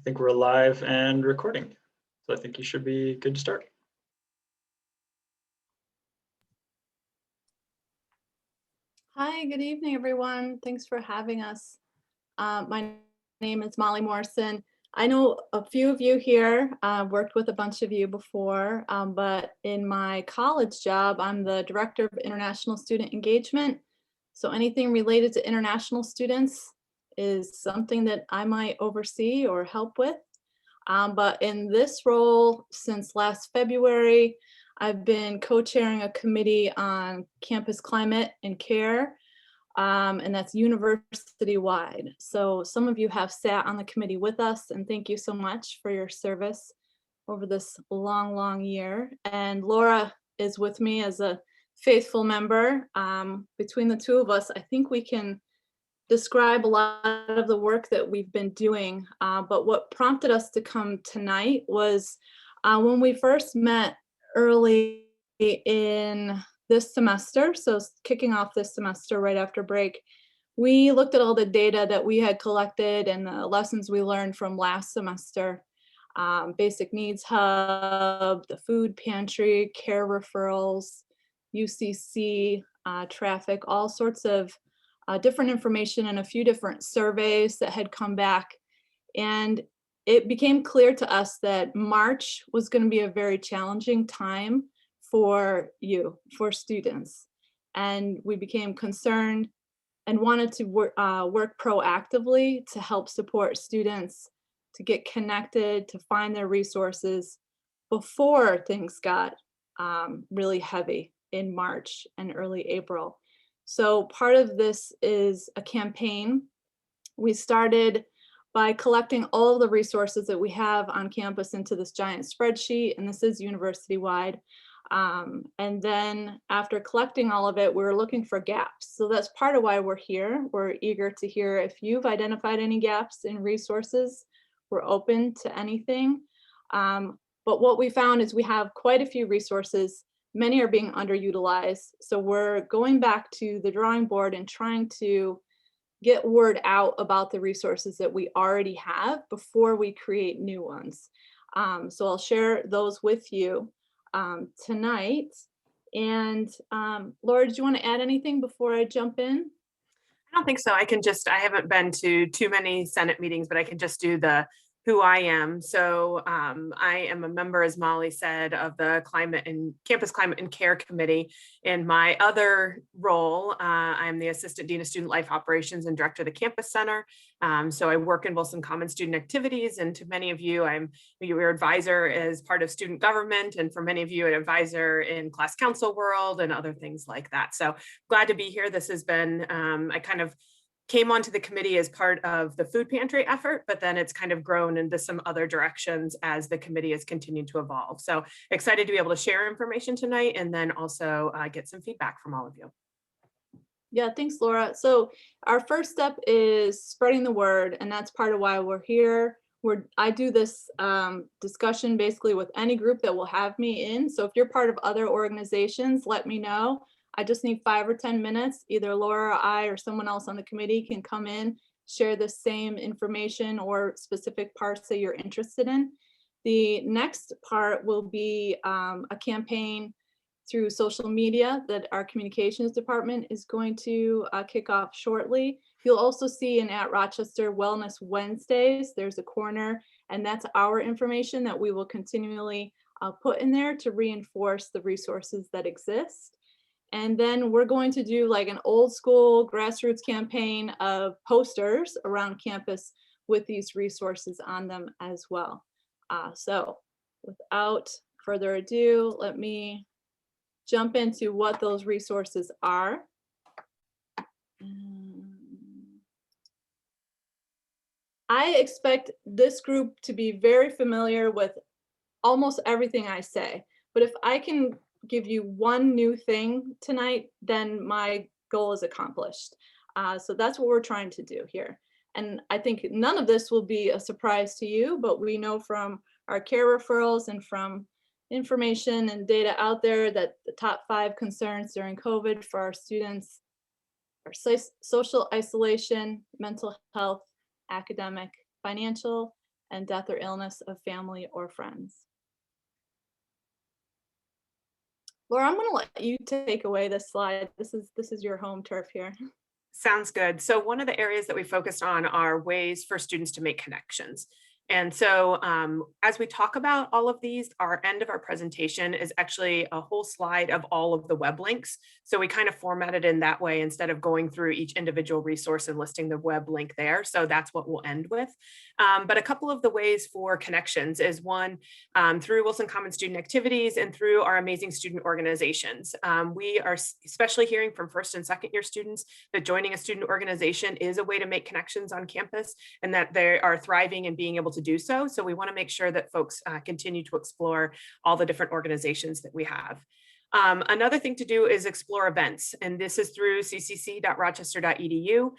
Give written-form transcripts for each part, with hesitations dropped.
I think we're live and recording, so I think you should be good to start. Hi, good evening, everyone. Thanks for having us. My name is Molly Morrison. I know a few of you here, worked with a bunch of you before, but in my college job, I'm the Director of International Student Engagement. So anything related to international students is something that I might oversee or help with. But in this role, since last February, I've been co-chairing a committee on campus climate and care, and that's university-wide. So some of you have sat on the committee with us, and thank you so much for your service over this long, long year. And Laura is with me as a faithful member. Between the two of us, I think we can describe a lot of the work that we've been doing. But what prompted us to come tonight was when we first met early in this semester, so kicking off this semester right after break, we looked at all the data that we had collected and the lessons we learned from last semester. Basic Needs Hub, the Food Pantry, care referrals, UCC, traffic, all sorts of different information and a few different surveys that had come back. And it became clear to us that March was going to be a very challenging time for you, for students. And we became concerned and wanted to work proactively to help support students to get connected, to find their resources before things got really heavy in March and early April. So part of this is a campaign. We started by collecting all of the resources that we have on campus into this giant spreadsheet, and this is university-wide. And then after collecting all of it, we were looking for gaps. So that's part of why we're here. We're eager to hear if you've identified any gaps in resources. We're open to anything. But what we found is we have quite a few resources. Many are being underutilized. So we're going back to the drawing board and trying to get word out about the resources that we already have before we create new ones. So I'll share those with you tonight. And Laura, did you want to add anything before I jump in? I don't think so. I haven't been to too many Senate meetings, but I can just do the who I am. So I am a member, as Molly said, of the Campus Climate and Care Committee. In my other role, I'm the Assistant Dean of Student Life Operations and Director of the Campus Center. So I work in both some common student activities, and to many of you, I'm your advisor as part of student government, and for many of you, an advisor in class council world and other things like that. So glad to be here. This has been, I kind of came onto the committee as part of the food pantry effort, but then it's kind of grown into some other directions as the committee has continued to evolve. So excited to be able to share information tonight and then also get some feedback from all of you. Yeah, thanks, Laura. So our first step is spreading the word, and that's part of why we're here. I do this discussion basically with any group that will have me in. So if you're part of other organizations, let me know. I just need 5 or 10 minutes. Either Laura or I or someone else on the committee can come in, share the same information or specific parts that you're interested in. The next part will be a campaign through social media that our communications department is going to kick off shortly. You'll also see in At Rochester Wellness Wednesdays, there's a corner, and that's our information that we will continually put in there to reinforce the resources that exist. And then we're going to do like an old school grassroots campaign of posters around campus with these resources on them as well. So without further ado, let me jump into what those resources are. I expect this group to be very familiar with almost everything I say, but if I can give you one new thing tonight, then my goal is accomplished. So that's what we're trying to do here. And I think none of this will be a surprise to you, but we know from our care referrals and from information and data out there that the top 5 concerns during COVID for our students are social isolation, mental health, academic, financial, and death or illness of family or friends. Laura, I'm going to let you take away this slide. This is your home turf here. Sounds good. So one of the areas that we focused on are ways for students to make connections. And so as we talk about all of these, our end of our presentation is actually a whole slide of all of the web links. So we kind of formatted in that way instead of going through each individual resource and listing the web link there. So that's what we'll end with. But a couple of the ways for connections is one, through Wilson Common student activities and through our amazing student organizations. We are especially hearing from first and second year students that joining a student organization is a way to make connections on campus and that they are thriving and being able to do so. So we want to make sure that folks continue to explore all the different organizations that we have. Another thing to do is explore events, and this is through ccc.rochester.edu.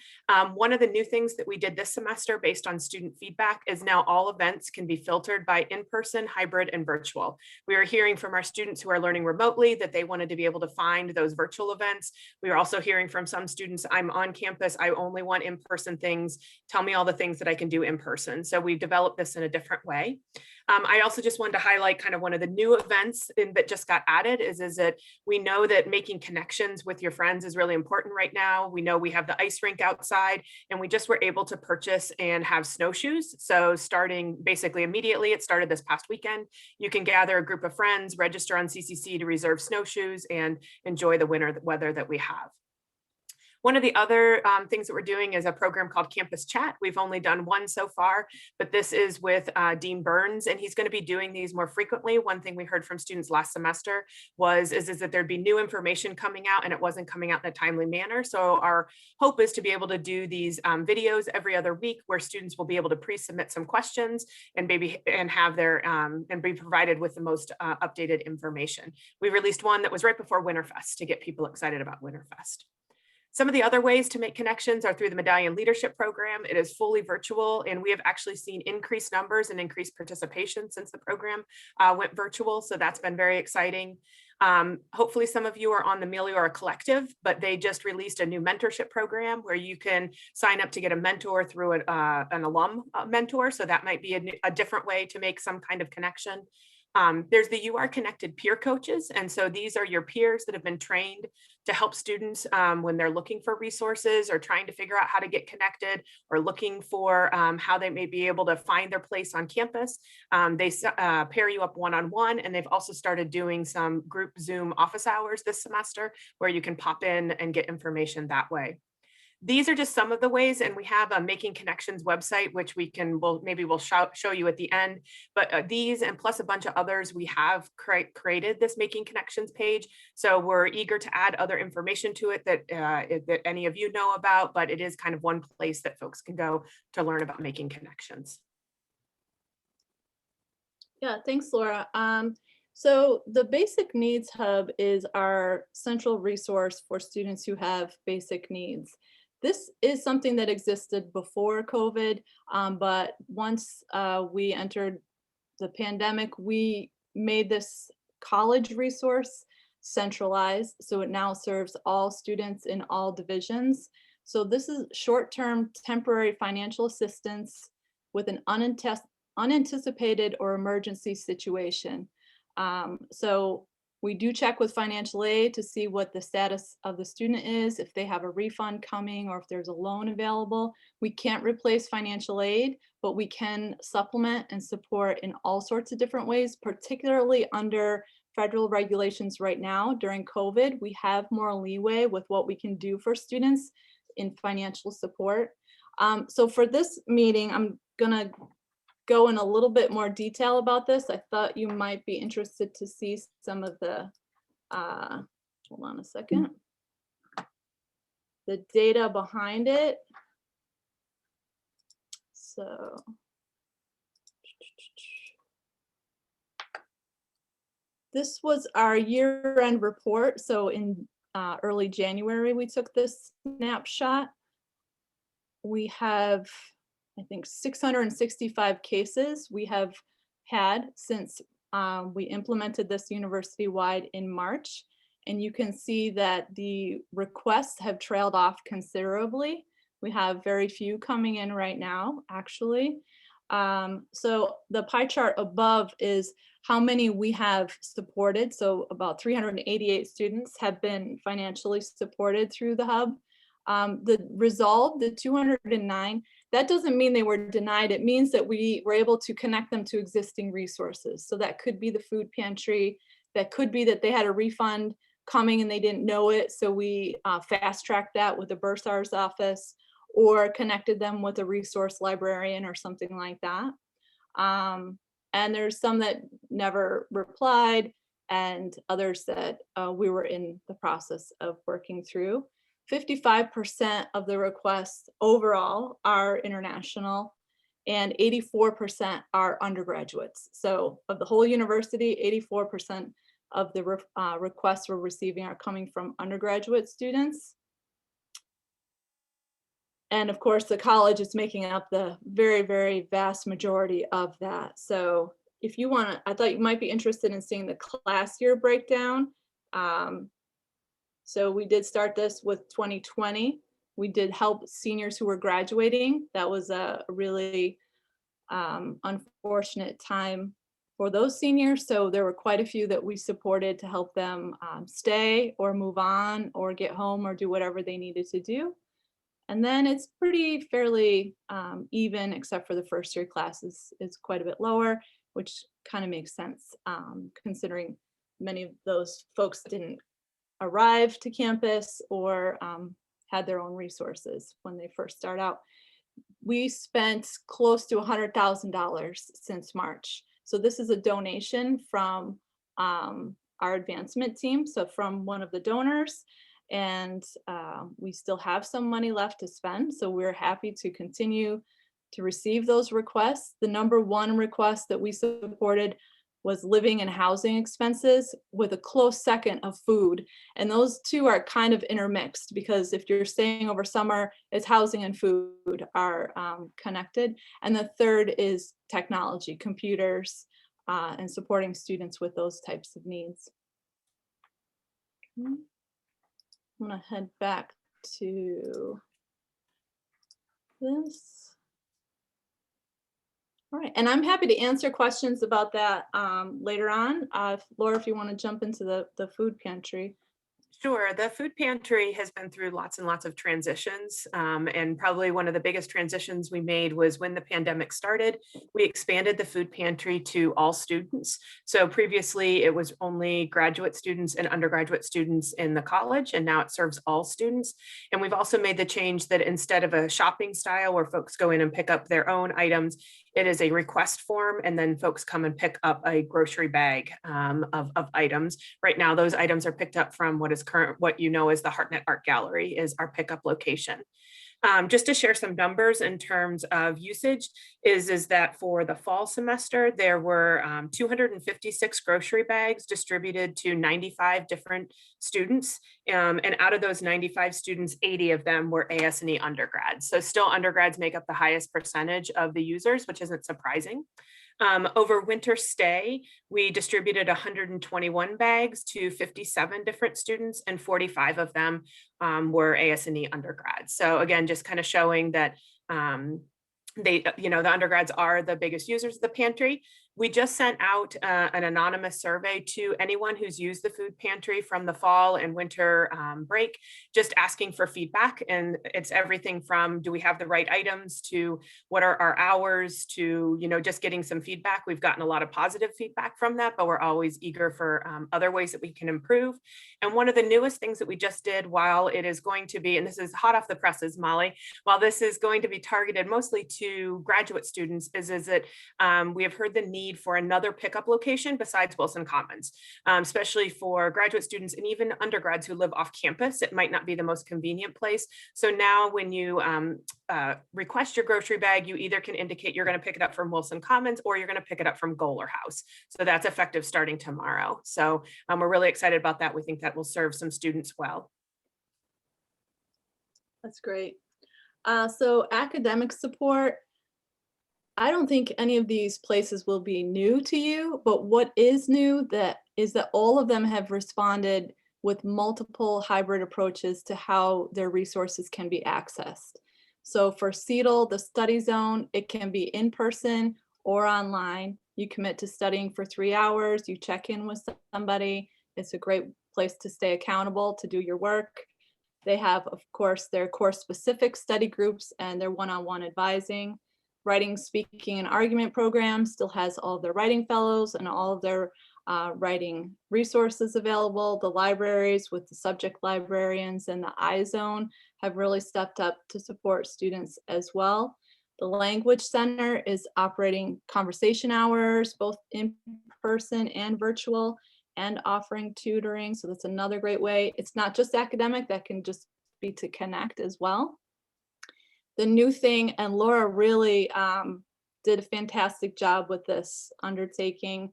One of the new things that we did this semester based on student feedback is now all events can be filtered by in-person, hybrid, and virtual. We are hearing from our students who are learning remotely that they wanted to be able to find those virtual events. We are also hearing from some students, I'm on campus, I only want in-person things. Tell me all the things that I can do in person. So we've developed this in a different way. I also just wanted to highlight kind of one of the new events that just got added is that we know that making connections with your friends is really important right now. We know we have the ice rink outside and we just were able to purchase and have snowshoes. So starting basically immediately, it started this past weekend. You can gather a group of friends, register on CCC to reserve snowshoes and enjoy the winter weather that we have. One of the other things that we're doing is a program called Campus Chat. We've only done one so far, but this is with Dean Burns, and he's going to be doing these more frequently. One thing we heard from students last semester is that there'd be new information coming out and it wasn't coming out in a timely manner. So our hope is to be able to do these videos every other week where students will be able to pre-submit some questions and have their and be provided with the most updated information. We released one that was right before Winterfest to get people excited about Winterfest. Some of the other ways to make connections are through the Medallion Leadership Program. It is fully virtual, and we have actually seen increased numbers and increased participation since the program went virtual. So that's been very exciting. Hopefully some of you are on the Meliora Collective, but they just released a new mentorship program where you can sign up to get a mentor through an alum mentor. So that might be a different way to make some kind of connection. There's the You Are Connected peer coaches. And so these are your peers that have been trained to help students when they're looking for resources or trying to figure out how to get connected or looking for how they may be able to find their place on campus. They pair you up one-on-one, and they've also started doing some group Zoom office hours this semester where you can pop in and get information that way. These are just some of the ways, and we have a Making Connections website, which we'll show you at the end. But these and plus a bunch of others, we have created this Making Connections page. So we're eager to add other information to it that any of you know about, but it is kind of one place that folks can go to learn about making connections. Yeah, thanks, Laura. So the Basic Needs Hub is our central resource for students who have basic needs. This is something that existed before COVID, but once we entered the pandemic, we made this college resource centralized, so it now serves all students in all divisions. So this is short-term temporary financial assistance with an unanticipated or emergency situation. So we do check with financial aid to see what the status of the student is, if they have a refund coming or if there's a loan available. We can't replace financial aid, but we can supplement and support in all sorts of different ways, particularly under federal regulations right now. During COVID, we have more leeway with what we can do for students in financial support. So for this meeting, I'm gonna go in a little bit more detail about this. I thought you might be interested to see some of the, hold on a second, the data behind it. So, this was our year-end report. So in early January, we took this snapshot. We have, I think, 665 cases we have had since we implemented this university-wide in March. And you can see that the requests have trailed off considerably. We have very few coming in right now, actually. So the pie chart above is how many we have supported. So about 388 students have been financially supported through the hub. The resolve, the 209, that doesn't mean they were denied. It means that we were able to connect them to existing resources. So that could be the food pantry. That could be that they had a refund coming and they didn't know it. So we fast-tracked that with the bursar's office, or connected them with a resource librarian or something like that. And there's some that never replied, and others that we were in the process of working through. 55% of the requests overall are international, and 84% are undergraduates. So of the whole university, 84% of the requests we're receiving are coming from undergraduate students. And of course, the college is making up the very, very vast majority of that. So if you want to, I thought you might be interested in seeing the class year breakdown. So we did start this with 2020. We did help seniors who were graduating. That was a really unfortunate time for those seniors. So there were quite a few that we supported to help them stay or move on or get home or do whatever they needed to do. And then it's fairly even, except for the first year classes is quite a bit lower, which kind of makes sense considering many of those folks didn't arrive to campus or had their own resources when they first start out. We spent close to $100,000 since March. So this is a donation from our advancement team, so from one of the donors. And we still have some money left to spend. So we're happy to continue to receive those requests. The number one request that we supported was living and housing expenses, with a close second of food. And those two are kind of intermixed, because if you're staying over summer, it's housing and food are connected. And the third is technology, computers, and supporting students with those types of needs. I'm gonna head back to this. All right, and I'm happy to answer questions about that later on. Laura, if you want to jump into the food pantry. Sure. The food pantry has been through lots and lots of transitions. And probably one of the biggest transitions we made was when the pandemic started. We expanded the food pantry to all students. So previously it was only graduate students and undergraduate students in the college, and now it serves all students. And we've also made the change that instead of a shopping style where folks go in and pick up their own items, it is a request form, and then folks come and pick up a grocery bag of items. Right now, those items are picked up from what you know as the Hartnett Art Gallery is our pickup location. Just to share some numbers in terms of usage is that for the fall semester, there were 256 grocery bags distributed to 95 different students. And out of those 95 students, 80 of them were AS&E undergrads. So still undergrads make up the highest percentage of the users, which isn't surprising. Over winter stay, we distributed 121 bags to 57 different students, and 45 of them were AS&E undergrads. So again, just kind of showing that the undergrads are the biggest users of the pantry. We just sent out an anonymous survey to anyone who's used the food pantry from the fall and winter break, just asking for feedback. And it's everything from, do we have the right items, to what are our hours, to, just getting some feedback. We've gotten a lot of positive feedback from that, but we're always eager for other ways that we can improve. And one of the newest things that we just did, while it is going to be, and this is hot off the presses, Molly, while this is going to be targeted mostly to graduate students, is that we have heard the need for another pickup location besides Wilson Commons, especially for graduate students and even undergrads who live off campus. It might not be the most convenient place. So now when you request your grocery bag, you either can indicate you're going to pick it up from Wilson Commons or you're going to pick it up from Goler House. So that's effective starting tomorrow. So we're really excited about that. We think that will serve some students well. That's great. So academic support, I don't think any of these places will be new to you, but what is new is that all of them have responded with multiple hybrid approaches to how their resources can be accessed. So for CETL, the study zone, it can be in person or online. You commit to studying for 3 hours, you check in with somebody. It's a great place to stay accountable, to do your work. They have, of course, their course-specific study groups and their one-on-one advising. Writing, speaking, and argument program still has all of their writing fellows and all of their writing resources available. The libraries with the subject librarians and the iZone have really stepped up to support students as well. The Language Center is operating conversation hours, both in person and virtual, and offering tutoring. So that's another great way. It's not just academic, that can just be to connect as well. The new thing, and Laura really did a fantastic job with this undertaking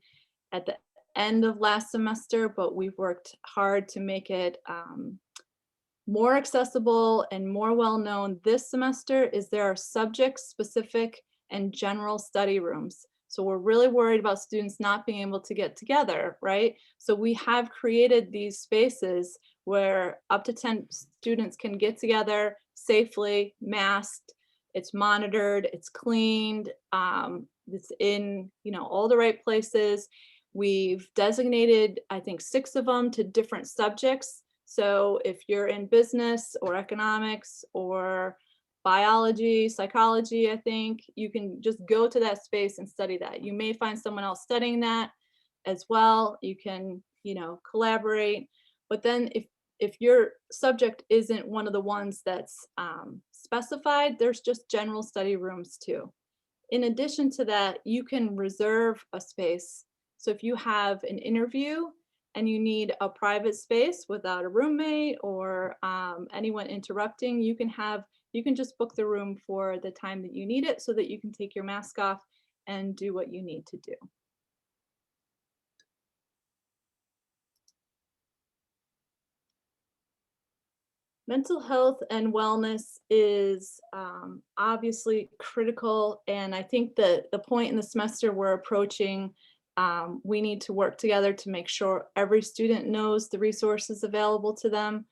at the end of last semester, but we've worked hard to make it more accessible and more well-known this semester, is there are subject-specific and general study rooms. So we're really worried about students not being able to get together, right? So we have created these spaces where up to 10 students can get together safely, masked, it's monitored, it's cleaned, it's in, you know, all the right places. We've designated, I think, 6 of them to different subjects. So if you're in business or economics or biology, psychology, I think, you can just go to that space and study that. You may find someone else studying that as well. You can, you know, collaborate. But then if your subject isn't one of the ones that's specified, there's just general study rooms too. In addition to that, you can reserve a space. So if you have an interview and you need a private space without a roommate or anyone interrupting, you can just book the room for the time that you need it so that you can take your mask off and do what you need to do. Mental health and wellness is obviously critical, and I think that the point in the semester we're approaching, we need to work together to make sure every student knows the resources available to them.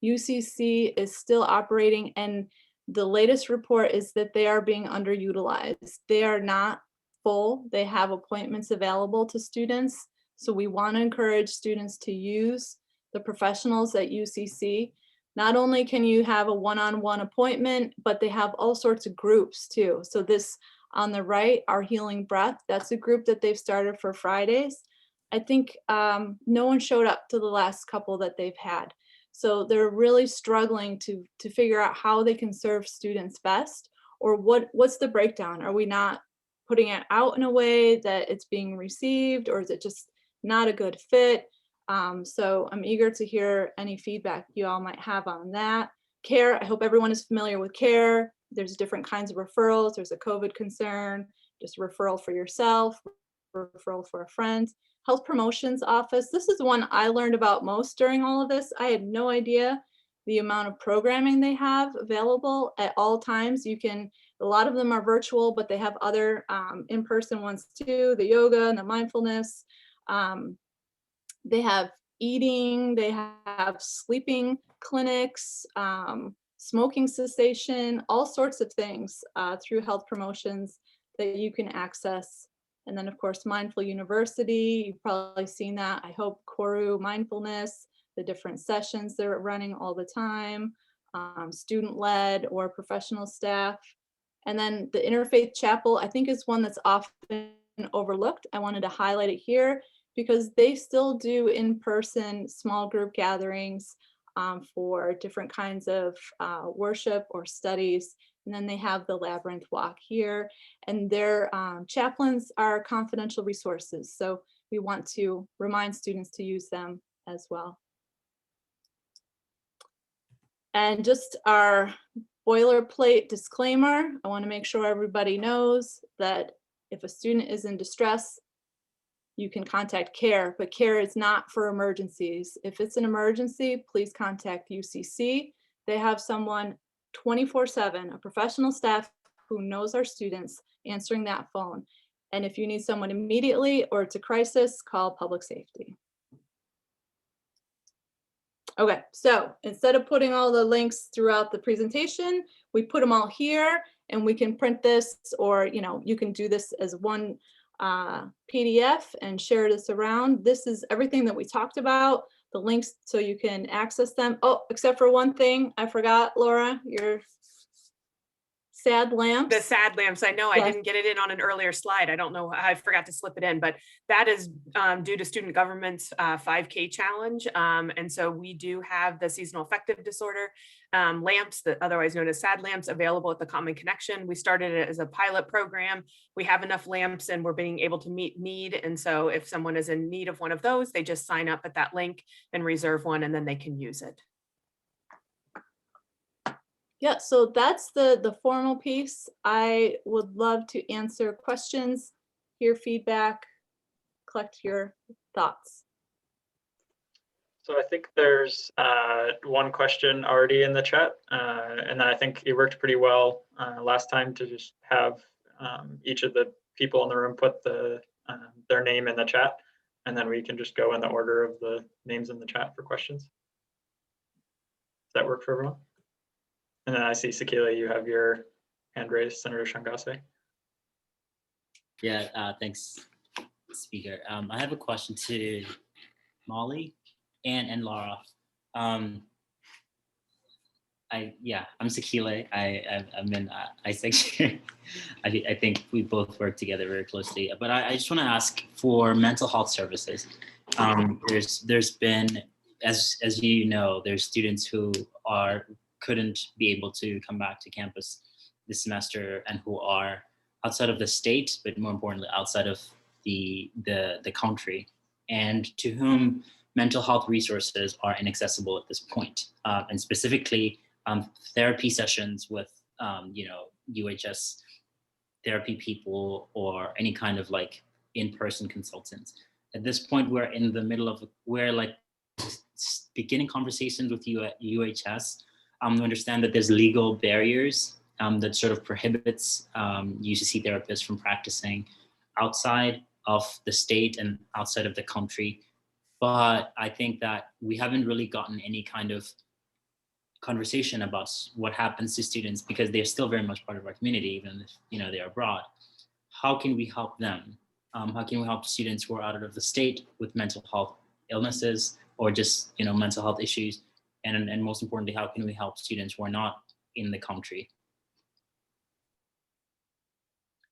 UCC is still operating, and the latest report is that they are being underutilized. They are not full. They have appointments available to students. So we want to encourage students to use the professionals at UCC. Not only can you have a one-on-one appointment, but they have all sorts of groups too. So this on the right, Our Healing Breath, that's a group that they've started for Fridays. I think no one showed up to the last couple that they've had. So they're really struggling to figure out how they can serve students best, or what's the breakdown? Are we not putting it out in a way that it's being received, or is it just not a good fit? So I'm eager to hear any feedback you all might have on that. CARE, I hope everyone is familiar with CARE. There's different kinds of referrals. There's a COVID concern, just a referral for yourself, referral for a friend. Health Promotions Office, this is the one I learned about most during all of this. I had no idea the amount of programming they have available at all times. You can, a lot of them are virtual, but they have other in-person ones too, the yoga and the mindfulness. They have eating, they have sleeping clinics, smoking cessation, all sorts of things through Health Promotions that you can access. And then of course, Mindful University, you've probably seen that. I hope Koru Mindfulness, the different sessions they're running all the time, student-led or professional staff. And then the Interfaith Chapel, I think is one that's often overlooked. I wanted to highlight it here because they still do in-person small group gatherings for different kinds of worship or studies. And then they have the Labyrinth Walk here, and their chaplains are confidential resources. So we want to remind students to use them as well. And just our boilerplate disclaimer, I want to make sure everybody knows that if a student is in distress, you can contact CARE, but CARE is not for emergencies. If it's an emergency, please contact UCC. They have someone 24/7, a professional staff who knows our students, answering that phone. And if you need someone immediately or it's a crisis, call public safety. Okay, so instead of putting all the links throughout the presentation, we put them all here, and we can print this, or you can do this as one PDF and share this around. This is everything that we talked about, the links so you can access them. Oh, except for one thing, I forgot, Laura, your sad lamps. The sad lamps, I know I Yes. didn't get it in on an earlier slide. I don't know, I forgot to slip it in, but that is due to student government's 5K challenge. And so we do have the seasonal affective disorder lamps, that otherwise known as sad lamps, available at the Common Connection. We started it as a pilot program. We have enough lamps and we're being able to meet need. And so if someone is in need of one of those, they just sign up at that link and reserve one, and then they can use it. Yeah, so that's the formal piece. I would love to answer questions, hear feedback, collect your thoughts. So I think there's one question already in the chat, and then I think it worked pretty well last time to just have each of the people in the room put their name in the chat, and then we can just go in the order of the names in the chat for questions. Does that work for everyone? And then I see, Sakila, you have your hand raised, Senator Shangase. Yeah, thanks, Speaker. I have a question to Molly and Laura. I'm Sakila. I'm in ISEC. I think we both work together very closely. But I just want to ask for mental health services. There's been, as you know, there's students who couldn't be able to come back to campus this semester and who are outside of the state, but more importantly, outside of the country, and to whom mental health resources are inaccessible at this point. And specifically, therapy sessions with, UHS therapy people or any kind of like in-person consultants. At this point, we're like beginning conversations with UHS. We understand that there's legal barriers that sort of prohibits UCC therapists from practicing outside of the state and outside of the country. But I think that we haven't really gotten any kind of conversation about what happens to students, because they're still very much part of our community, even if they're abroad. How can we help them? How can we help students who are out of the state with mental health illnesses or just mental health issues? And most importantly, how can we help students who are not in the country?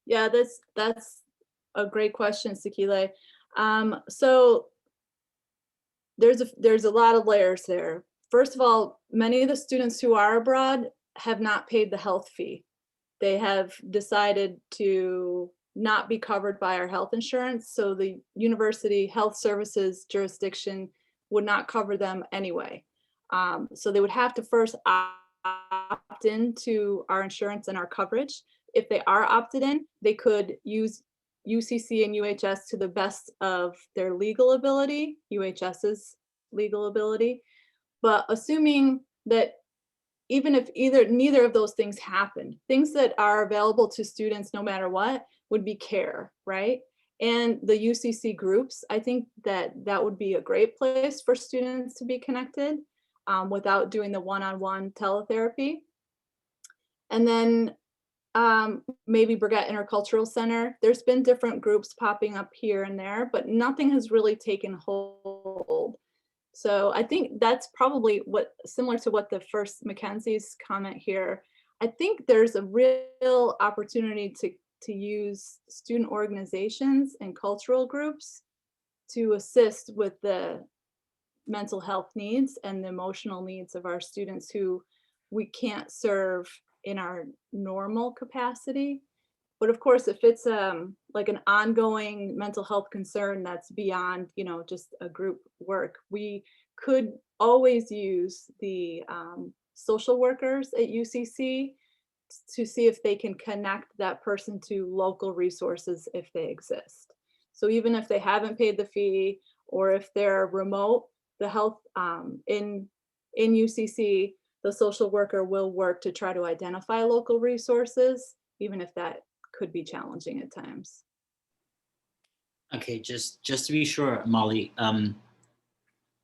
Yeah, that's a great question, Sakile. So there's a lot of layers there. First of all, many of the students who are abroad have not paid the health fee. They have decided to not be covered by our health insurance, so the university health services jurisdiction would not cover them anyway. So they would have to first opt into our insurance and our coverage. If they are opted in, they could use UCC and UHS to the best of their legal ability, UHS's legal ability. But assuming that even if neither of those things happen, things that are available to students no matter what would be care, right? And the UCC groups, I think that would be a great place for students to be connected without doing the one-on-one teletherapy. And then maybe Brigette Intercultural Center. There's been different groups popping up here and there, but nothing has really taken hold. So I think that's probably similar to what the first Mackenzie's comment here. I think there's a real opportunity to use student organizations and cultural groups to assist with the mental health needs and the emotional needs of our students who we can't serve in our normal capacity. But of course, if it's like an ongoing mental health concern that's beyond, just a group work, we could always use the social workers at UCC to see if they can connect that person to local resources if they exist. So even if they haven't paid the fee, or if they're remote, the health in UCC, the social worker will work to try to identify local resources, even if that could be challenging at times. Okay, just to be sure, Molly,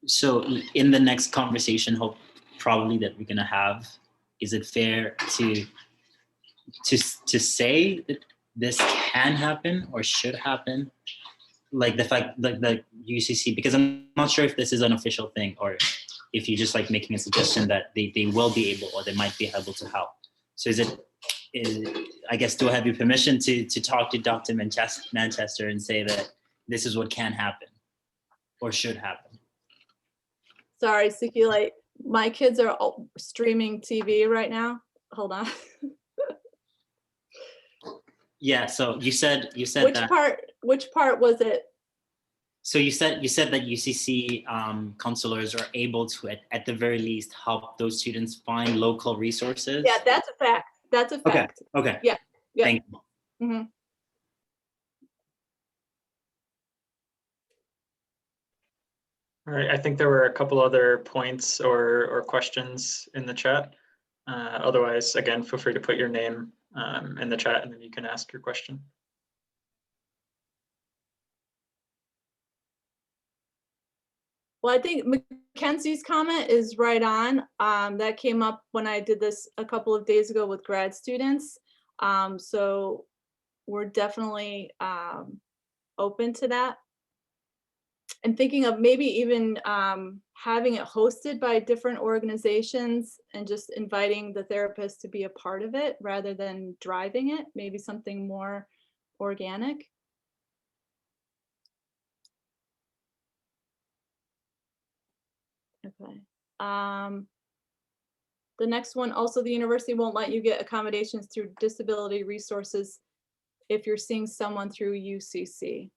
So in the next conversation, probably that we're gonna have, is it fair to say that this can happen or should happen? Like the fact that the UCC, because I'm not sure if this is an official thing or if you're just like making a suggestion that they will be able or they might be able to help. So I guess, do I have your permission to talk to Dr. Manchester and say that this is what can happen or should happen? Sorry, Suki, like my kids are all streaming TV right now. Hold on. Yeah, so you said Which that. Which part was it? So you said that UCC counselors are able to, at the very least, help those students find local resources. Yeah, that's a fact. That's a fact. Okay. Yeah. Thank you. Mm-hmm. All right, I think there were a couple other points or questions in the chat. Otherwise, again, feel free to put your name in the chat and then you can ask your question. Well, I think Mackenzie's comment is right on. That came up when I did this a couple of days ago with grad students. So we're definitely open to that. And thinking of maybe even having it hosted by different organizations and just inviting the therapist to be a part of it rather than driving it, maybe something more organic. Okay. The next one, also the university won't let you get accommodations through disability resources if you're seeing someone through UCC.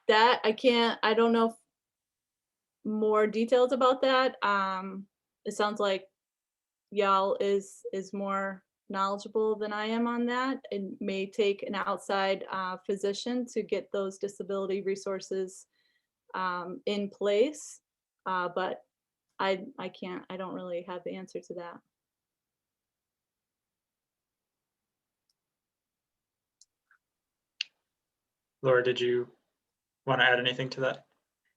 That I don't know more details about that. It sounds like y'all is more knowledgeable than I am on that. It may take an outside physician to get those disability resources in place, but I don't really have the answer to that. Laura, did you want to add anything to that?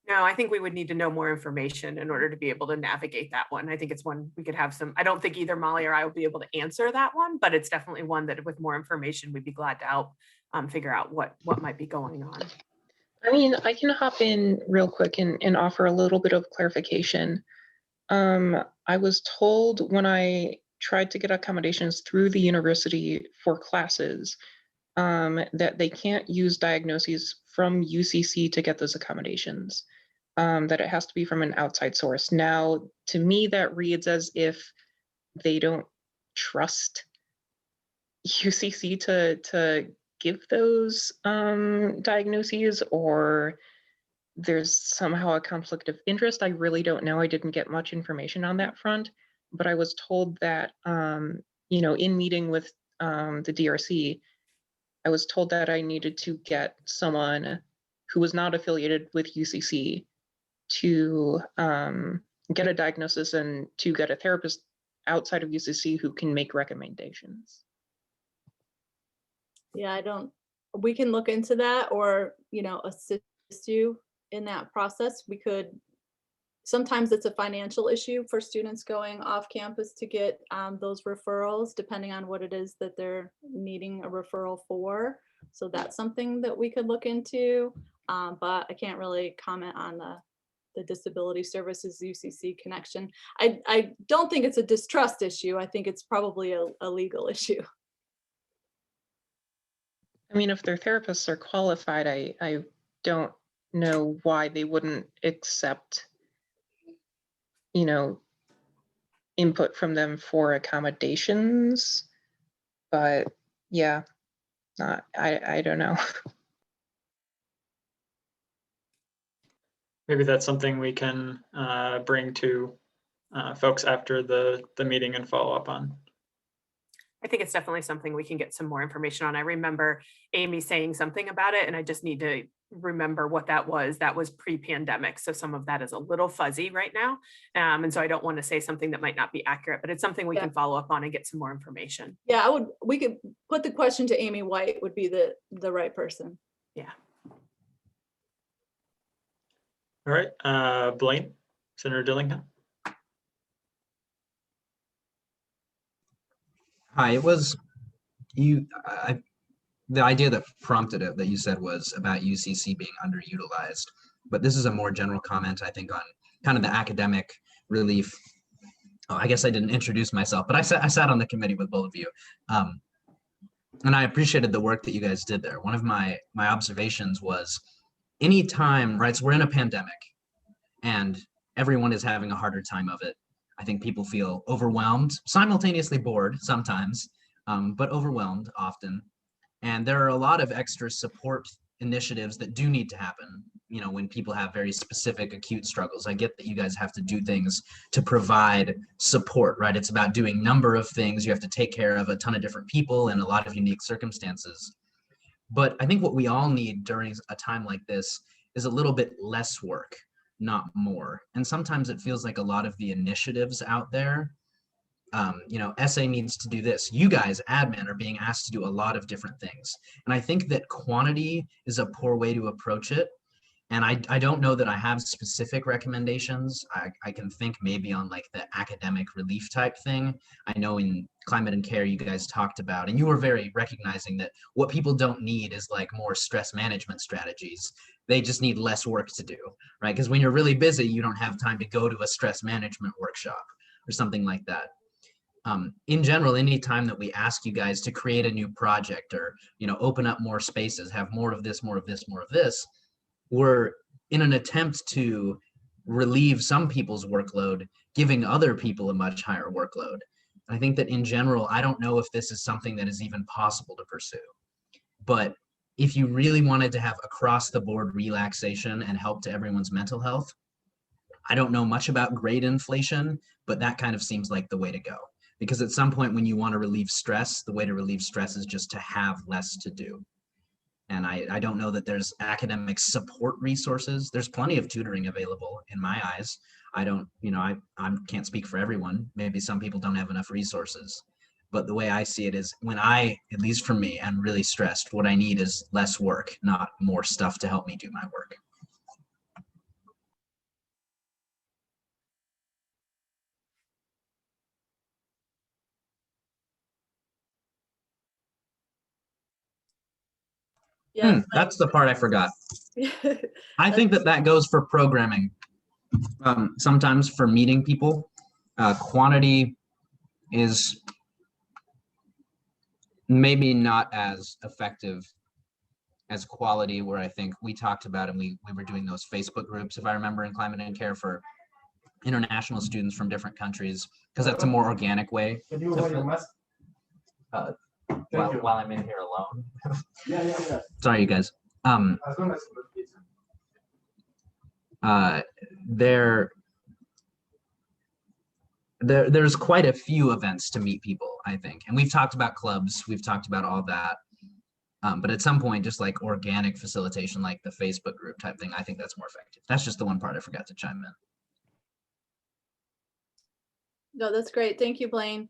No, I think we would need to know more information in order to be able to navigate that one. I think it's one we could have some, I don't think either Molly or I will be able to answer that one, but it's definitely one that with more information, we'd be glad to help figure out what might be going on. I mean, I can hop in real quick and offer a little bit of clarification. I was told when I tried to get accommodations through the university for classes that they can't use diagnoses from UCC to get those accommodations, that it has to be from an outside source. Now, to me, that reads as if they don't trust UCC to give those diagnoses, or there's somehow a conflict of interest. I really don't know. I didn't get much information on that front, but I was told that, in meeting with the DRC, I was told that I needed to get someone who was not affiliated with UCC to get a diagnosis and to get a therapist outside of UCC who can make recommendations. Yeah, we can look into that or, assist you in that process. Sometimes it's a financial issue for students going off campus to get those referrals, depending on what it is that they're needing a referral for. So that's something that we could look into, but I can't really comment on the Disability Services UCC connection. I don't think it's a distrust issue. I think it's probably a legal issue. I mean, if their therapists are qualified, I don't know why they wouldn't accept, input from them for accommodations. But yeah, I don't know. Maybe that's something we can bring to folks after the meeting and follow up on. I think it's definitely something we can get some more information on. I remember Amy saying something about it, and I just need to remember what that was. That was pre-pandemic, so some of that is a little fuzzy right now. And so I don't want to say something that might not be accurate, but it's something we can follow up on and get some more information. Yeah, we could put the question to Amy White would be the right person. Yeah. All right, Blaine, Senator Dillingham. Hi, it was you. The idea that prompted it that you said was about UCC being underutilized, but this is a more general comment, I think, on kind of the academic relief. Oh, I guess I didn't introduce myself, but I sat on the committee with both of you, and I appreciated the work that you guys did there. One of my observations was, anytime, right? So we're in a pandemic, and everyone is having a harder time of it. I think people feel overwhelmed, simultaneously bored sometimes, but overwhelmed often. And there are a lot of extra support initiatives that do need to happen, you know, when people have very specific acute struggles. I get that you guys have to do things to provide support, right? It's about doing number of things. You have to take care of a ton of different people in a lot of unique circumstances. But I think what we all need during a time like this is a little bit less work, not more. And sometimes it feels like a lot of the initiatives out there, you know, SA needs to do this. You guys, admin, are being asked to do a lot of different things. And I think that quantity is a poor way to approach it. And I don't know that I have specific recommendations. I can think maybe on like the academic relief type thing. I know in climate and care you guys talked about, and you were very recognizing that what people don't need is like more stress management strategies. They just need less work to do, right? Because when you're really busy, you don't have time to go to a stress management workshop or something like that. In general, any time that we ask you guys to create a new project or, you know, open up more spaces, have more of this, more of this, more of this, we're in an attempt to relieve some people's workload, giving other people a much higher workload. I think that in general, I don't know if this is something that is even possible to pursue. But if you really wanted to have across the board relaxation and help to everyone's mental health, I don't know much about grade inflation, but that kind of seems like the way to go. Because at some point when you want to relieve stress, the way to relieve stress is just to have less to do. And I don't know that there's academic support resources. There's plenty of tutoring available in my eyes. I don't, you know, I can't speak for everyone. Maybe some people don't have enough resources. But the way I see it is when I, at least for me, am really stressed, what I need is less work, not more stuff to help me do my work. Yeah, That's the part I forgot. I think that goes for programming. Sometimes for meeting people, quantity is maybe not as effective as quality, where I think we talked about, and we were doing those Facebook groups, if I remember, in climate and care for international students from different countries, because that's a more organic way. Can you hold your mask? While I'm in here alone. Yeah. Sorry, you guys. As long as there's quite a few events to meet people, I think. And we've talked about clubs, we've talked about all that. But at some point, just like organic facilitation, like the Facebook group type thing, I think that's more effective. That's just the one part I forgot to chime in. No, that's great. Thank you, Blaine.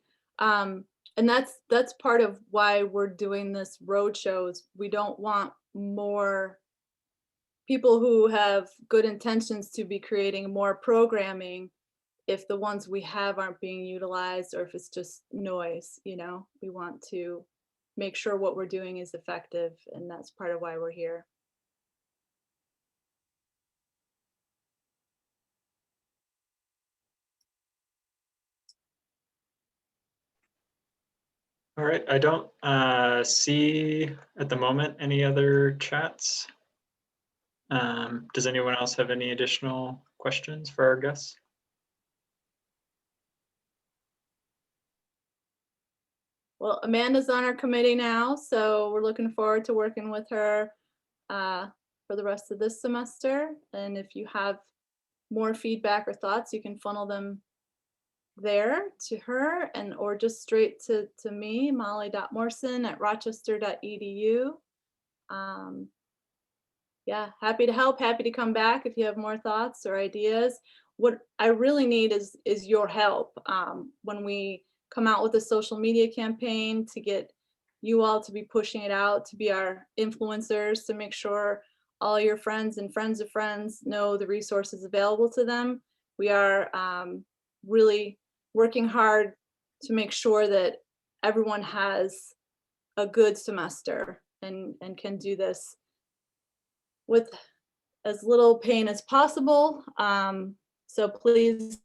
And that's part of why we're doing this road shows. We don't want more people who have good intentions to be creating more programming if the ones we have aren't being utilized, or if it's just noise. You know, we want to make sure what we're doing is effective, and that's part of why we're here. All right, I don't see at the moment any other chats. Does anyone else have any additional questions for our guests? Well, Amanda's on our committee now, so we're looking forward to working with her for the rest of this semester. And if you have more feedback or thoughts, you can funnel them there to her, and or just straight to me, molly.morrison@rochester.edu. Yeah, happy to help, happy to come back if you have more thoughts or ideas. What I really need is your help when we come out with a social media campaign to get you all to be pushing it out, to be our influencers, to make sure all your friends and friends of friends know the resources available to them. We are really working hard to make sure that everyone has a good semester and can do this with as little pain as possible. So please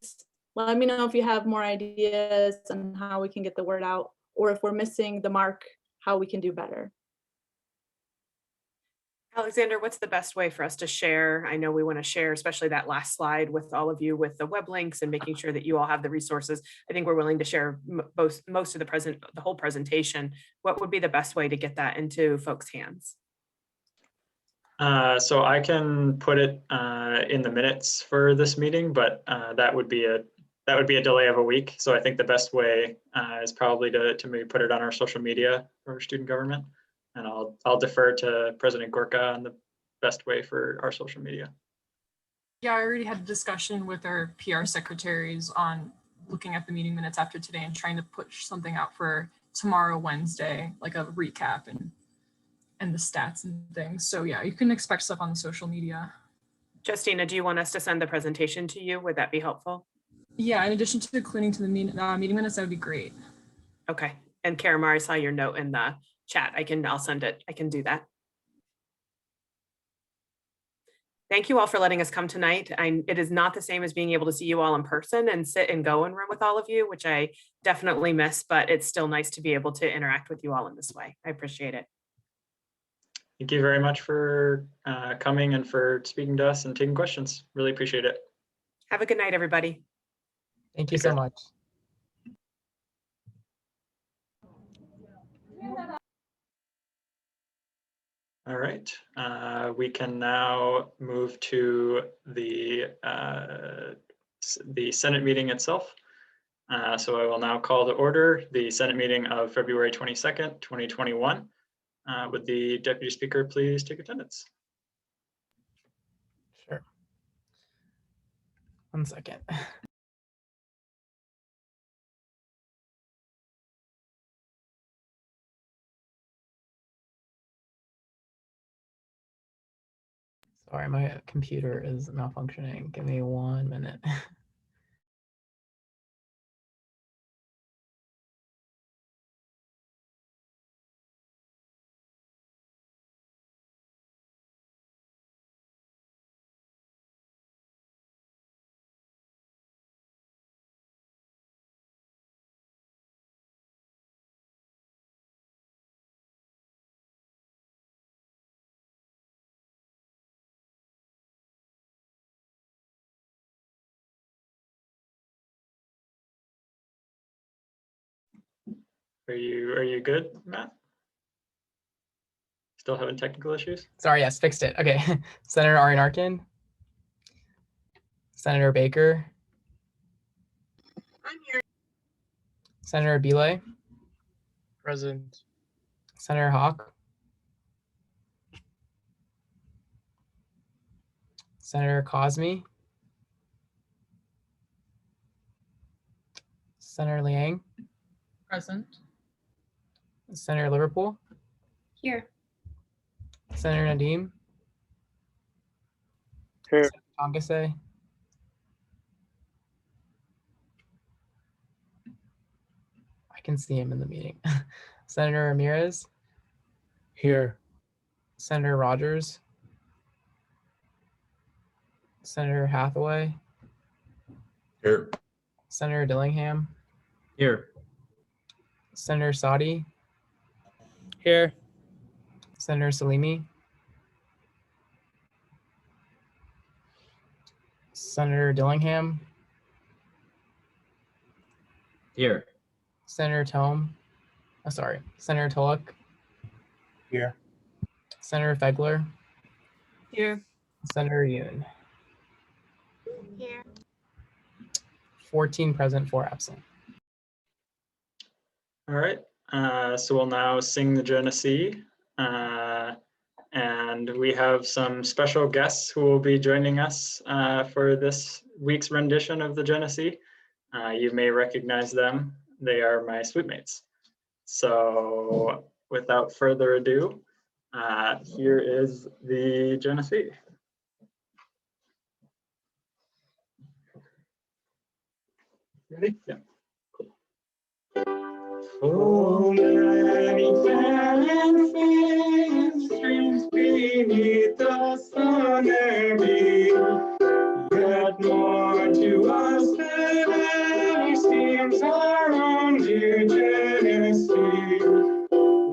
let me know if you have more ideas on how we can get the word out, or if we're missing the mark, how we can do better. Alexander, what's the best way for us to share? I know we want to share, especially that last slide with all of you with the web links and making sure that you all have the resources. I think we're willing to share most of the whole presentation. What would be the best way to get that into folks' hands? So I can put it in the minutes for this meeting, but that would be a delay of a week. So I think the best way is probably to maybe put it on our social media for student government, and I'll defer to President Gorka on the best way for our social media. Yeah, I already had a discussion with our PR secretaries on looking at the meeting minutes after today and trying to push something out for tomorrow, Wednesday, like a recap and the stats and things. So yeah, you can expect stuff on the social media. Justina, do you want us to send the presentation to you? Would that be helpful? Yeah, in addition to including to the meeting minutes, that would be great. Okay. And Karamar, I saw your note in the chat. I'll send it. I can do that. Thank you all for letting us come tonight. It is not the same as being able to see you all in person and sit and go in room with all of you, which I definitely miss, but it's still nice to be able to interact with you all in this way. I appreciate it. Thank you very much for coming and for speaking to us and taking questions. Really appreciate it. Have a good night, everybody. Thank you Take so care. much. All right, we can now move to the Senate meeting itself. So I will now call to order the Senate meeting of February 22nd, 2021. Would the Deputy Speaker please take attendance? Sure. 1 second. Sorry, my computer is malfunctioning. Give me 1 minute. Are you good, Matt? Still having technical issues? Sorry, yes, fixed it. Okay. Senator Arian Arkin. Senator Baker. I'm here. Senator Belay. Present. Senator Hawk. Senator Cosme. Senator Liang. Present. Senator Liverpool. Here. Senator Nadeem. Here. Senator Tongase. I can see him in the meeting. Senator Ramirez. Here. Senator Rogers. Senator Hathaway. Here. Senator Dillingham. Here. Senator Sadi. Here. Senator Salimi. Senator Dillingham. Here. Senator Tome. Oh, sorry. Senator Tulloch. Here. Senator Fegler. Here. Senator Yoon. Here. 14 present, 4 absent. All right, so we'll now sing the Genesee. And we have some special guests who will be joining us for this week's rendition of the Genesee. You may recognize them. They are my sweetmates. So without further ado, here is the Genesee. Ready? Yeah. Oh, many fair and streams beneath the summer beam, yet more to us than any seems our own dear Genesee.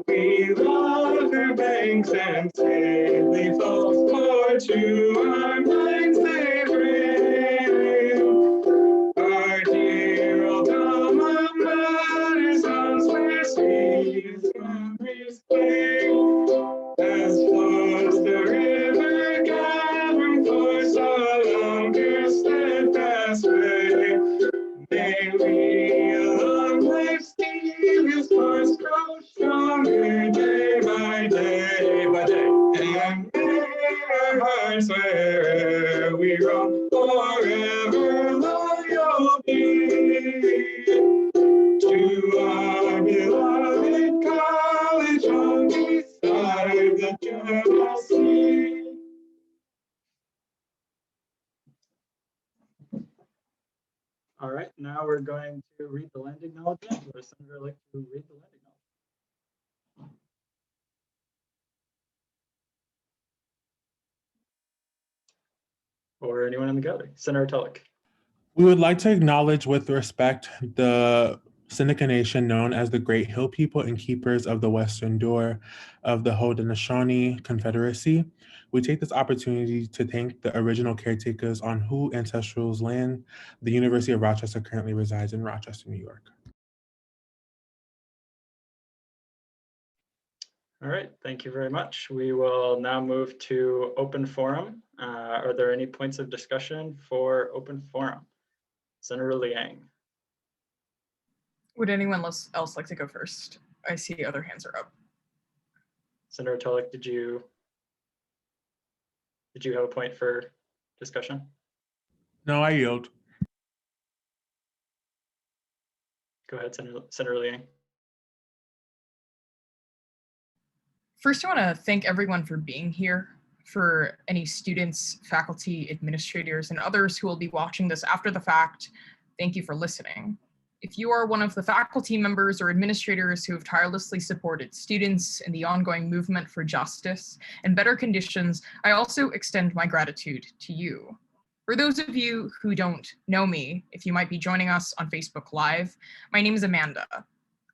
We love her banks and stately falls, for to our minds they bring our dear old alma mater's homes, where sweet memories spring, as flows the river gathering for so long her steadfast way. May we along life's devious course grow stronger day by day by day, and may our hearts wherever we roam forever loyal be to our beloved college home beside the Genesee. All right, now we're going to read the land acknowledgement. Would a senator like to read the land acknowledgement? Or anyone in the gallery? Senator Tulloch. We would like to acknowledge with respect the Seneca Nation, known as the Great Hill People and keepers of the Western Door of the Haudenosaunee Confederacy. We take this opportunity to thank the original caretakers on whose ancestral land the University of Rochester currently resides in Rochester, New York. All right, thank you very much. We will now move to open forum. Are there any points of discussion for open forum? Senator Liang. Would anyone else like to go first? I see other hands are up. Senator Tulloch, did you have a point for discussion? No, I yield. Go ahead, Senator Liang. First, I want to thank everyone for being here. For any students, faculty, administrators, and others who will be watching this after the fact, thank you for listening. If you are one of the faculty members or administrators who have tirelessly supported students in the ongoing movement for justice and better conditions, I also extend my gratitude to you. For those of you who don't know me, if you might be joining us on Facebook Live, my name is Amanda.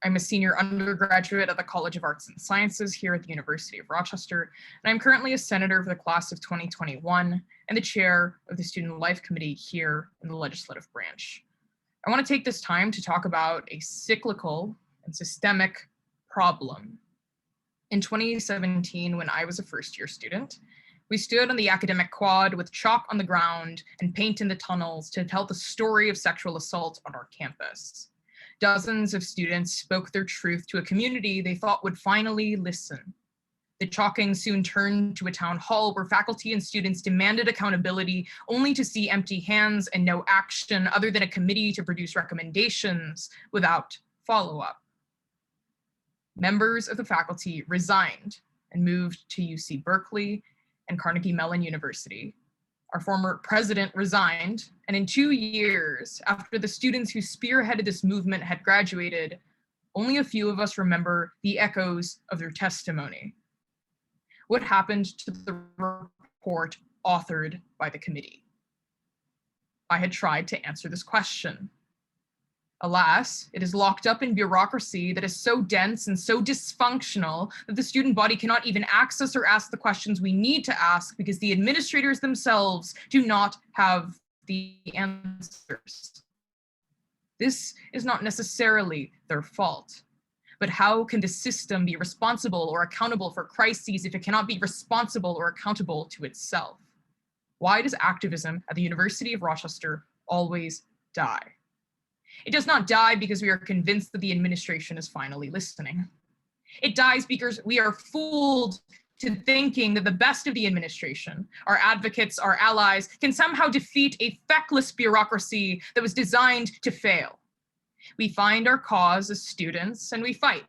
I'm a senior undergraduate at the College of Arts and Sciences here at the University of Rochester, and I'm currently a senator for the class of 2021 and the chair of the Student Life Committee here in the legislative branch. I want to take this time to talk about a cyclical and systemic problem. In 2017, when I was a first-year student, we stood on the academic quad with chalk on the ground and paint in the tunnels to tell the story of sexual assault on our campus. Dozens of students spoke their truth to a community they thought would finally listen. The chalking soon turned to a town hall where faculty and students demanded accountability, only to see empty hands and no action other than a committee to produce recommendations without follow-up. Members of the faculty resigned and moved to UC Berkeley and Carnegie Mellon University. Our former president resigned, and in 2 years, after the students who spearheaded this movement had graduated, only a few of us remember the echoes of their testimony. What happened to the report authored by the committee? I had tried to answer this question. Alas, it is locked up in bureaucracy that is so dense and so dysfunctional that the student body cannot even access or ask the questions we need to ask because the administrators themselves do not have the answers. This is not necessarily their fault, but how can the system be responsible or accountable for crises if it cannot be responsible or accountable to itself? Why does activism at the University of Rochester always die? It does not die because we are convinced that the administration is finally listening. It dies because we are fooled to thinking that the best of the administration, our advocates, our allies, can somehow defeat a feckless bureaucracy that was designed to fail. We find our cause as students and we fight.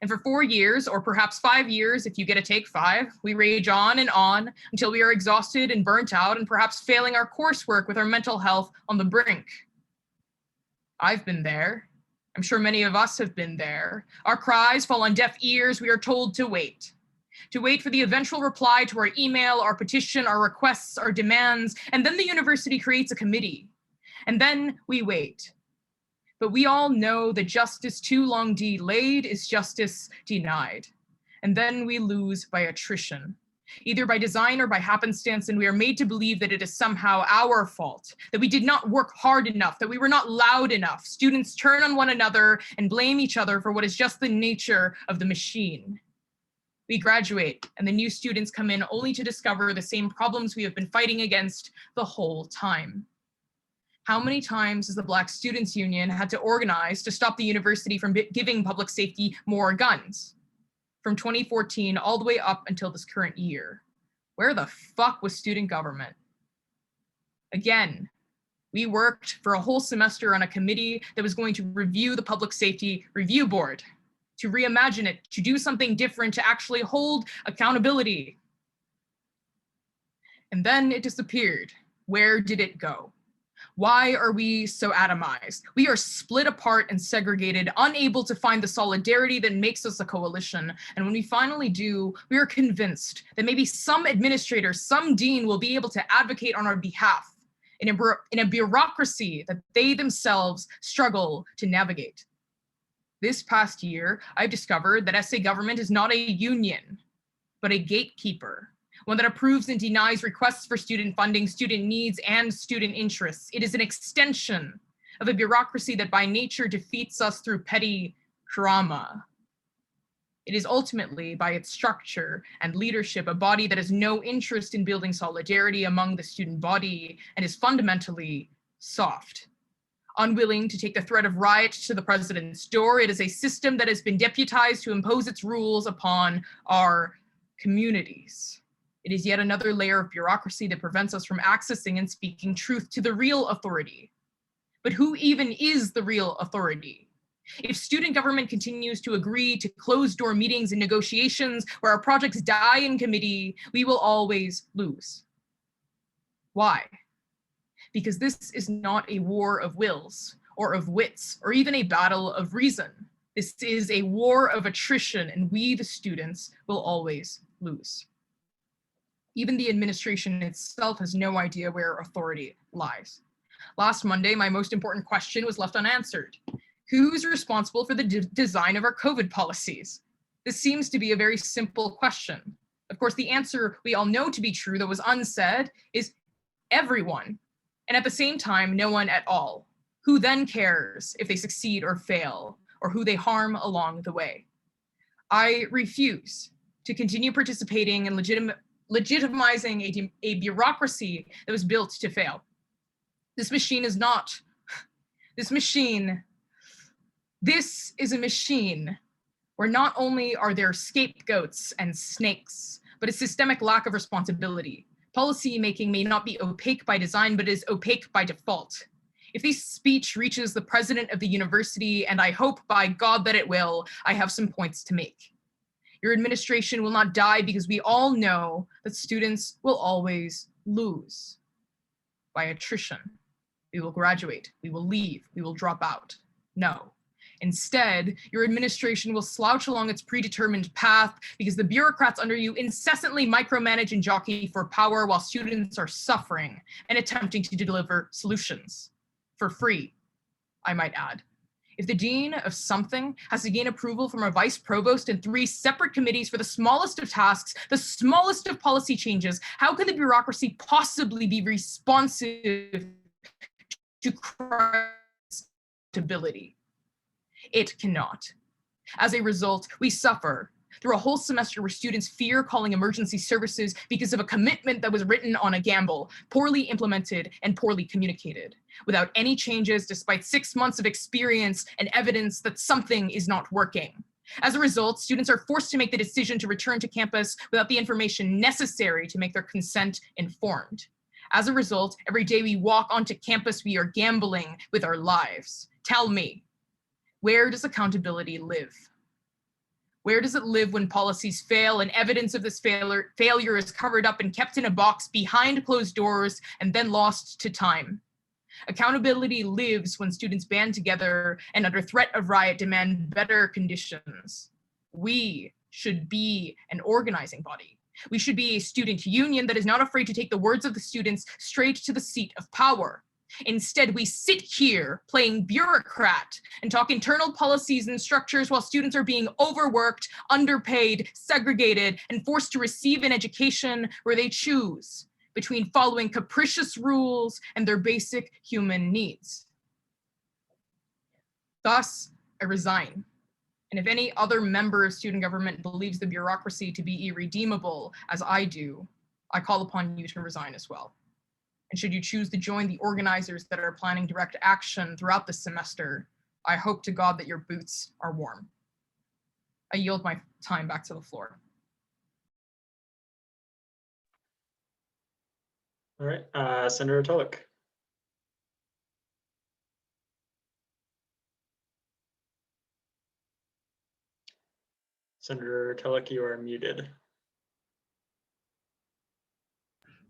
And for 4 years, or perhaps 5 years, if you get to take 5, we rage on and on until we are exhausted and burnt out and perhaps failing our coursework with our mental health on the brink. I've been there. I'm sure many of us have been there. Our cries fall on deaf ears. We are told to wait for the eventual reply to our email, our petition, our requests, our demands, and then the university creates a committee. And then we wait. But we all know that justice too long delayed is justice denied. And then we lose by attrition, either by design or by happenstance, and we are made to believe that it is somehow our fault, that we did not work hard enough, that we were not loud enough. Students turn on one another and blame each other for what is just the nature of the machine. We graduate, and the new students come in only to discover the same problems we have been fighting against the whole time. How many times has the Black Students Union had to organize to stop the university from giving public safety more guns? From 2014 all the way up until this current year. Where the fuck was student government? Again, we worked for a whole semester on a committee that was going to review the Public Safety Review Board, to reimagine it, to do something different, to actually hold accountability. And then it disappeared. Where did it go? Why are we so atomized? We are split apart and segregated, unable to find the solidarity that makes us a coalition. And when we finally do, we are convinced that maybe some administrator, some dean will be able to advocate on our behalf in a bureaucracy that they themselves struggle to navigate. This past year, I've discovered that SA government is not a union, but a gatekeeper. One that approves and denies requests for student funding, student needs, and student interests. It is an extension of a bureaucracy that by nature defeats us through petty drama. It is ultimately, by its structure and leadership, a body that has no interest in building solidarity among the student body and is fundamentally soft. Unwilling to take the threat of riot to the president's door, it is a system that has been deputized to impose its rules upon our communities. It is yet another layer of bureaucracy that prevents us from accessing and speaking truth to the real authority. But who even is the real authority? If student government continues to agree to closed-door meetings and negotiations where our projects die in committee, we will always lose. Why? Because this is not a war of wills or of wits or even a battle of reason. This is a war of attrition, and we, the students, will always lose. Even the administration itself has no idea where authority lies. Last Monday, my most important question was left unanswered. Who's responsible for the design of our COVID policies? This seems to be a very simple question. Of course, the answer we all know to be true that was unsaid is everyone. And at the same time, no one at all. Who then cares if they succeed or fail, or who they harm along the way? I refuse to continue participating in legitimizing a bureaucracy that was built to fail. This is a machine where not only are there scapegoats and snakes, but a systemic lack of responsibility. Policy making may not be opaque by design, but is opaque by default. If this speech reaches the president of the university, and I hope by God that it will, I have some points to make. Your administration will not die because we all know that students will always lose by attrition. We will graduate, we will leave, we will drop out. No. Instead, your administration will slouch along its predetermined path because the bureaucrats under you incessantly micromanage and jockey for power while students are suffering and attempting to deliver solutions. For free, I might add. If the dean of something has to gain approval from a vice provost and 3 separate committees for the smallest of tasks, the smallest of policy changes, how can the bureaucracy possibly be responsive to stability? It cannot. As a result, we suffer through a whole semester where students fear calling emergency services because of a commitment that was written on a gamble, poorly implemented and poorly communicated, without any changes despite 6 months of experience and evidence that something is not working. As a result, students are forced to make the decision to return to campus without the information necessary to make their consent informed. As a result, every day we walk onto campus, we are gambling with our lives. Tell me, where does accountability live? Where does it live when policies fail and evidence of this failure is covered up and kept in a box behind closed doors and then lost to time? Accountability lives when students band together and under threat of riot demand better conditions. We should be an organizing body. We should be a student union that is not afraid to take the words of the students straight to the seat of power. Instead, we sit here playing bureaucrat and talk internal policies and structures while students are being overworked, underpaid, segregated, and forced to receive an education where they choose between following capricious rules and their basic human needs. Thus, I resign. And if any other member of student government believes the bureaucracy to be irredeemable, as I do, I call upon you to resign as well. And should you choose to join the organizers that are planning direct action throughout this semester, I hope to God that your boots are warm. I yield my time back to the floor. All right, Senator Tulloch. Senator Tulloch, you are muted.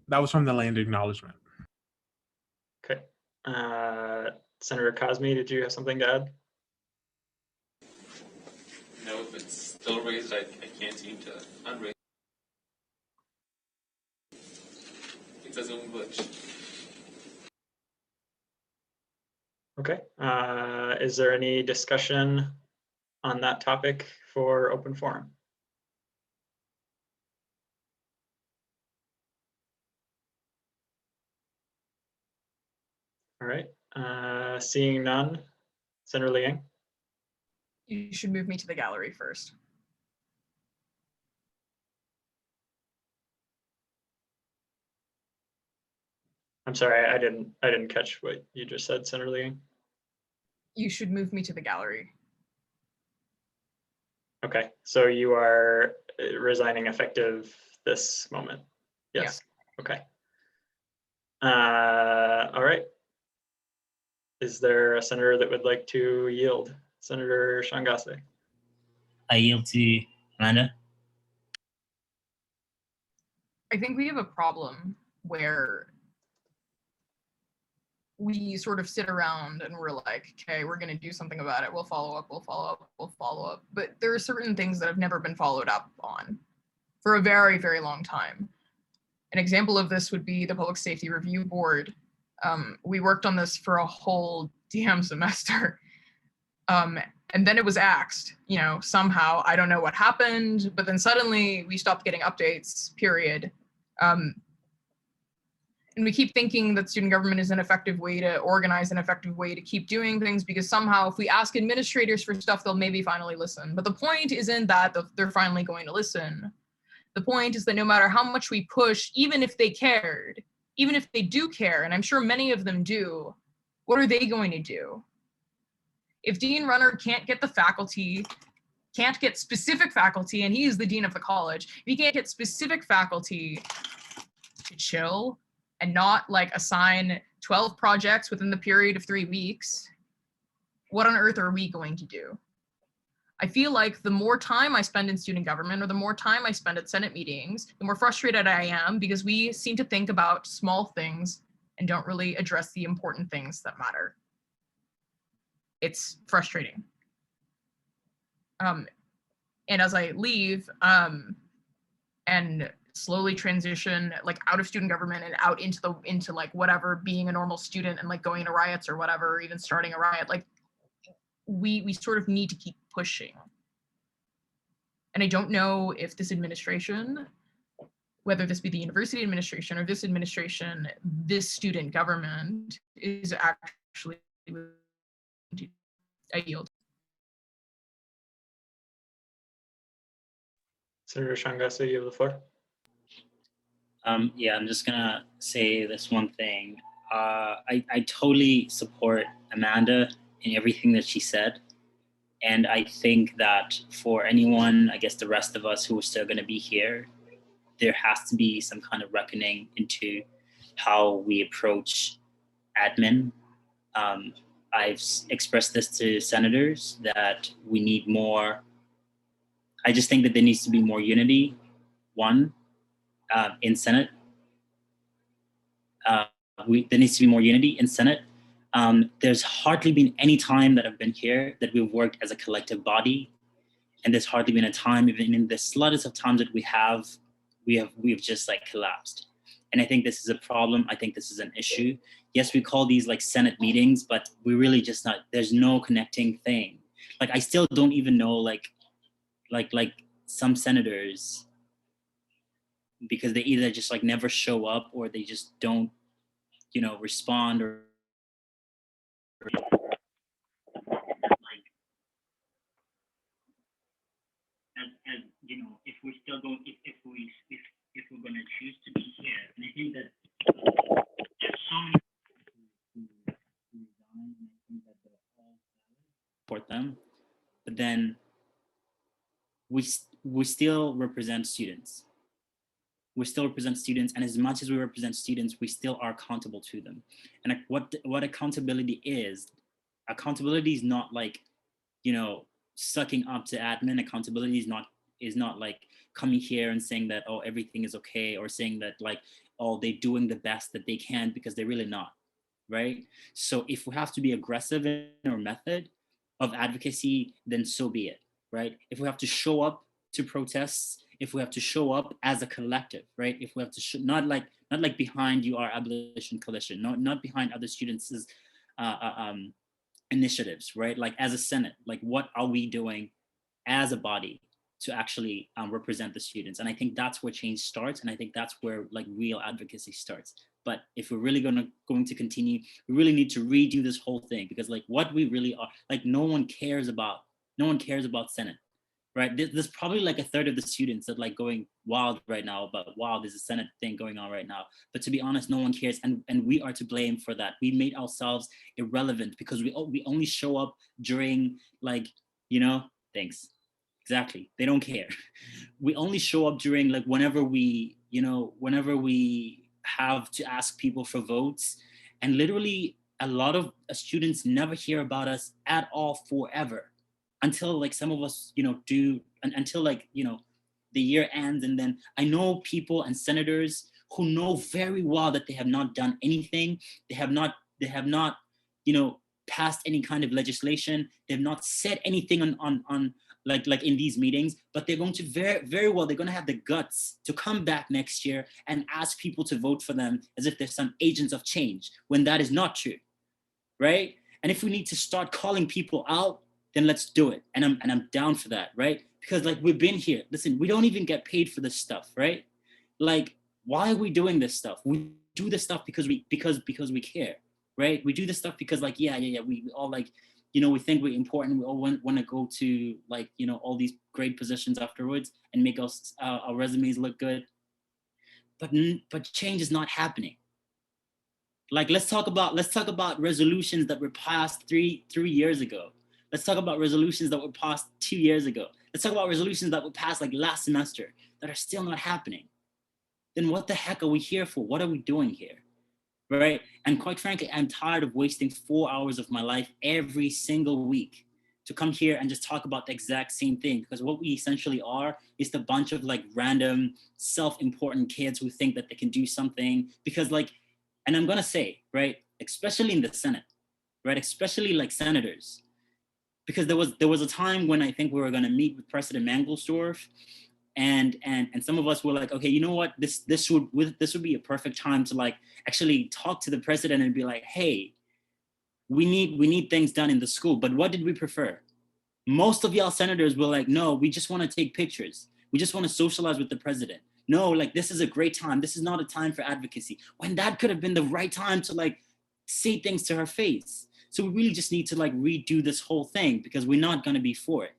That was from the land acknowledgement. Okay. Senator Cosme, did you have something to add? No, if it's still raised, I can't seem to unraise. It's a Zoom glitch. Okay. Is there any discussion on that topic for open forum? All right. Seeing none, Senator Liang. You should move me to the gallery first. I'm sorry, I didn't catch what you just said, Senator Liang. You should move me to the gallery. Okay, so you are resigning effective this moment. Yes. Yeah. Okay. All right. Is there a senator that would like to yield? Senator Shangase. I yield to Amanda. I think we have a problem where we sort of sit around and we're like, okay, we're going to do something about it. We'll follow up, we'll follow up, we'll follow up. But there are certain things that have never been followed up on for a very, very long time. An example of this would be the Public Safety Review Board. We worked on this for a whole damn semester. And then it was axed, somehow. I don't know what happened, but then suddenly we stopped getting updates, period. And we keep thinking that student government is an effective way to organize, an effective way to keep doing things, because somehow if we ask administrators for stuff, they'll maybe finally listen. But the point isn't that they're finally going to listen. The point is that no matter how much we push, even if they cared, even if they do care, and I'm sure many of them do, what are they going to do? If Dean Runner can't get the faculty, can't get specific faculty, and he is the dean of the college, if he can't get specific faculty to chill and not assign 12 projects within the period of 3 weeks, what on earth are we going to do? I feel like the more time I spend in student government, or the more time I spend at Senate meetings, the more frustrated I am, because we seem to think about small things and don't really address the important things that matter. It's frustrating. And as I leave and slowly transition out of student government and out into whatever, being a normal student and going to riots or whatever, or even starting a riot, we sort of need to keep pushing. And I don't know if this administration, whether this be the university administration or this administration, this student government is actually, I yield. Senator Shangase, you have the floor. Yeah, I'm just gonna say this one thing. I totally support Amanda in everything that she said. And I think that for anyone, I guess the rest of us who are still gonna be here, there has to be some kind of reckoning into how we approach admin. I've expressed this to senators that we need more, I just think that there needs to be more unity, in Senate. There needs to be more unity in Senate. There's hardly been any time that I've been here that we've worked as a collective body. And there's hardly been a time, even in the slightest of times that we've just like collapsed. And I think this is a problem. I think this is an issue. Yes, we call these like Senate meetings, but we really just not, there's no connecting thing. Like, I still don't even know, like some senators, because they either just like never show up or they just don't, respond, or like, as if we're still going, if we're going to choose to be here, and I think that there's so many people who resign, and I think that they're all valid, support them, but then we still represent students. We still represent students, and as much as we represent students, we still are accountable to them. And what accountability is not like, sucking up to admin. Accountability is not like coming here and saying that, oh, everything is okay, or saying that like, oh, they're doing the best that they can, because they're really not, right? So if we have to be aggressive in our method of advocacy, then so be it, right? If we have to show up to protests, if we have to show up as a collective, right? If we have to not like behind our abolition coalition, not behind other students' initiatives, right? Like as a Senate, like what are we doing as a body to actually represent the students? And I think that's where change starts, and I think that's where like real advocacy starts. But if we're really going to continue, we really need to redo this whole thing, because like what we really are, like no one cares about Senate. Right, there's probably like a third of the students that like going wild right now about, wow, there's a Senate thing going on right now. But to be honest, no one cares, and we are to blame for that. We made ourselves irrelevant because we only show up during like, thanks. Exactly, they don't care. We only show up during like whenever we have to ask people for votes, and literally a lot of students never hear about us at all forever. Until like some of us, do, until like, the year ends. And then I know people and senators who know very well that they have not done anything. They have not, passed any kind of legislation. They've not said anything on like in these meetings, but they're going to very well, they're going to have the guts to come back next year and ask people to vote for them as if they're some agents of change, when that is not true, right? And if we need to start calling people out, then let's do it. And I'm down for that, right? Because like we've been here. Listen, we don't even get paid for this stuff, right? Like, why are we doing this stuff? We do this stuff because we care, right? We do this stuff because like, yeah. We all like, we think we're important. We all want to go to like, all these great positions afterwards and make our resumes look good. But change is not happening. Like, let's talk about resolutions that were passed three years ago. Let's talk about resolutions that were passed 2 years ago. Let's talk about resolutions that were passed like last semester that are still not happening. Then what the heck are we here for? What are we doing here, right? And quite frankly, I'm tired of wasting 4 hours of my life every single week to come here and just talk about the exact same thing. Because what we essentially are is a bunch of like random self-important kids who think that they can do something. Because like, and I'm gonna say, right, especially in the Senate, right, especially like senators, because there was a time when I think we were gonna meet with President Mangelsdorf, and some of us were like, okay, you know what, this would be a perfect time to like actually talk to the president and be like, hey, we need things done in the school. But what did we prefer? Most of y'all senators were like, no, we just want to take pictures. We just want to socialize with the president. No, like this is a great time. This is not a time for advocacy. When that could have been the right time to like say things to her face. So we really just need to like redo this whole thing, because we're not going to be for it,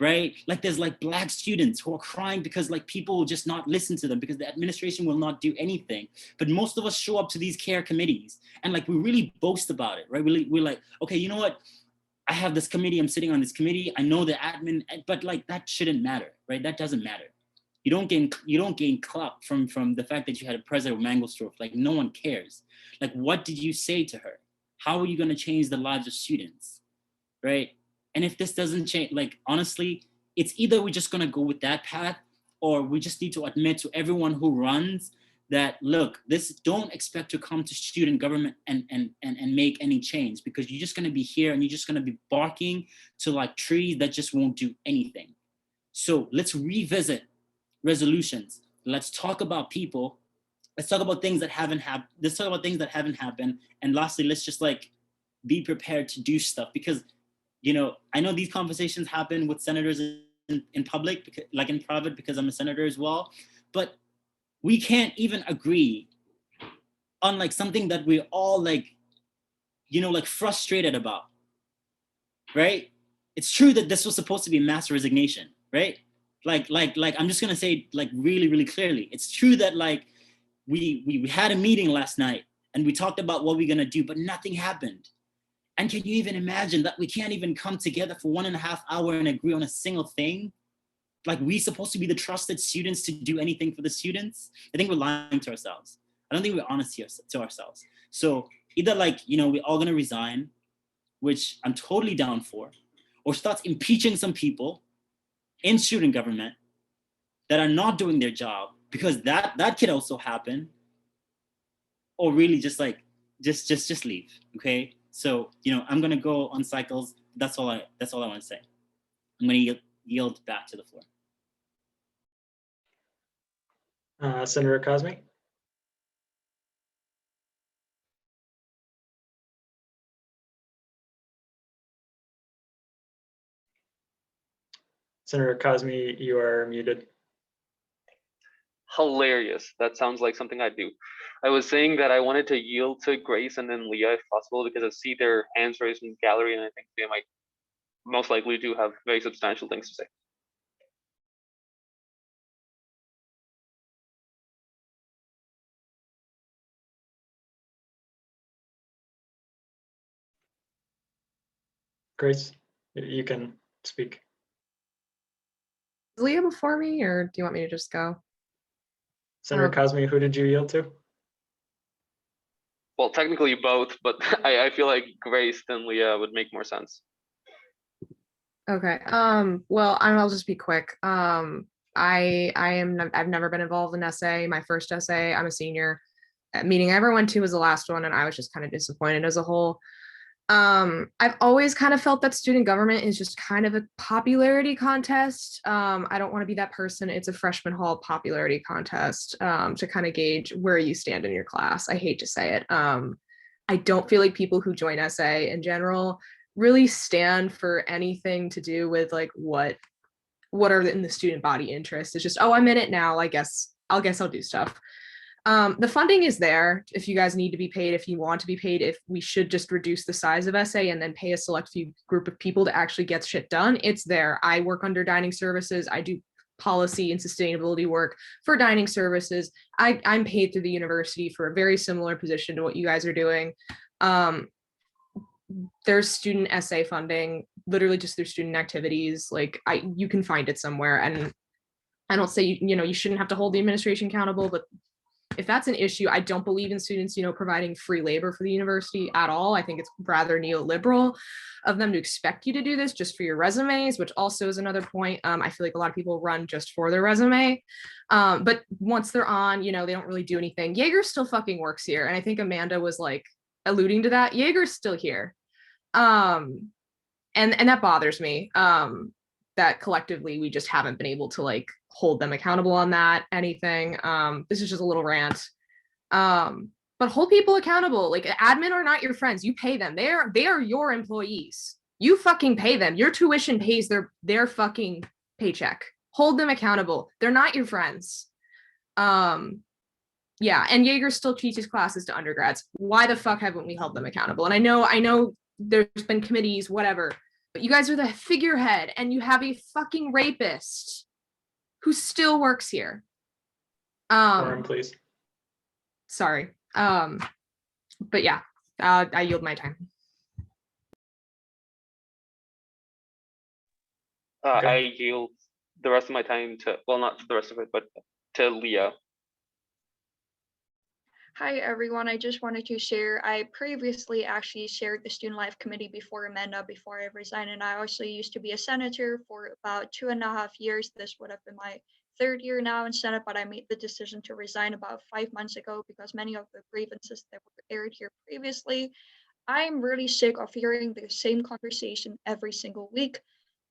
right? Like there's like Black students who are crying because like people will just not listen to them because the administration will not do anything. But most of us show up to these care committees and like we really boast about it, right? We're like, okay, you know what? I have this committee, I'm sitting on this committee, I know the admin, but like that shouldn't matter, right? That doesn't matter. You don't gain clout from the fact that you had a President Mangelsdorf. Like no one cares. Like what did you say to her? How are you going to change the lives of students, right? And if this doesn't change, like honestly, it's either we're just gonna go with that path, or we just need to admit to everyone who runs that, look, don't expect to come to student government and make any change, because you're just gonna be here and you're just gonna be barking to like trees that just won't do anything. So let's revisit resolutions. Let's talk about people. Let's talk about things that haven't happened. Let's talk about things that haven't happened. And lastly, let's just like be prepared to do stuff, because, you know, I know these conversations happen with senators in public, because, like in private, because I'm a senator as well, but we can't even agree on like something that we're all like, you know, like frustrated about, right? It's true that this was supposed to be mass resignation, right? Like I'm just gonna say like really, really clearly, it's true that like we had a meeting last night and we talked about what we're gonna do, but nothing happened. And can you even imagine that we can't even come together for 1.5 hours and agree on a single thing? Like, we supposed to be the trusted students to do anything for the students? I think we're lying to ourselves. I don't think we're honest here to ourselves. So either like, you know, we're all gonna resign, which I'm totally down for, or start impeaching some people in student government that are not doing their job, because that could also happen, or really just like, just leave, okay? So, you know, I'm gonna go on cycles. That's all I want to say. I'm gonna yield back to the floor. Senator Cosme. Senator Cosme, you are muted. Hilarious. That sounds like something I'd do. I was saying that I wanted to yield to Grace and then Leah if possible, because I see their hands raised in the gallery and I think they might most likely do have very substantial things to say. Grace, you can speak. Is Leah before me, or do you want me to just go? Senator Cosme, who did you yield to? Well, technically both, but I feel like Grace and Leah would make more sense. Okay. Well, I'll just be quick. I've never been involved in essay. My first essay, I'm a senior. Meeting I ever went to was the last one, and I was just kind of disappointed as a whole. I've always kind of felt that student government is just kind of a popularity contest. I don't want to be that person. It's a freshman hall popularity contest to kind of gauge where you stand in your class. I hate to say it. I don't feel like people who join SA in general really stand for anything to do with like what are in the student body interests. It's just, oh, I'm in it now. I guess I'll do stuff. The funding is there if you guys need to be paid, if you want to be paid. If we should just reduce the size of SA and then pay a select few group of people to actually get shit done, it's there. I work under dining services. I do policy and sustainability work for dining services. I'm paid through the university for a very similar position to what you guys are doing. There's student SA funding, literally just through student activities. Like you can find it somewhere. And I don't say, you shouldn't have to hold the administration accountable, but if that's an issue, I don't believe in students, providing free labor for the university at all. I think it's rather neoliberal of them to expect you to do this just for your resumes, which also is another point. I feel like a lot of people run just for their resume. But once they're on, they don't really do anything. Jaeger still fucking works here. And I think Amanda was like alluding to that. Jaeger's still here. And that bothers me. That collectively we just haven't been able to like hold them accountable on that anything. This is just a little rant. But hold people accountable. Like admin are not your friends. You pay them. They are your employees. You fucking pay them. Your tuition pays their fucking paycheck. Hold them accountable. They're not your friends. Yeah, and Jaeger still teaches classes to undergrads. Why the fuck haven't we held them accountable? And I know there's been committees, whatever, but you guys are the figurehead and you have a fucking rapist who still works here. Please. Sorry. But yeah, I yield my time. Okay. I yield the rest of my time to, well, not the rest of it, but to Leah. Hi, everyone. I just wanted to share. I previously actually shared the Student Life Committee before Amanda, before I resigned, and I also used to be a senator for about 2.5 years. This would have been my 3rd year now in Senate, but I made the decision to resign about 5 months ago because many of the grievances that were aired here previously, I'm really sick of hearing the same conversation every single week,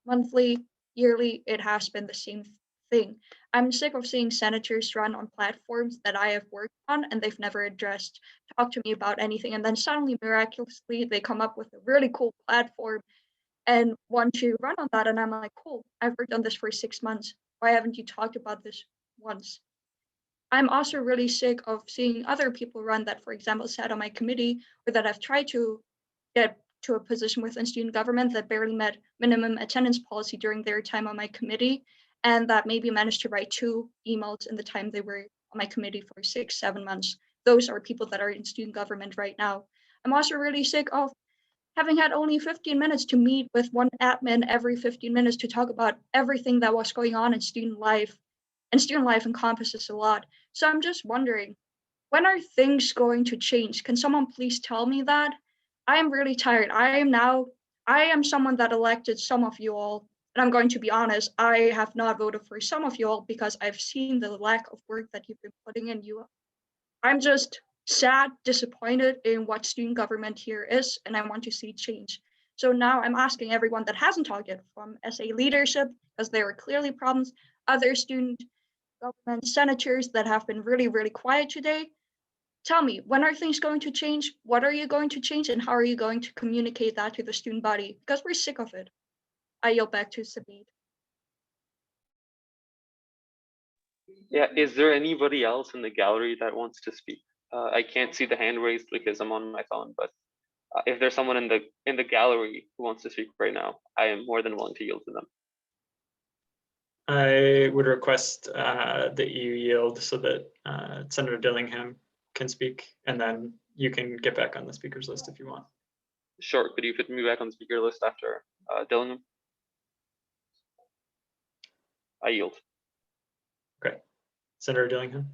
monthly, yearly. It has been the same thing. I'm sick of seeing senators run on platforms that I have worked on and they've never talked to me about anything. And then suddenly, miraculously, they come up with a really cool platform and want to run on that. And I'm like, cool, I've worked on this for 6 months. Why haven't you talked about this once? I'm also really sick of seeing other people run that, for example, sat on my committee or that I've tried to get to a position within student government that barely met minimum attendance policy during their time on my committee, and that maybe managed to write 2 emails in the time they were on my committee for 6-7 months. Those are people that are in student government right now. I'm also really sick of having had only 15 minutes to meet with one admin every 15 minutes to talk about everything that was going on in student life. And student life encompasses a lot. So I'm just wondering, when are things going to change? Can someone please tell me that? I am really tired. I am someone that elected some of you all. And I'm going to be honest, I have not voted for some of you all because I've seen the lack of work that you've been putting in. I'm just sad, disappointed in what student government here is, and I want to see change. So now I'm asking everyone that hasn't talked yet, from SA leadership, because there are clearly problems, other student government senators that have been really, really quiet today. Tell me, when are things going to change? What are you going to change? And how are you going to communicate that to the student body? Because we're sick of it. I yield back to Sabine. Yeah, is there anybody else in the gallery that wants to speak? I can't see the hand raised because I'm on my phone, but if there's someone in the gallery who wants to speak right now, I am more than willing to yield to them. I would request that you yield so that Senator Dillingham can speak, and then you can get back on the speakers list if you want. Sure, could you put me back on the speaker list after Dillingham? I yield. Okay, Senator Dillingham.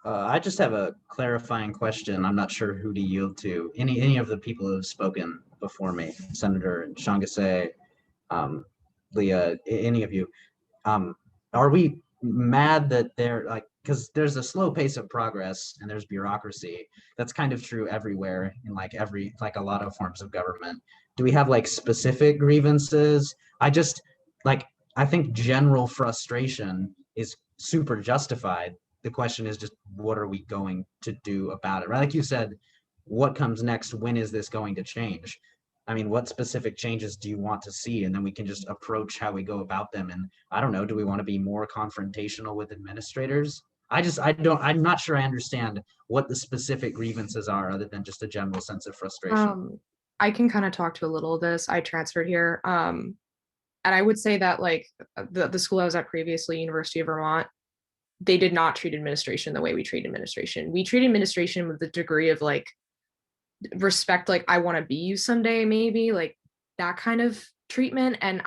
I just have a clarifying question. I'm not sure who to yield to. Any of the people who have spoken before me, Senator Shangase, Leah, any of you. Are we mad that they're like, because there's a slow pace of progress and there's bureaucracy. That's kind of true everywhere in like a lot of forms of government. Do we have like specific grievances? I think general frustration is super justified. The question is just, what are we going to do about it? Right? Like you said, what comes next? When is this going to change? I mean, what specific changes do you want to see? And then we can just approach how we go about them. And I don't know, do we want to be more confrontational with administrators? I'm not sure I understand what the specific grievances are other than just a general sense of frustration. I can kind of talk to a little of this. I transferred here. And I would say that like the school I was at previously, University of Vermont, they did not treat administration the way we treat administration. We treat administration with a degree of like respect, like I want to be you someday, maybe like that kind of treatment. And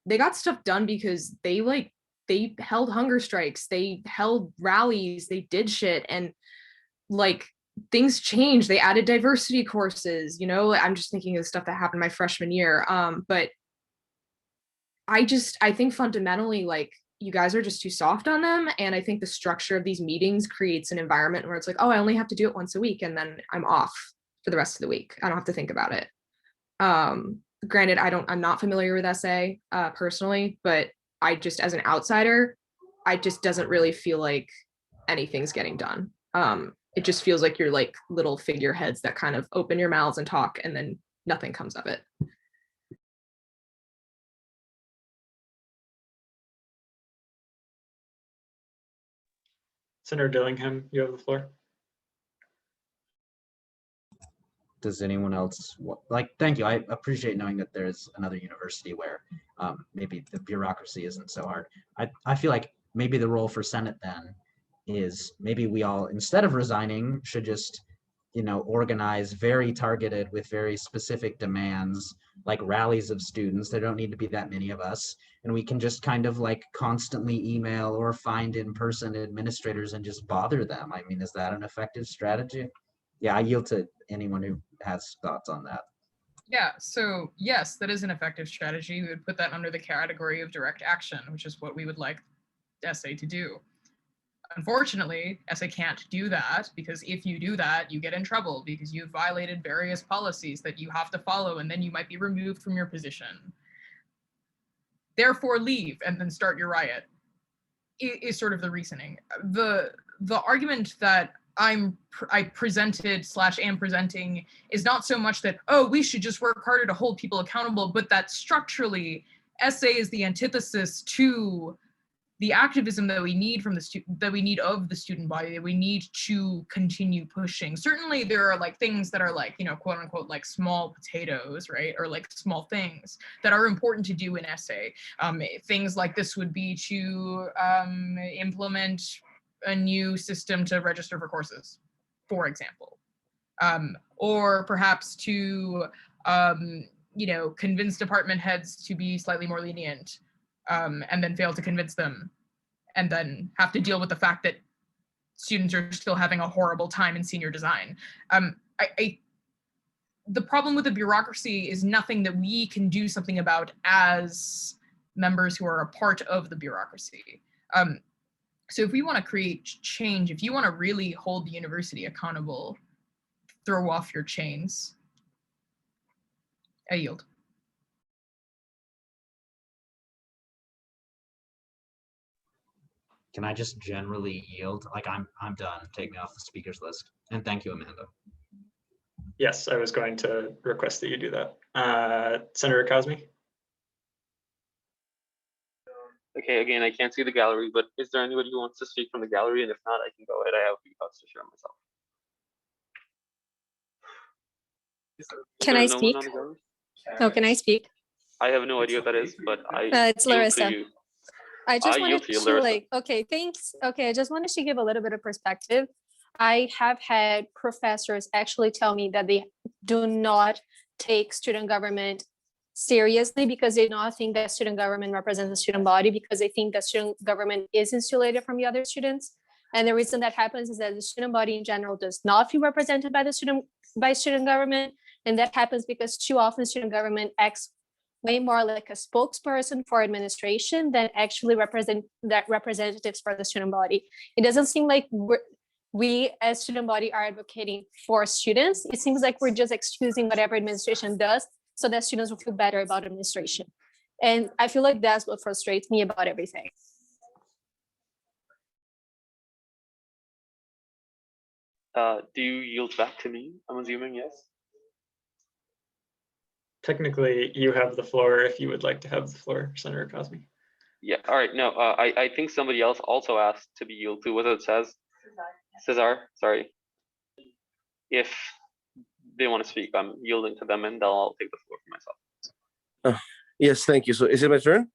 they got stuff done because they held hunger strikes, they held rallies, they did shit, and like things changed. They added diversity courses, I'm just thinking of the stuff that happened my freshman year. But I think fundamentally, like, you guys are just too soft on them. And I think the structure of these meetings creates an environment where it's like, oh, I only have to do it once a week and then I'm off for the rest of the week. I don't have to think about it. Granted, I'm not familiar with SA personally, but I just, as an outsider, I just doesn't really feel like anything's getting done. It just feels like you're like little figureheads that kind of open your mouths and talk and then nothing comes of it. Senator Dillingham, you have the floor. Does anyone else thank you. I appreciate knowing that there's another university where maybe the bureaucracy isn't so hard. I feel like maybe the role for Senate then is maybe we all, instead of resigning, should just organize very targeted with very specific demands, like rallies of students. There don't need to be that many of us. And we can just kind of like constantly email or find in-person administrators and just bother them. I mean, is that an effective strategy? Yeah, I yield to anyone who has thoughts on that. Yeah, so yes, that is an effective strategy. We would put that under the category of direct action, which is what we would like SA to do. Unfortunately, SA can't do that, because if you do that, you get in trouble because you've violated various policies that you have to follow, and then you might be removed from your position. Therefore, leave and then start your riot is sort of the reasoning. The argument that I presented / am presenting is not so much that, oh, we should just work harder to hold people accountable, but that structurally SA is the antithesis to the activism that we need from the of the student body, that we need to continue pushing. Certainly there are like things that are like, quote unquote, like small potatoes, right? Or like small things that are important to do in SA. Things like this would be to implement a new system to register for courses, for example. Or perhaps to, convince department heads to be slightly more lenient, and then fail to convince them, and then have to deal with the fact that students are still having a horrible time in senior design. The problem with the bureaucracy is nothing that we can do something about as members who are a part of the bureaucracy. So if we want to create change, if you want to really hold the university accountable, throw off your chains. I yield. Can I just generally yield? Like I'm done. Take me off the speakers list. And thank you, Amanda. Yes, I was going to request that you do that. Senator Cosme? Okay, again, I can't see the gallery, but is there anybody who wants to speak from the gallery? And if not, I can go ahead. I have a few thoughts to share myself. Can I speak? Oh, can I speak? I have no idea what that is, but it's Larissa. I just wanted to Larissa. okay, thanks. Okay, I just wanted to give a little bit of perspective. I have had professors actually tell me that they do not take student government seriously because they do not think that student government represents the student body, because they think that student government is insulated from the other students. And the reason that happens is that the student body in general does not feel represented by the student government. And that happens because too often student government acts way more like a spokesperson for administration than actually representatives for the student body. It doesn't seem like we as student body are advocating for students. It seems like we're just excusing whatever administration does so that students will feel better about administration. And I feel like that's what frustrates me about everything. Do you yield back to me? I'm assuming yes. Technically, you have the floor if you would like to have the floor, Senator Cosme. Yeah, all right. No, I think somebody else also asked to be yielded to. What it says? Cesar, sorry. If they want to speak, I'm yielding to them, and I'll take the floor for myself. Yes, thank you. So is it my turn?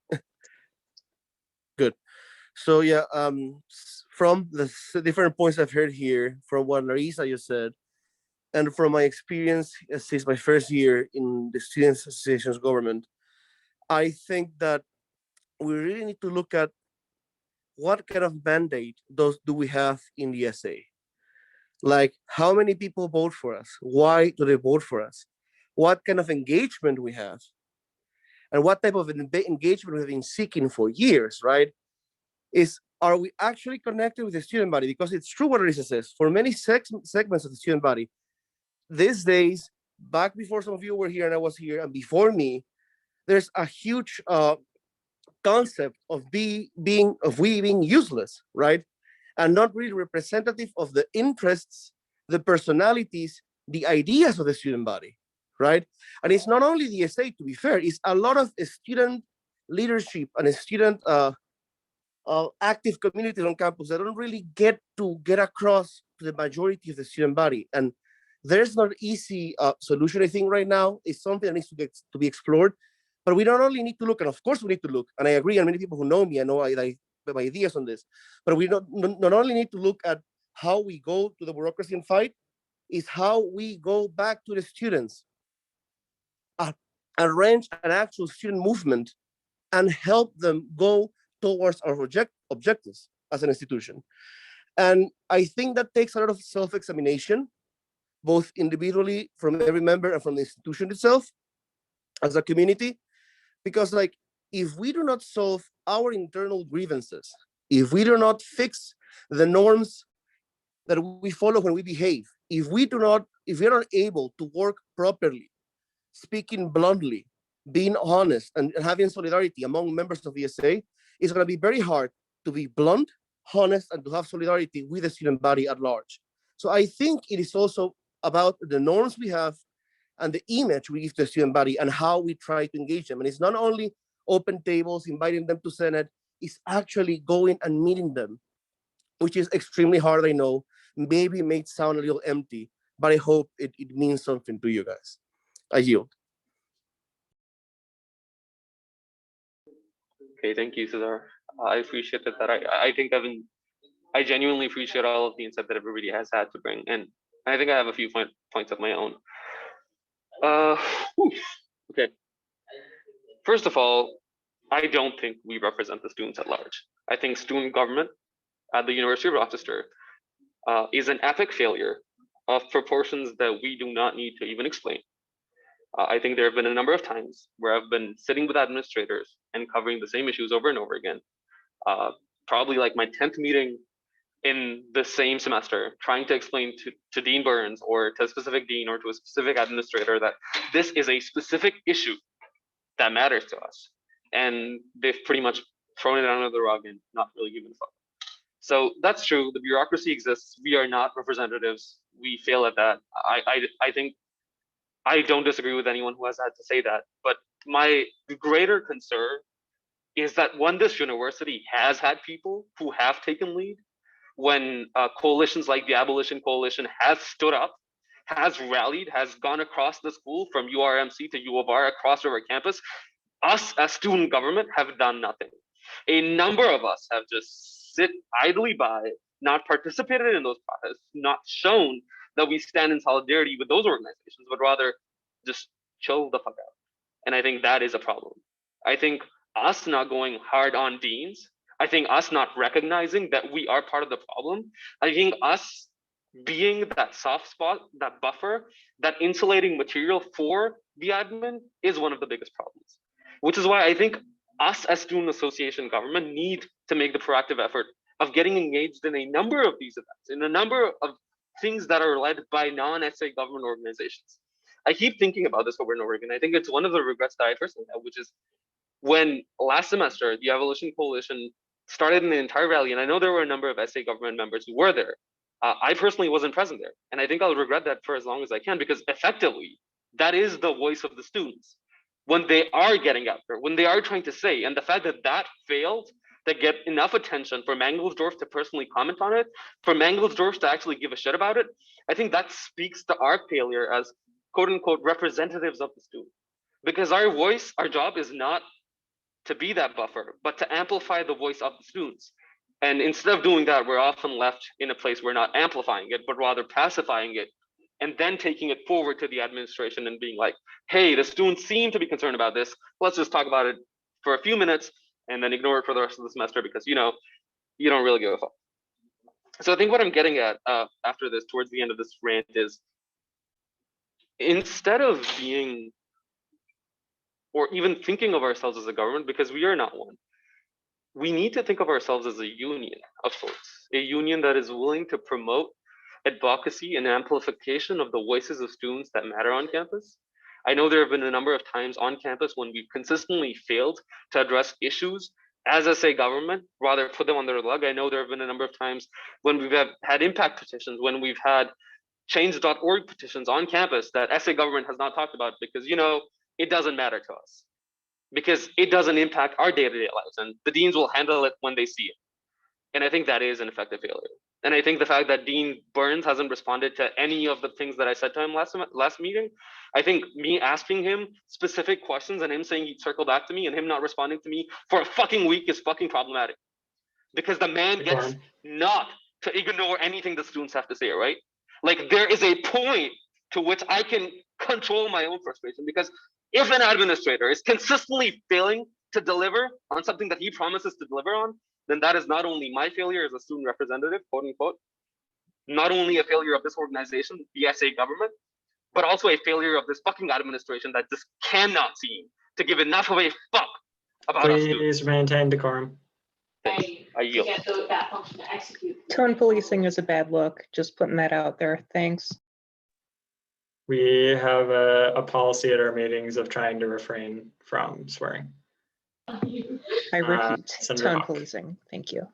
Good. So yeah, from the different points I've heard here, from what Larissa just said, and from my experience since my first year in the Students Association's government, I think that we really need to look at what kind of mandate do we have in the SA? Like, how many people vote for us? Why do they vote for us? What kind of engagement we have? And what type of engagement we have been seeking for years, right? Are we actually connected with the student body? Because it's true what Larissa says, for many segments of the student body, these days, back before some of you were here and I was here, and before me, there's a huge concept of we being useless, right? And not really representative of the interests, the personalities, the ideas of the student body, right? And it's not only the SA, to be fair, it's a lot of student leadership and student active communities on campus that don't really get across to the majority of the student body. And there's not easy solution, I think, right now. It's something that needs to be explored. But we don't only need to look, and of course we need to look, and I agree, and many people who know me, I know I have ideas on this, but we not only need to look at how we go to the bureaucracy and fight, is how we go back to the students, arrange an actual student movement, and help them go towards our objectives as an institution. And I think that takes a lot of self-examination, both individually from every member and from the institution itself, as a community, because like, if we do not solve our internal grievances, if we do not fix the norms that we follow when we behave, if we are not able to work properly, speaking bluntly, being honest, and having solidarity among members of the SA, it's going to be very hard to be blunt, honest, and to have solidarity with the student body at large. So I think it is also about the norms we have and the image we give to the student body and how we try to engage them. And it's not only open tables, inviting them to Senate, it's actually going and meeting them, which is extremely hard, I know. Maybe it may sound a little empty, but I hope it means something to you guys. I yield. Okay, thank you, Cesar. I appreciate that. I think I genuinely appreciate all of the insight that everybody has had to bring, and I think I have a few points of my own. Okay. First of all, I don't think we represent the students at large. I think student government at the University of Rochester is an epic failure of proportions that we do not need to even explain. I think there have been a number of times where I've been sitting with administrators and covering the same issues over and over again. Probably like my 10th meeting in the same semester, trying to explain to Dean Burns or to a specific dean or to a specific administrator that this is a specific issue that matters to us. And they've pretty much thrown it under the rug and not really given a fuck. So that's true. The bureaucracy exists. We are not representatives. We fail at that. I think I don't disagree with anyone who has had to say that. But my greater concern is that when this university has had people who have taken lead, when coalitions like the Abolition Coalition has stood up, has rallied, has gone across the school from URMC to U of R across our campus, us as student government have done nothing. A number of us have just sit idly by, not participated in those protests, not shown that we stand in solidarity with those organizations, but rather just chill the fuck out. And I think that is a problem. I think us not going hard on deans, I think us not recognizing that we are part of the problem, I think us being that soft spot, that buffer, that insulating material for the admin is one of the biggest problems. Which is why I think us as student association government need to make the proactive effort of getting engaged in a number of these events, in a number of things that are led by non-SA government organizations. I keep thinking about this over and over again. I think it's one of the regrets that I personally have, which is when last semester, the Abolition Coalition started in the entire rally, and I know there were a number of SA government members who were there. I personally wasn't present there. And I think I'll regret that for as long as I can, because effectively, that is the voice of the students. When they are getting out there, when they are trying to say, and the fact that that failed to get enough attention for Mangelsdorf to personally comment on it, for Mangelsdorf to actually give a shit about it, I think that speaks to our failure as quote unquote representatives of the student. Because our voice, our job is not to be that buffer, but to amplify the voice of the students. And instead of doing that, we're often left in a place where not amplifying it, but rather pacifying it, and then taking it forward to the administration and being like, hey, the students seem to be concerned about this. Let's just talk about it for a few minutes and then ignore it for the rest of the semester because, you know, you don't really give a fuck. So I think what I'm getting at after this, towards the end of this rant is, instead of being, or even thinking of ourselves as a government, because we are not one, we need to think of ourselves as a union of sorts, a union that is willing to promote advocacy and amplification of the voices of students that matter on campus. I know there have been a number of times on campus when we've consistently failed to address issues as SA government, rather put them under the rug. I know there have been a number of times when we've had impact petitions, when we've had change.org petitions on campus that SA government has not talked about because, you know, it doesn't matter to us because it doesn't impact our day-to-day lives, and the deans will handle it when they see it. And I think that is an effective failure. And I think the fact that Dean Burns hasn't responded to any of the things that I said to him last meeting, I think me asking him specific questions and him saying he'd circle back to me and him not responding to me for a fucking week is fucking problematic. Because the man gets not to ignore anything the students have to say, right? Like there is a point to which I can control my own frustration, because if an administrator is consistently failing to deliver on something that he promises to deliver on, then that is not only my failure as a student representative, quote unquote, not only a failure of this organization, the SA government, but also a failure of this fucking administration that just cannot seem to give enough of a fuck about us students. Please maintain decorum. I yield. Tone policing is a bad look. Just putting that out there. Thanks. We have a policy at our meetings of trying to refrain from swearing. I repeat, Senator tone Hawk. policing. Thank you.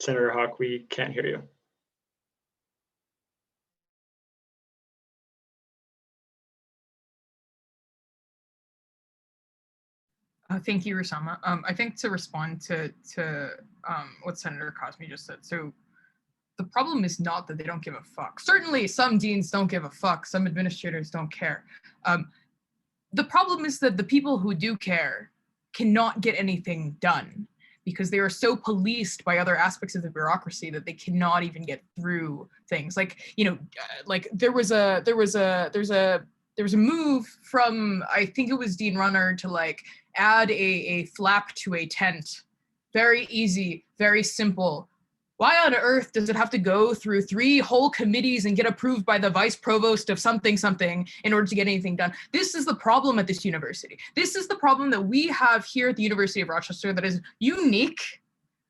Senator Hawk, we can't hear you. Thank you, Rusama. I think to respond to what Senator Cosme just said, so the problem is not that they don't give a fuck. Certainly some deans don't give a fuck, some administrators don't care. The problem is that the people who do care cannot get anything done because they are so policed by other aspects of the bureaucracy that they cannot even get through things. Like, you know, like there was a move from, I think it was Dean Runner, to like add a flap to a tent. Very easy, very simple. Why on earth does it have to go through 3 whole committees and get approved by the vice provost of something in order to get anything done? This is the problem at this university. This is the problem that we have here at the University of Rochester that is unique,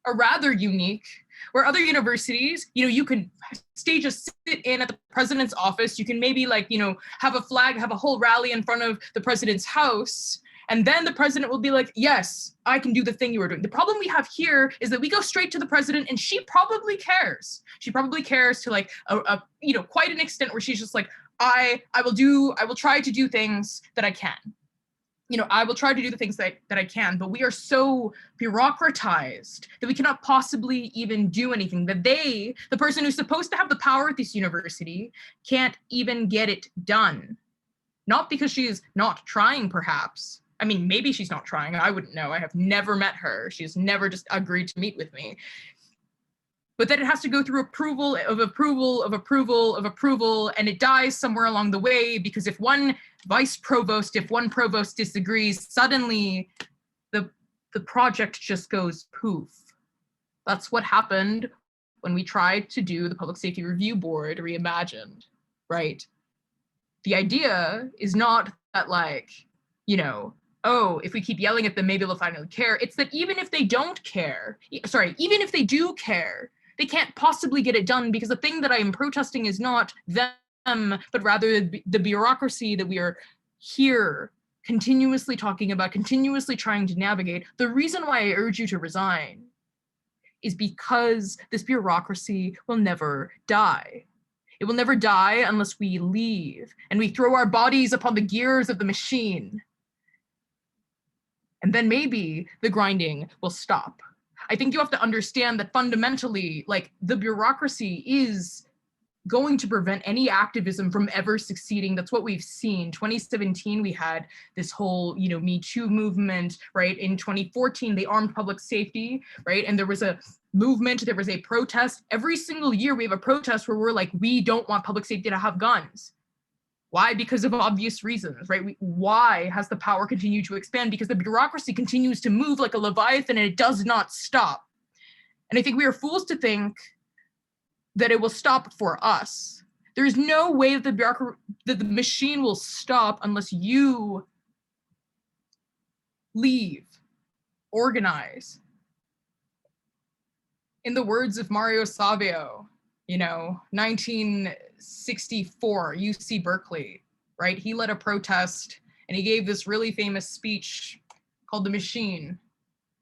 or rather unique, where other universities, you know, you can just sit in at the president's office. You can maybe like, you know, have a flag, have a whole rally in front of the president's house. And then the president will be like, yes, I can do the thing you were doing. The problem we have here is that we go straight to the president and she probably cares. She probably cares to like, you know, quite an extent where she's just like, I will try to do things that I can. You know, I will try to do the things that I can, but we are so bureaucratized that we cannot possibly even do anything, that the person who's supposed to have the power at this university, can't even get it done. Not because she is not trying, perhaps. I mean, maybe she's not trying. I wouldn't know. I have never met her. She has never just agreed to meet with me. But then it has to go through approval, and it dies somewhere along the way because if one provost disagrees, suddenly the project just goes poof. That's what happened when we tried to do the Public Safety Review Board reimagined, right? The idea is not that like, you know, oh, if we keep yelling at them, maybe they'll finally care. It's that even if they don't care, even if they do care, they can't possibly get it done because the thing that I am protesting is not them, but rather the bureaucracy that we are here continuously talking about, continuously trying to navigate. The reason why I urge you to resign is because this bureaucracy will never die. It will never die unless we leave and we throw our bodies upon the gears of the machine. And then maybe the grinding will stop. I think you have to understand that fundamentally, like, the bureaucracy is going to prevent any activism from ever succeeding. That's what we've seen. 2017, we had this whole, you know, Me Too movement, right? In 2014, they armed public safety, right? And there was a movement, there was a protest. Every single year we have a protest where we're like, we don't want public safety to have guns. Why? Because of obvious reasons, right? Why has the power continued to expand? Because the bureaucracy continues to move like a Leviathan and it does not stop. And I think we are fools to think that it will stop for us. There is no way that the machine will stop unless you leave, organize. In the words of Mario Savio, you know, 1964, UC Berkeley, right? He led a protest and he gave this really famous speech called The Machine.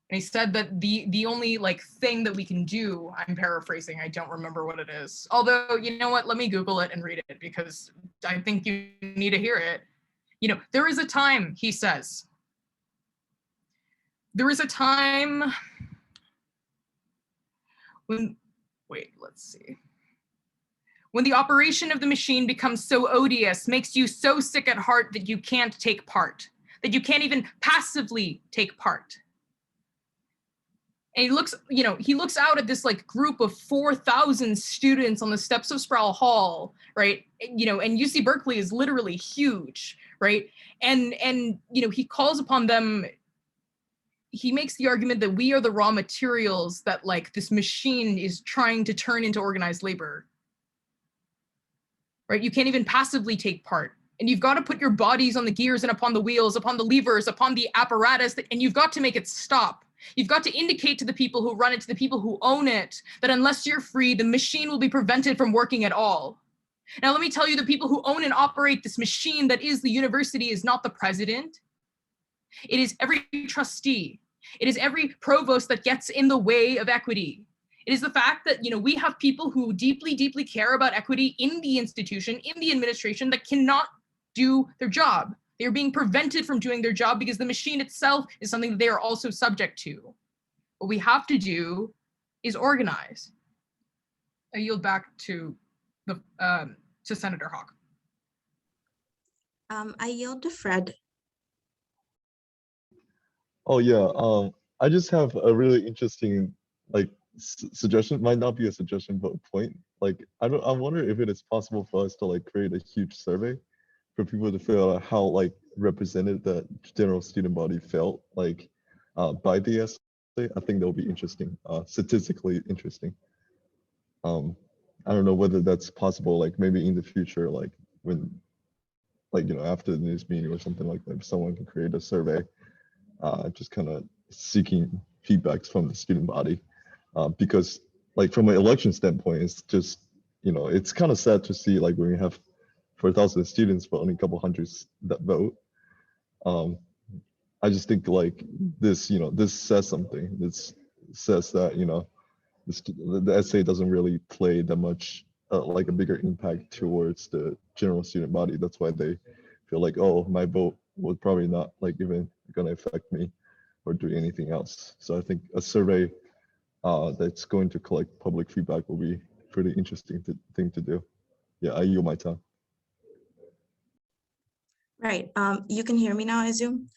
And he said that the only like thing that we can do, I'm paraphrasing, I don't remember what it is. Although, you know what, let me Google it and read it because I think you need to hear it. You know, there is a time, he says, there is a time when, wait, let's see. When the operation of the machine becomes so odious, makes you so sick at heart that you can't take part, that you can't even passively take part. And he looks out at this like group of 4,000 students on the steps of Sproul Hall, right? And UC Berkeley is literally huge, right? And he calls upon them. He makes the argument that we are the raw materials that like this machine is trying to turn into organized labor, right? You can't even passively take part. And you've got to put your bodies on the gears and upon the wheels, upon the levers, upon the apparatus, and you've got to make it stop. You've got to indicate to the people who run it, to the people who own it, that unless you're free, the machine will be prevented from working at all. Now, let me tell you, the people who own and operate this machine that is the university is not the president. It is every trustee. It is every provost that gets in the way of equity. It is the fact that, we have people who deeply, deeply care about equity in the institution, in the administration, that cannot do their job. They're being prevented from doing their job because the machine itself is something that they are also subject to. What we have to do is organize. I yield back to Senator Hawk. I yield to Fred. Oh yeah, I just have a really interesting suggestion. Might not be a suggestion, but a point. I wonder if it is possible for us to create a huge survey for people to figure out how represented the general student body felt by the essay. I think that would be interesting, statistically interesting. I don't know whether that's possible, maybe in the future, when after the news meeting or something like that, if someone can create a survey, just kind of seeking feedbacks from the student body, because from an election standpoint, it's just it's kind of sad to see when we have 4,000 students but only a couple hundreds that vote. I just think this this says something. This says that the essay doesn't really play that much a bigger impact towards the general student body. That's why they feel oh, my vote was probably not even gonna affect me or do anything else. So I think a survey that's going to collect public feedback will be pretty interesting thing to do. Yeah, I yield my time. Right. You can hear me now, I assume.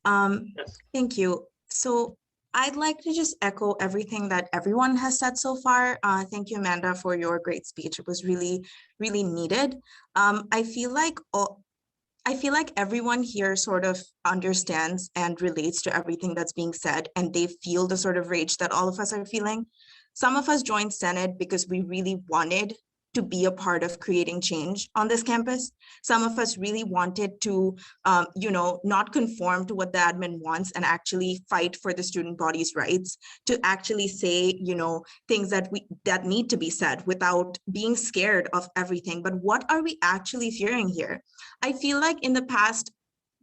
Yes. Thank you. So I'd like to just echo everything that everyone has said so far. Thank you, Amanda, for your great speech. It was really, really needed. I feel like everyone here sort of understands and relates to everything that's being said, and they feel the sort of rage that all of us are feeling. Some of us joined Senate because we really wanted to be a part of creating change on this campus. Some of us really wanted to, not conform to what the admin wants and actually fight for the student body's rights, to actually say, things that need to be said without being scared of everything. But what are we actually fearing here? I feel like in the past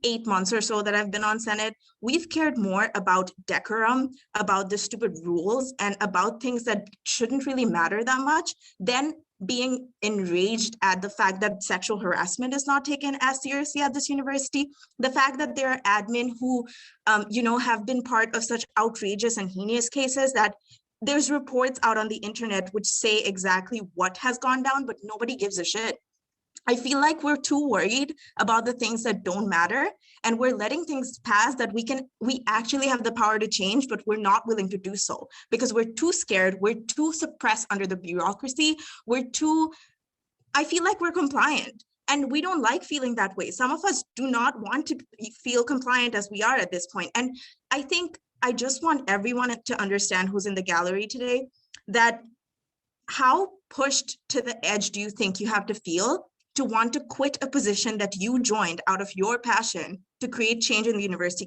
8 months or so that I've been on Senate, we've cared more about decorum, about the stupid rules, and about things that shouldn't really matter that much than being enraged at the fact that sexual harassment is not taken as seriously at this university, the fact that there are admin who, have been part of such outrageous and heinous cases that there's reports out on the internet which say exactly what has gone down, but nobody gives a shit. I feel like we're too worried about the things that don't matter, and we're letting things pass that we actually have the power to change, but we're not willing to do so because we're too scared, we're too suppressed under the bureaucracy, I feel like we're compliant, and we don't like feeling that way. Some of us do not want to feel compliant as we are at this point. And I think I just want everyone to understand who's in the gallery today that how pushed to the edge do you think you have to feel to want to quit a position that you joined out of your passion to create change in the university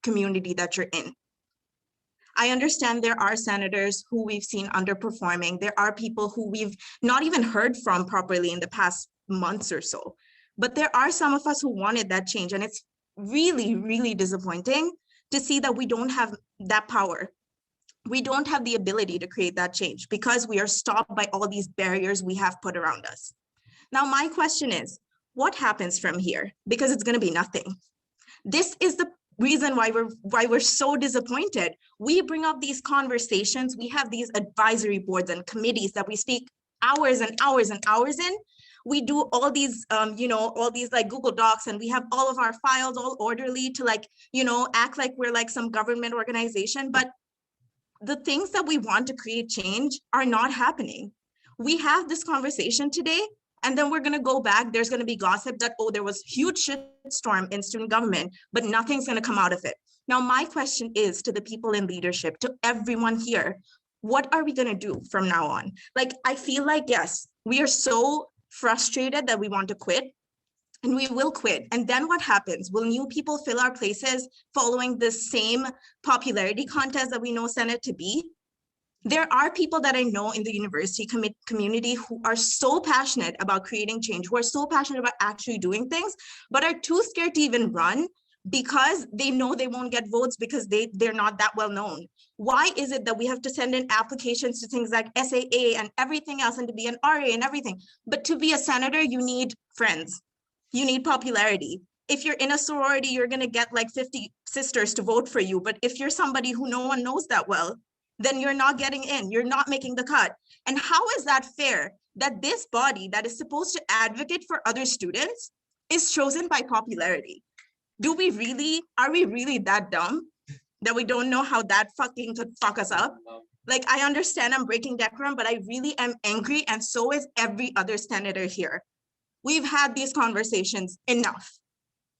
community that you're in? I understand there are senators who we've seen underperforming. There are people who we've not even heard from properly in the past months or so. But there are some of us who wanted that change. And it's really, really disappointing to see that we don't have that power. We don't have the ability to create that change because we are stopped by all these barriers we have put around us. Now, my question is, what happens from here? Because it's going to be nothing. This is the reason why we're so disappointed. We bring up these conversations. We have these advisory boards and committees that we speak hours and hours and hours in. We do all these, all these like Google Docs, and we have all of our files all orderly to like, act like we're like some government organization. But the things that we want to create change are not happening. We have this conversation today, and then we're going to go back. There's going to be gossip that, oh, there was huge shitstorm in student government, but nothing's going to come out of it. Now, my question is to the people in leadership, to everyone here, what are we going to do from now on? Like, I feel like, yes, we are so frustrated that we want to quit, and we will quit. And then what happens? Will new people fill our places following the same popularity contest that we know Senate to be? There are people that I know in the university community who are so passionate about creating change, who are so passionate about actually doing things, but are too scared to even run because they know they won't get votes because they're not that well known. Why is it that we have to send in applications to things like SAA and everything else, and to be an RA and everything? But to be a senator, you need friends. You need popularity. If you're in a sorority, you're going to get like 50 sisters to vote for you. But if you're somebody who no one knows that well, then you're not getting in. You're not making the cut. And how is that fair that this body that is supposed to advocate for other students is chosen by popularity? Are we really that dumb that we don't know how that fucking could fuck us up? Like, I understand I'm breaking decorum, but I really am angry, and so is every other senator here. We've had these conversations enough.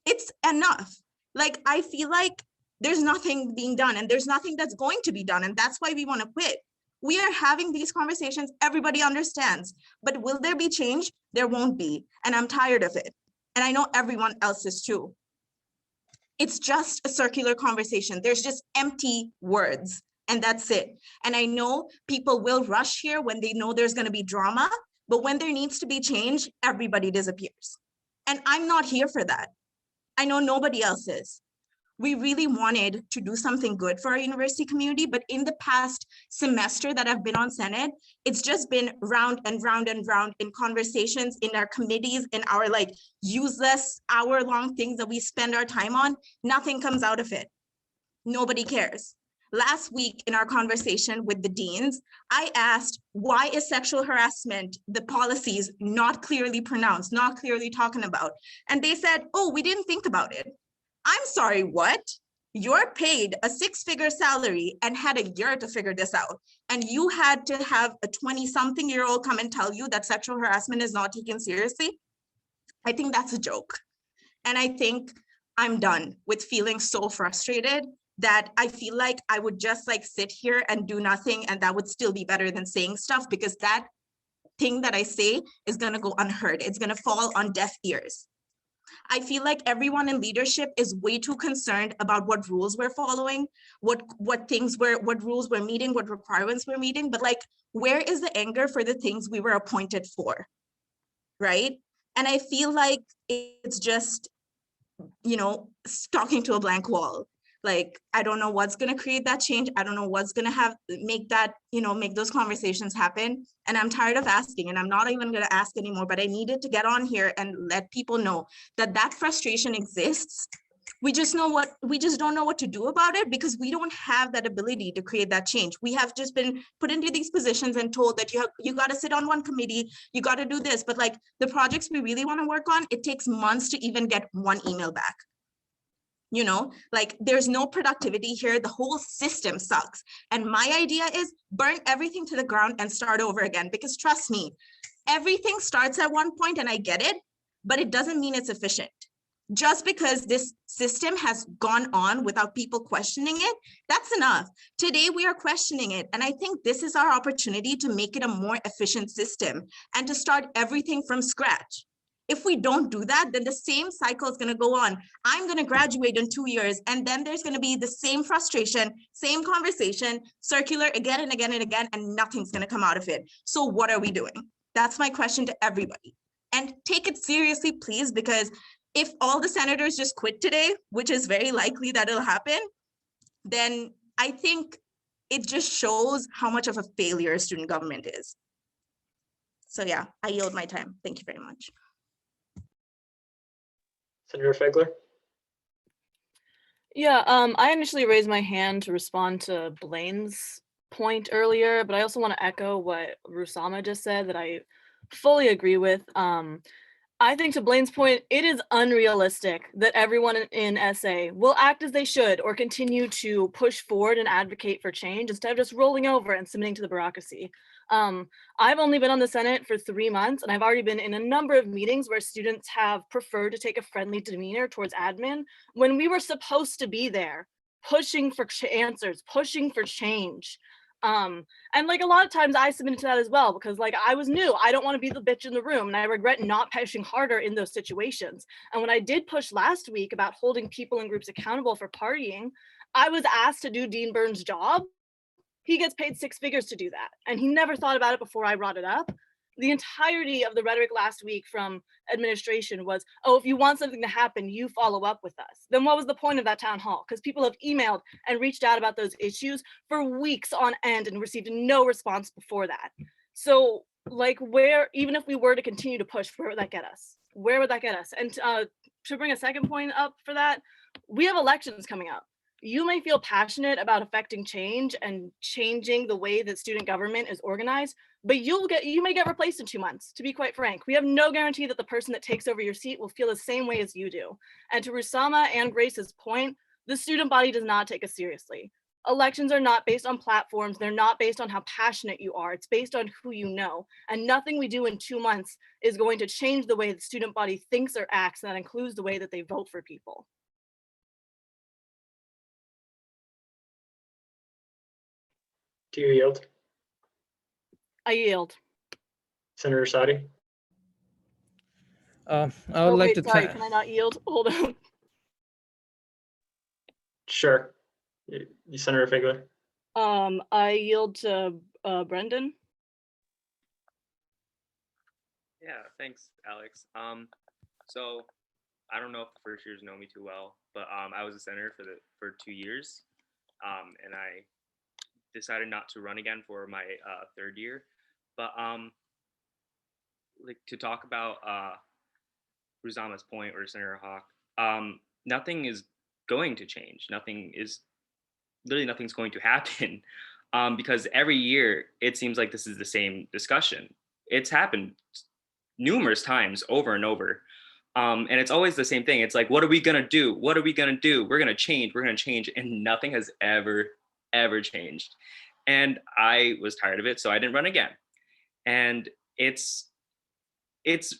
It's enough. Like, I feel like there's nothing being done, and there's nothing that's going to be done, and that's why we want to quit. We are having these conversations, everybody understands, but will there be change? There won't be, and I'm tired of it. And I know everyone else is too. It's just a circular conversation. There's just empty words, and that's it. And I know people will rush here when they know there's going to be drama, but when there needs to be change, everybody disappears. And I'm not here for that. I know nobody else is. We really wanted to do something good for our university community, but in the past semester that I've been on Senate, it's just been round and round and round in conversations in our committees, in our like useless hour-long things that we spend our time on. Nothing comes out of it. Nobody cares. Last week in our conversation with the deans, I asked, why is sexual harassment, the policies not clearly pronounced, not clearly talking about? And they said, oh, we didn't think about it. I'm sorry, what? You're paid a 6-figure salary and had a year to figure this out. And you had to have a 20-something-year-old come and tell you that sexual harassment is not taken seriously? I think that's a joke. And I think I'm done with feeling so frustrated that I feel like I would just like sit here and do nothing, and that would still be better than saying stuff, because that thing that I say is going to go unheard. It's going to fall on deaf ears. I feel like everyone in leadership is way too concerned about what rules we're following, what rules we're meeting, what requirements we're meeting, but like, where is the anger for the things we were appointed for, right? And I feel like it's just, talking to a blank wall. Like, I don't know what's going to create that change. I don't know what's going to make that, make those conversations happen. And I'm tired of asking, and I'm not even going to ask anymore, but I needed to get on here and let people know that that frustration exists. We just don't know what to do about it, because we don't have that ability to create that change. We have just been put into these positions and told that you got to sit on one committee, you got to do this. But like, the projects we really want to work on, it takes months to even get one email back. Like, there's no productivity here. The whole system sucks. And my idea is burn everything to the ground and start over again, because trust me, everything starts at one point, and I get it, but it doesn't mean it's efficient. Just because this system has gone on without people questioning it, that's enough. Today we are questioning it. And I think this is our opportunity to make it a more efficient system and to start everything from scratch. If we don't do that, then the same cycle is going to go on. I'm going to graduate in 2 years, and then there's going to be the same frustration, same conversation, circular again and again and again, and nothing's going to come out of it. So what are we doing? That's my question to everybody. And take it seriously, please, because if all the senators just quit today, which is very likely that it'll happen, then I think it just shows how much of a failure student government is. So yeah, I yield my time. Thank you very much. Senator Fegler? Yeah, I initially raised my hand to respond to Blaine's point earlier, but I also want to echo what Rusama just said that I fully agree with. I think to Blaine's point, it is unrealistic that everyone in SA will act as they should or continue to push forward and advocate for change instead of just rolling over and submitting to the bureaucracy. I've only been on the Senate for 3 months, and I've already been in a number of meetings where students have preferred to take a friendly demeanor towards admin when we were supposed to be there, pushing for answers, pushing for change. And like a lot of times I submitted to that as well because like I was new. I don't want to be the bitch in the room, and I regret not pushing harder in those situations. And when I did push last week about holding people and groups accountable for partying, I was asked to do Dean Burns' job. He gets paid 6 figures to do that, and he never thought about it before I brought it up. The entirety of the rhetoric last week from administration was, oh, if you want something to happen, you follow up with us. Then what was the point of that town hall? Because people have emailed and reached out about those issues for weeks on end and received no response before that. So like where, even if we were to continue to push, where would that get us? Where would that get us? And to bring a second point up for that, we have elections coming up. You may feel passionate about affecting change and changing the way that student government is organized, but you may get replaced in 2 months, to be quite frank. We have no guarantee that the person that takes over your seat will feel the same way as you do. And to Rusama and Grace's point, the student body does not take us seriously. Elections are not based on platforms. They're not based on how passionate you are. It's based on who you know. And nothing we do in 2 months is going to change the way the student body thinks or acts, and that includes the way that they vote for people. Do you yield? I yield. Senator Sadi? I would Oh, like wait, to sorry, can I not yield? Hold on. Sure. Senator Figler? I yield to Brendan. Yeah, thanks, Alex. So I don't know if the first years know me too well, but I was a senator for 2 years, and I decided not to run again for my 3rd year. But like to talk about Rusama's point or Senator Hawk, nothing is going to change. Nothing's going to happen because every year it seems like this is the same discussion. It's happened numerous times over and over. And it's always the same thing. It's like, what are we gonna do? What are we gonna do? We're gonna change, and nothing has ever changed. And I was tired of it, so I didn't run again. And it's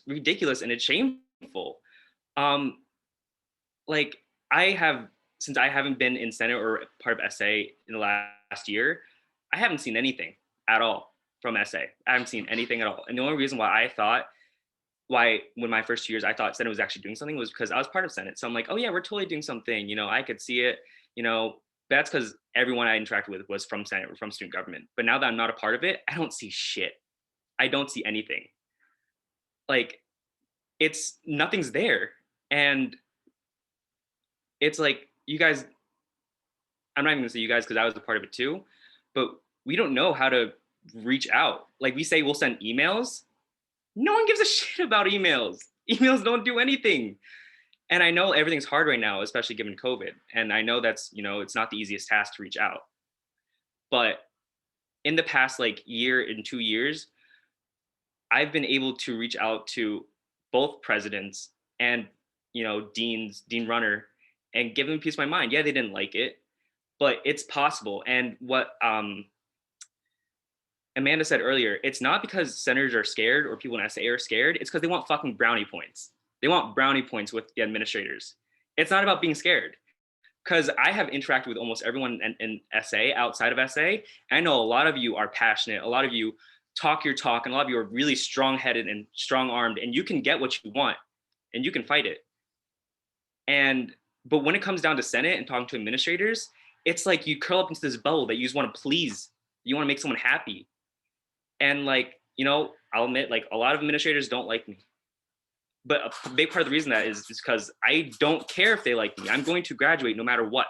ridiculous and it's shameful. Like since I haven't been in Senate or part of SA in the last year, I haven't seen anything at all from SA. I haven't seen anything at all. And the only reason why when my first 2 years I thought Senate was actually doing something was because I was part of Senate. So I'm like, oh yeah, we're totally doing something. I could see it. That's because everyone I interacted with was from Senate or from student government. But now that I'm not a part of it, I don't see shit. I don't see anything. Like, nothing's there. And it's like, you guys, I'm not even gonna say you guys because I was a part of it too, but we don't know how to reach out. Like, we say we'll send emails. No one gives a shit about emails. Emails don't do anything. And I know everything's hard right now, especially given COVID. And I know that's, it's not the easiest task to reach out. But in the past year and 2 years, I've been able to reach out to both presidents and, Dean Runner, and give them a piece of my mind. Yeah, they didn't like it, but it's possible. And what Amanda said earlier, it's not because senators are scared or people in SA are scared. It's because they want fucking brownie points. They want brownie points with the administrators. It's not about being scared. Because I have interacted with almost everyone in SA, outside of SA. And I know a lot of you are passionate. A lot of you talk your talk, and a lot of you are really strong-headed and strong-armed, and you can get what you want, and you can fight it. But when it comes down to Senate and talking to administrators, it's like you curl up into this bubble that you just want to please. You want to make someone happy. And I'll admit, a lot of administrators don't like me. But a big part of the reason that is because I don't care if they like me. I'm going to graduate no matter what.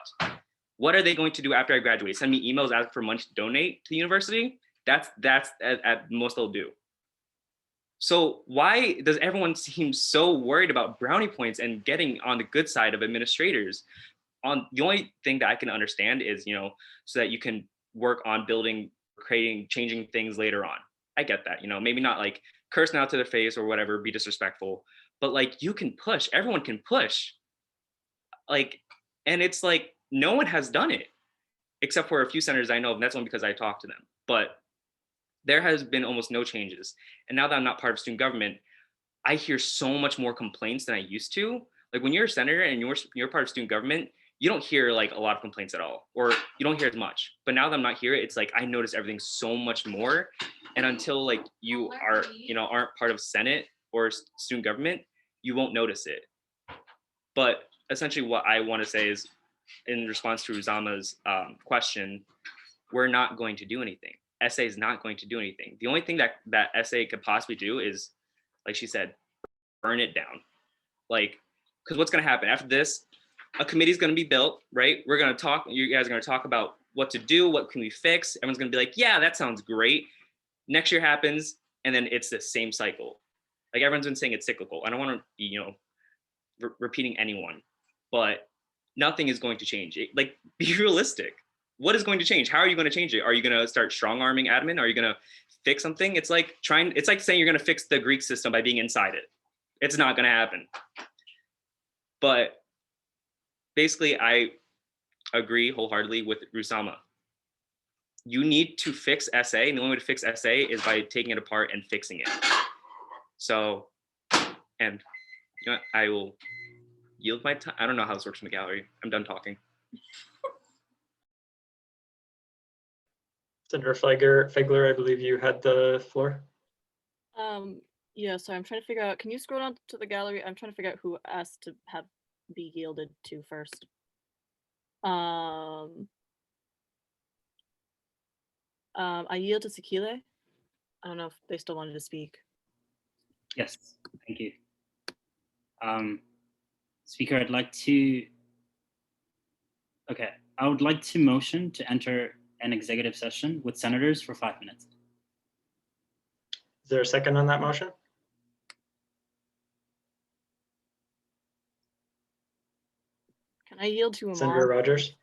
What are they going to do after I graduate? Send me emails asking for money to donate to the university? That's at most they'll do. So why does everyone seem so worried about brownie points and getting on the good side of administrators? The only thing that I can understand is, so that you can work on building, creating, changing things later on. I get that, maybe not like cursing out to their face or whatever, be disrespectful, but like you can push, everyone can push. Like, and it's like, no one has done it except for a few senators I know of, and that's only because I talked to them. But there has been almost no changes. And now that I'm not part of student government, I hear so much more complaints than I used to. Like when you're a senator and you're part of student government, you don't hear like a lot of complaints at all, or you don't hear as much. But now that I'm not here, it's like I notice everything so much more. And until like you are, aren't part of Senate or student government, you won't notice it. But essentially what I want to say is, in response to Uzama's question, we're not going to do anything. SA is not going to do anything. The only thing that SA could possibly do is, like she said, burn it down. Like, because what's going to happen after this? A committee is going to be built, right? We're going to talk. You guys are going to talk about what to do, what can we fix. Everyone's going to be like, yeah, that sounds great. Next year happens, and then it's the same cycle. Like everyone's been saying, it's cyclical. I don't want to be, repeating anyone, but nothing is going to change. Like, be realistic. What is going to change? How are you going to change it? Are you going to start strong arming admin? Are you going to fix something? It's like saying you're going to fix the Greek system by being inside it. It's not going to happen. But basically, I agree wholeheartedly with Rusama. You need to fix SA, and the only way to fix SA is by taking it apart and fixing it. So, and I will yield my time. I don't know how this works in the gallery. I'm done talking. Senator Fegler, I believe you had the floor. Yeah, so I'm trying to figure out, can you scroll down to the gallery? I'm trying to figure out who asked to be yielded to first. I yield to Sekile. I don't know if they still wanted to speak. Yes, thank you. Speaker, I would like to motion to enter an executive session with senators for 5 minutes. Is there a second on that motion? Can I yield to Senator Amar? Rogers.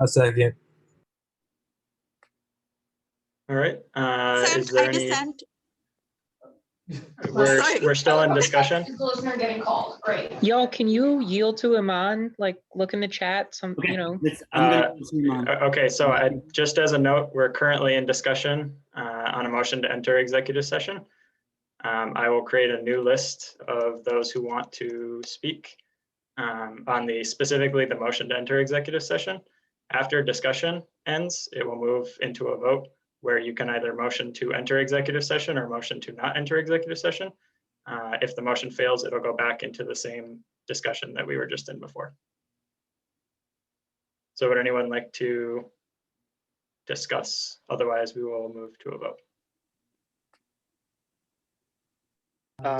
A second. All right. Is Dissent, there I any? dissent. We're still in discussion. Y'all, can you yield to Iman? Like, look in the chat. Okay, so just as a note, we're currently in discussion on a motion to enter executive session. I will create a new list of those who want to speak on specifically the motion to enter executive session. After discussion ends, it will move into a vote where you can either motion to enter executive session or motion to not enter executive session. If the motion fails, it'll go back into the same discussion that we were just in before. So would anyone like to discuss? Otherwise, we will move to a vote.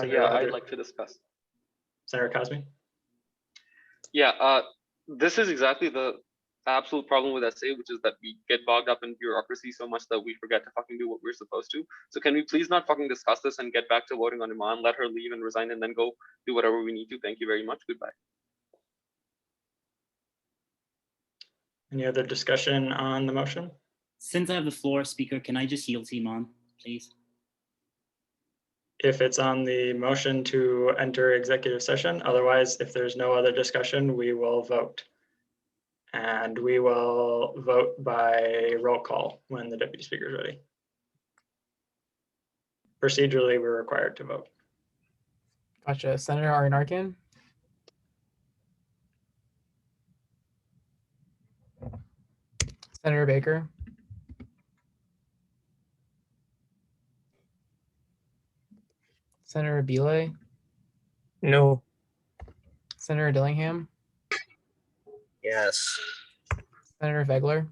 Yeah, I'd like to discuss. Senator Cosme? Yeah, this is exactly the absolute problem with SA, which is that we get bogged up in bureaucracy so much that we forget to fucking do what we're supposed to. So can we please not fucking discuss this and get back to voting on Iman, let her leave and resign, and then go do whatever we need to. Thank you very much. Goodbye. Any other discussion on the motion? Since I have the floor, Speaker, can I just yield to Iman, please? If it's on the motion to enter executive session, otherwise, if there's no other discussion, we will vote. And we will vote by roll call when the deputy speaker is ready. Procedurally, we're required to vote. Gotcha. Senator Arinarkin? Senator Baker? Senator Belay? No. Senator Dillingham? Yes. Senator Fegler?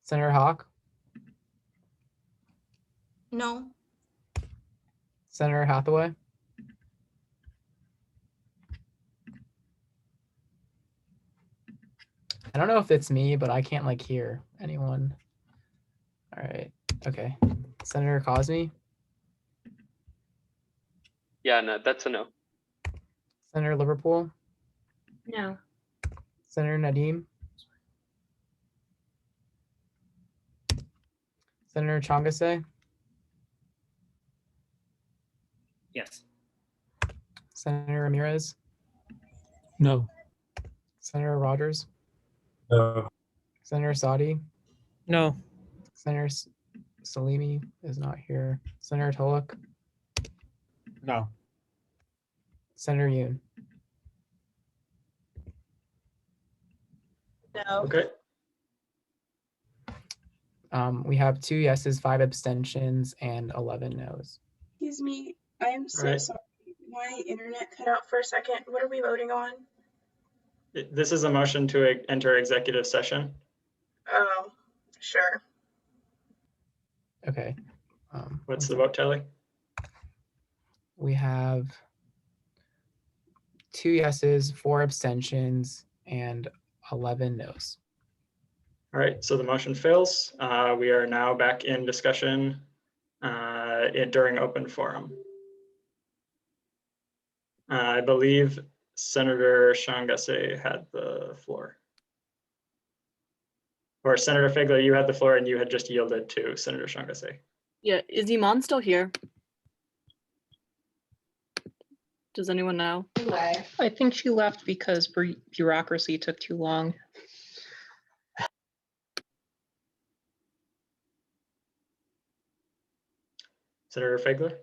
Senator Hawk? No. Senator Hathaway? I don't know if it's me, but I can't like hear anyone. All right. Okay. Senator Cosme? Yeah, no, that's a no. Senator Liverpool? No. Senator Nadim, Senator Changase, Yes. Senator Ramirez, No. Senator Rogers, No. Senator Sadi, No. Senator Salimi is not here. Senator Tulloch, No. Senator Yoon. No. Okay. We have 2 yeses, 5 abstentions, and 11 noes. Excuse me, I am so Right. sorry. My internet cut out for a second. What are we voting on? This is a motion to enter executive session. Oh, sure. Okay. What's the vote tally? We have 2 yeses, 4 abstentions, and 11 noes. All right, so the motion fails. We are now back in discussion during open forum. I believe Senator Changase had the floor. Or Senator Figler, you had the floor and you had just yielded to Senator Changase. Yeah, is Iman still here? Does anyone know? I think she left because bureaucracy took too long. Senator Figler?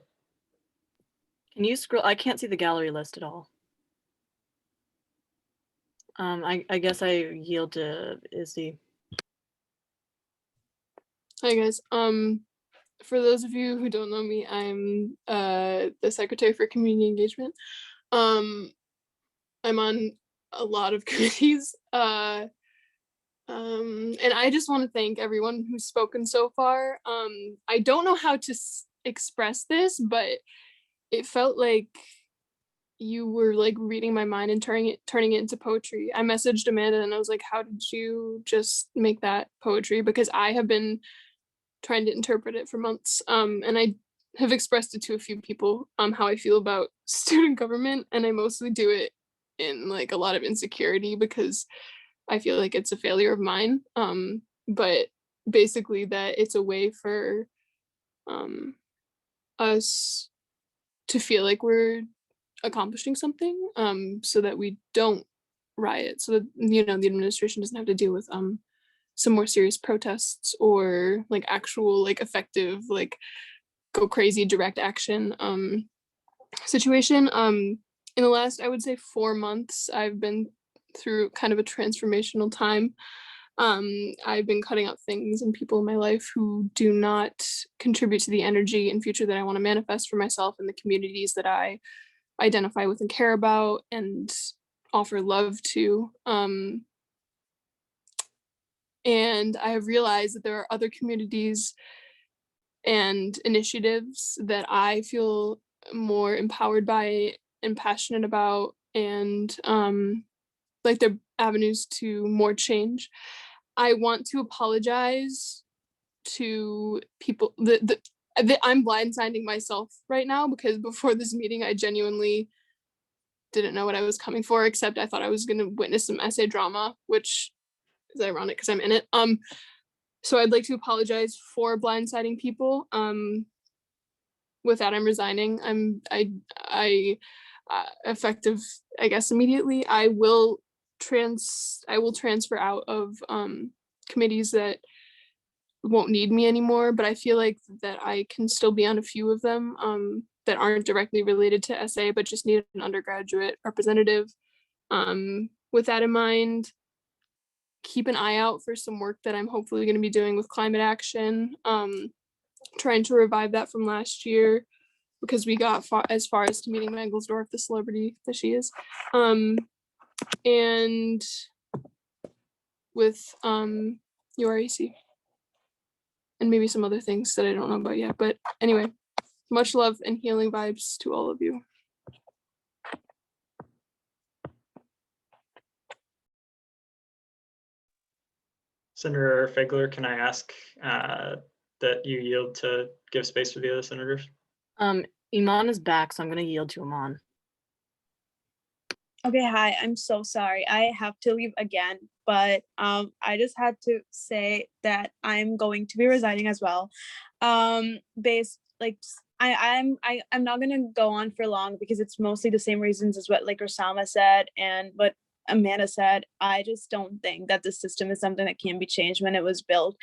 Can you scroll? I can't see the gallery list at all. I guess I yield to Izzy. Hi guys. For those of you who don't know me, I'm the Secretary for Community Engagement. I'm on a lot of committees. And I just want to thank everyone who's spoken so far. I don't know how to express this, but it felt like you were like reading my mind and turning it into poetry. I messaged Amanda and I was like, how did you just make that poetry? Because I have been trying to interpret it for months. And I have expressed it to a few people how I feel about student government. And I mostly do it in like a lot of insecurity because I feel like it's a failure of mine. But basically that it's a way for us to feel like we're accomplishing something so that we don't riot, so that, you know, the administration doesn't have to deal with some more serious protests or like actual like effective like go crazy direct action situation. In the last, I would say 4 months, I've been through kind of a transformational time. I've been cutting out things and people in my life who do not contribute to the energy and future that I want to manifest for myself and the communities that I identify with and care about and offer love to. And I have realized that there are other communities and initiatives that I feel more empowered by and passionate about, and like they're avenues to more change. I want to apologize to people that I'm blindsiding myself right now, because before this meeting I genuinely didn't know what I was coming for, except I thought I was going to witness some essay drama, which is ironic because I'm in it. So I'd like to apologize for blindsiding people. With that, I'm resigning. I effective, I guess, immediately. I will transfer out of committees that won't need me anymore, but I feel like that I can still be on a few of them that aren't directly related to SA, but just need an undergraduate representative. With that in mind, keep an eye out for some work that I'm hopefully going to be doing with climate action, trying to revive that from last year, because we got as far as to meeting Mangelsdorf, the celebrity that she is. And with URAC. And maybe some other things that I don't know about yet. But anyway, much love and healing vibes to all of you. Senator Figler, can I ask that you yield to give space for the other senators? Iman is back, so I'm going to yield to Iman. Okay, hi. I'm so sorry. I have to leave again, but I just had to say that I'm going to be resigning as well. Based like I'm not gonna go on for long because it's mostly the same reasons as what like Rosama said and what Amanda said. I just don't think that the system is something that can be changed when it was built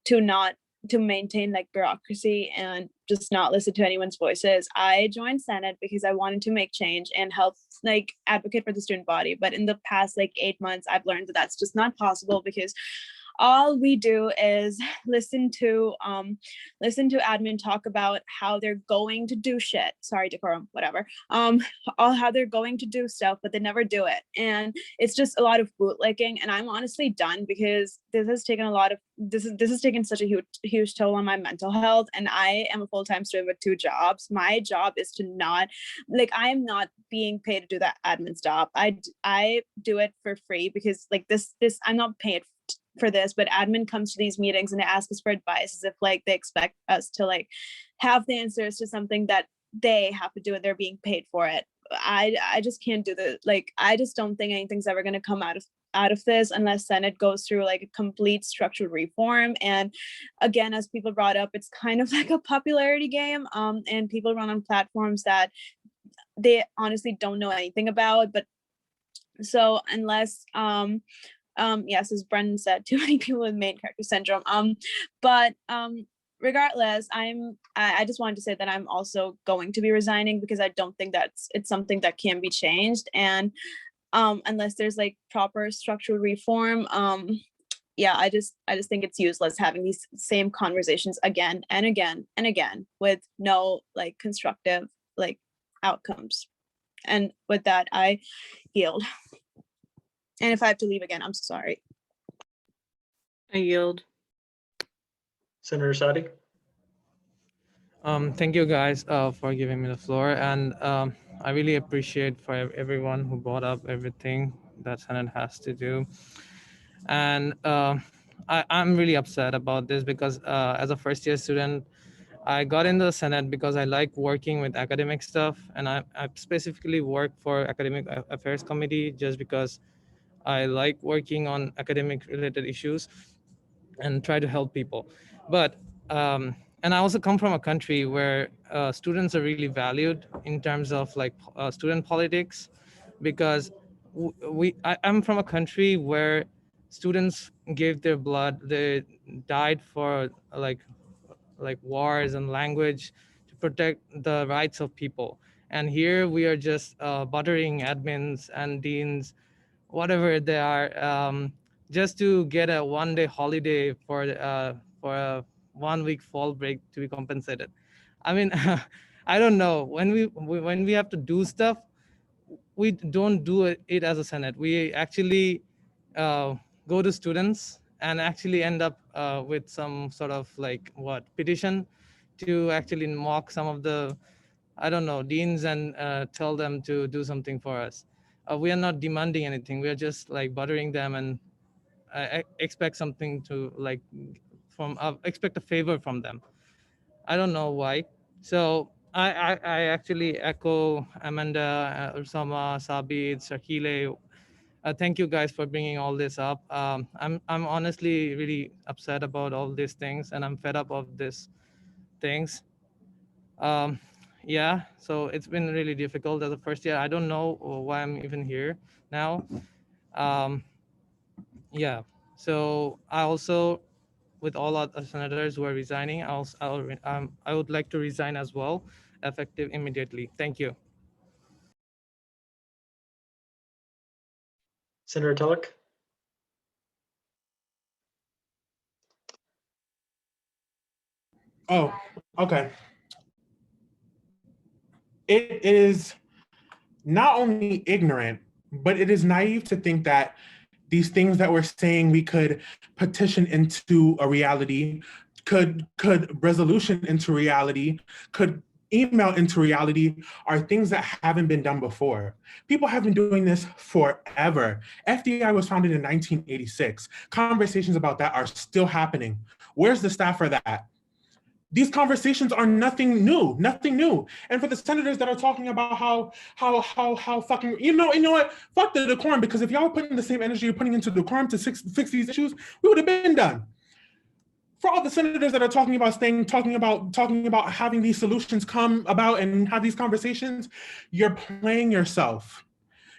to not to maintain like bureaucracy and just not listen to anyone's voices. I joined Senate because I wanted to make change and help like advocate for the student body. But in the past like 8 months, I've learned that that's just not possible because all we do is listen to admin talk about how they're going to do shit. Sorry, decorum, whatever. All how they're going to do stuff, but they never do it. And it's just a lot of bootlicking. And I'm honestly done because this has taken this has taken such a huge toll on my mental health. And I am a full-time student with 2 jobs. My job is to not like I am not being paid to do that admin job. I do it for free because like this I'm not paid for this, but admin comes to these meetings and they ask us for advice as if like they expect us to like have the answers to something that they have to do and they're being paid for it. I just can't do that. Like I just don't think anything's ever going to come out of this unless Senate goes through like a complete structural reform. And again, as people brought up, it's kind of like a popularity game, and people run on platforms that they honestly don't know anything about. But so unless yes, as Brendan said, too many people with main character syndrome. But regardless, I just wanted to say that I'm also going to be resigning because I don't think it's something that can be changed. And unless there's like proper structural reform, yeah, I just think it's useless having these same conversations again and again and again with no like constructive like outcomes. And with that, I yield. And if I have to leave again, I'm sorry. I yield. Senator Sadi. Thank you guys for giving me the floor, and I really appreciate for everyone who brought up everything that Senate has to do. And I'm really upset about this because as a first-year student, I got into the Senate because I like working with academic stuff, and I specifically work for Academic Affairs Committee just because I like working on academic related issues and try to help people. But and I also come from a country where students are really valued in terms of like student politics, because I'm from a country where students gave their blood, they died for like wars and language to protect the rights of people. And here we are just buttering admins and deans, whatever they are, just to get a one-day holiday for a 1 week fall break to be compensated. I mean, I don't know, when we have to do stuff, we don't do it as a Senate. We actually go to students and actually end up with some sort of like petition to actually mock some of the, I don't know, deans and tell them to do something for us. We are not demanding anything. We are just like buttering them and expect something to like expect a favor from them. I don't know why. So I actually echo Amanda, Ursama, Sabit, Shakile. Thank you guys for bringing all this up. I'm honestly really upset about all these things, and I'm fed up of these things. Yeah, so it's been really difficult as a first year. I don't know why I'm even here now. Yeah, so I also, with all other senators who are resigning, I would like to resign as well, effective immediately. Thank you. Senator Tulloch. Oh, okay. It is not only ignorant, but it is naive to think that these things that we're saying we could petition into a reality, could resolution into reality, could email into reality, are things that haven't been done before. People have been doing this forever. FDI was founded in 1986. Conversations about that are still happening. Where's the staff for that? These conversations are nothing new. And for the senators that are talking about how fucking, you know what? Fuck the decorum, because if y'all were putting the same energy you're putting into decorum to fix these issues, we would have been done. For all the senators that are talking about having these solutions come about and have these conversations, you're playing yourself.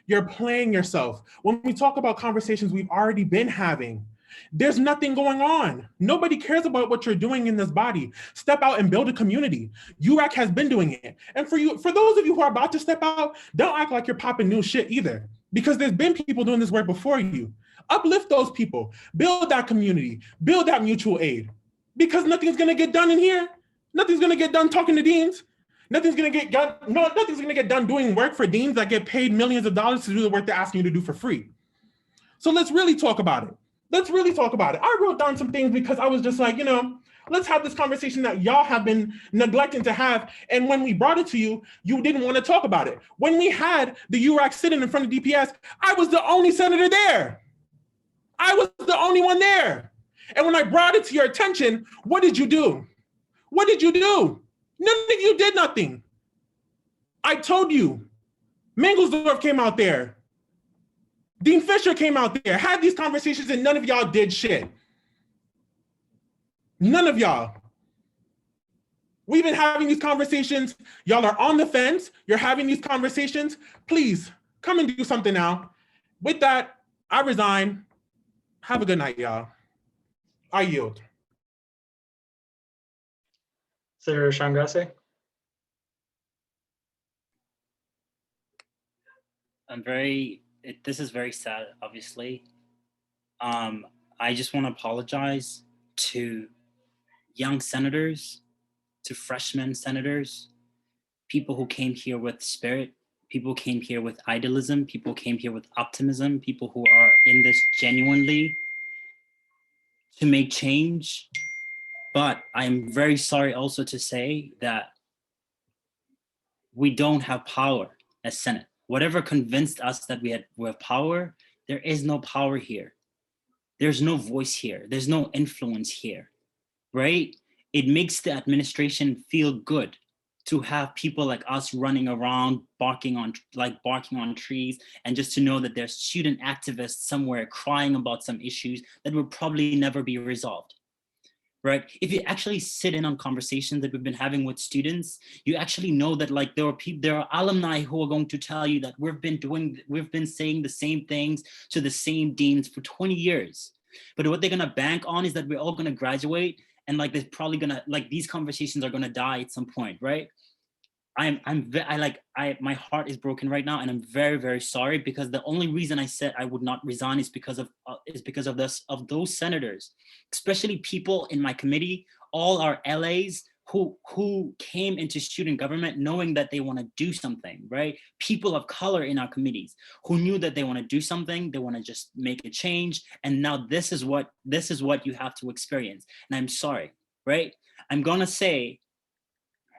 You're playing yourself. When we talk about conversations we've already been having, there's nothing going on. Nobody cares about what you're doing in this body. Step out and build a community. URAC has been doing it. And for those of you who are about to step out, don't act like you're popping new shit either, because there's been people doing this work before you. Uplift those people, build that community, build that mutual aid, because nothing's gonna get done in here. Nothing's gonna get done talking to deans. Nothing's gonna get done doing work for deans that get paid millions of dollars to do the work they're asking you to do for free. So let's really talk about it. I wrote down some things because I was just like, let's have this conversation that y'all have been neglecting to have. And when we brought it to you, you didn't want to talk about it. When we had the URAC sitting in front of DPS, I was the only senator there. I was the only one there. And when I brought it to your attention, what did you do? None of you did nothing. I told you. Mangelsdorf came out there. Dean Fisher came out there, had these conversations, and none of y'all did shit. None of y'all. We've been having these conversations. Y'all are on the fence. You're having these conversations. Please come and do something now. With that, I resign. Have a good night, y'all. I yield. Senator Shamgase. This is very sad, obviously. I just want to apologize to young senators, to freshman senators, people who came here with spirit, people came here with idealism, people came here with optimism, people who are in this genuinely to make change. But I'm very sorry also to say that we don't have power as Senate. Whatever convinced us that we have power, there is no power here. There's no voice here. There's no influence here, right? It makes the administration feel good to have people like us running around, barking on trees, and just to know that there's student activists somewhere crying about some issues that will probably never be resolved. Right? If you actually sit in on conversations that we've been having with students, you actually know that like there are alumni who are going to tell you that we've been saying the same things to the same deans for 20 years. But what they're gonna bank on is that we're all gonna graduate and like there's probably gonna like these conversations are gonna die at some point, right? My heart is broken right now, and I'm very, very sorry, because the only reason I said I would not resign is because of those senators, especially people in my committee, all our LAs who came into student government knowing that they want to do something, right? People of color in our committees who knew that they want to do something, they want to just make a change, and now this is what you have to experience. And I'm sorry, right? I'm gonna say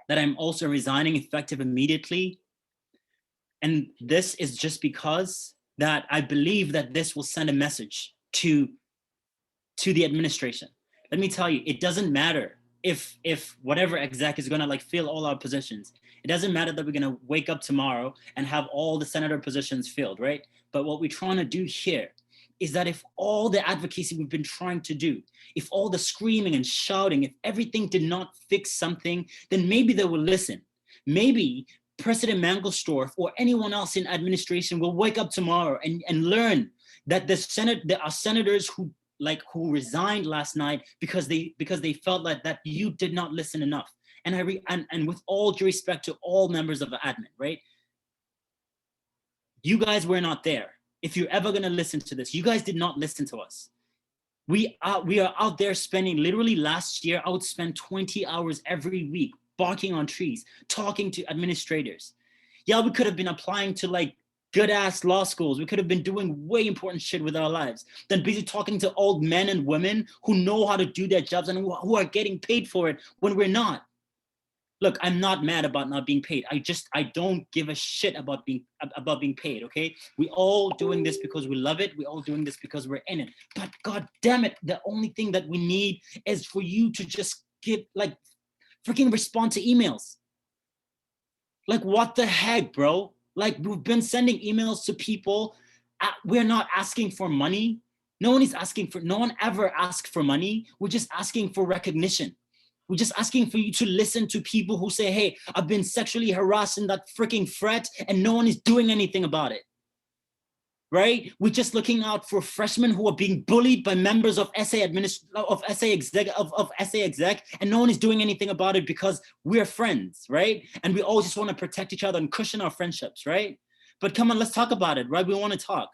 that I'm also resigning effective immediately. And this is just because that I believe that this will send a message to the administration. Let me tell you, it doesn't matter if whatever exec is gonna like fill all our positions. It doesn't matter that we're gonna wake up tomorrow and have all the senator positions filled, right? But what we're trying to do here is that if all the advocacy we've been trying to do, if all the screaming and shouting, if everything did not fix something, then maybe they will listen. Maybe President Mangelsdorf or anyone else in administration will wake up tomorrow and learn that there are senators who resigned last night because they felt like that you did not listen enough. And with all due respect to all members of the admin, right? You guys were not there. If you're ever gonna listen to this, you guys did not listen to us. We are out there spending, literally last year, I would spend 20 hours every week barking on trees, talking to administrators. Yeah, we could have been applying to like good ass law schools. We could have been doing way important shit with our lives than busy talking to old men and women who know how to do their jobs and who are getting paid for it when we're not. Look, I'm not mad about not being paid. I don't give a shit about being paid, okay? We all doing this because we love it. We all doing this because we're in it. But God damn it, the only thing that we need is for you to just give, like, freaking respond to emails. Like, what the heck, bro? Like, we've been sending emails to people. We're not asking for money. No one ever asks for money. We're just asking for recognition. We're just asking for you to listen to people who say, hey, I've been sexually harassed in that freaking threat and no one is doing anything about it. Right? We're just looking out for freshmen who are being bullied by members of SA exec, and no one is doing anything about it because we're friends, right? And we always just want to protect each other and cushion our friendships, right? But come on, let's talk about it, right? We want to talk.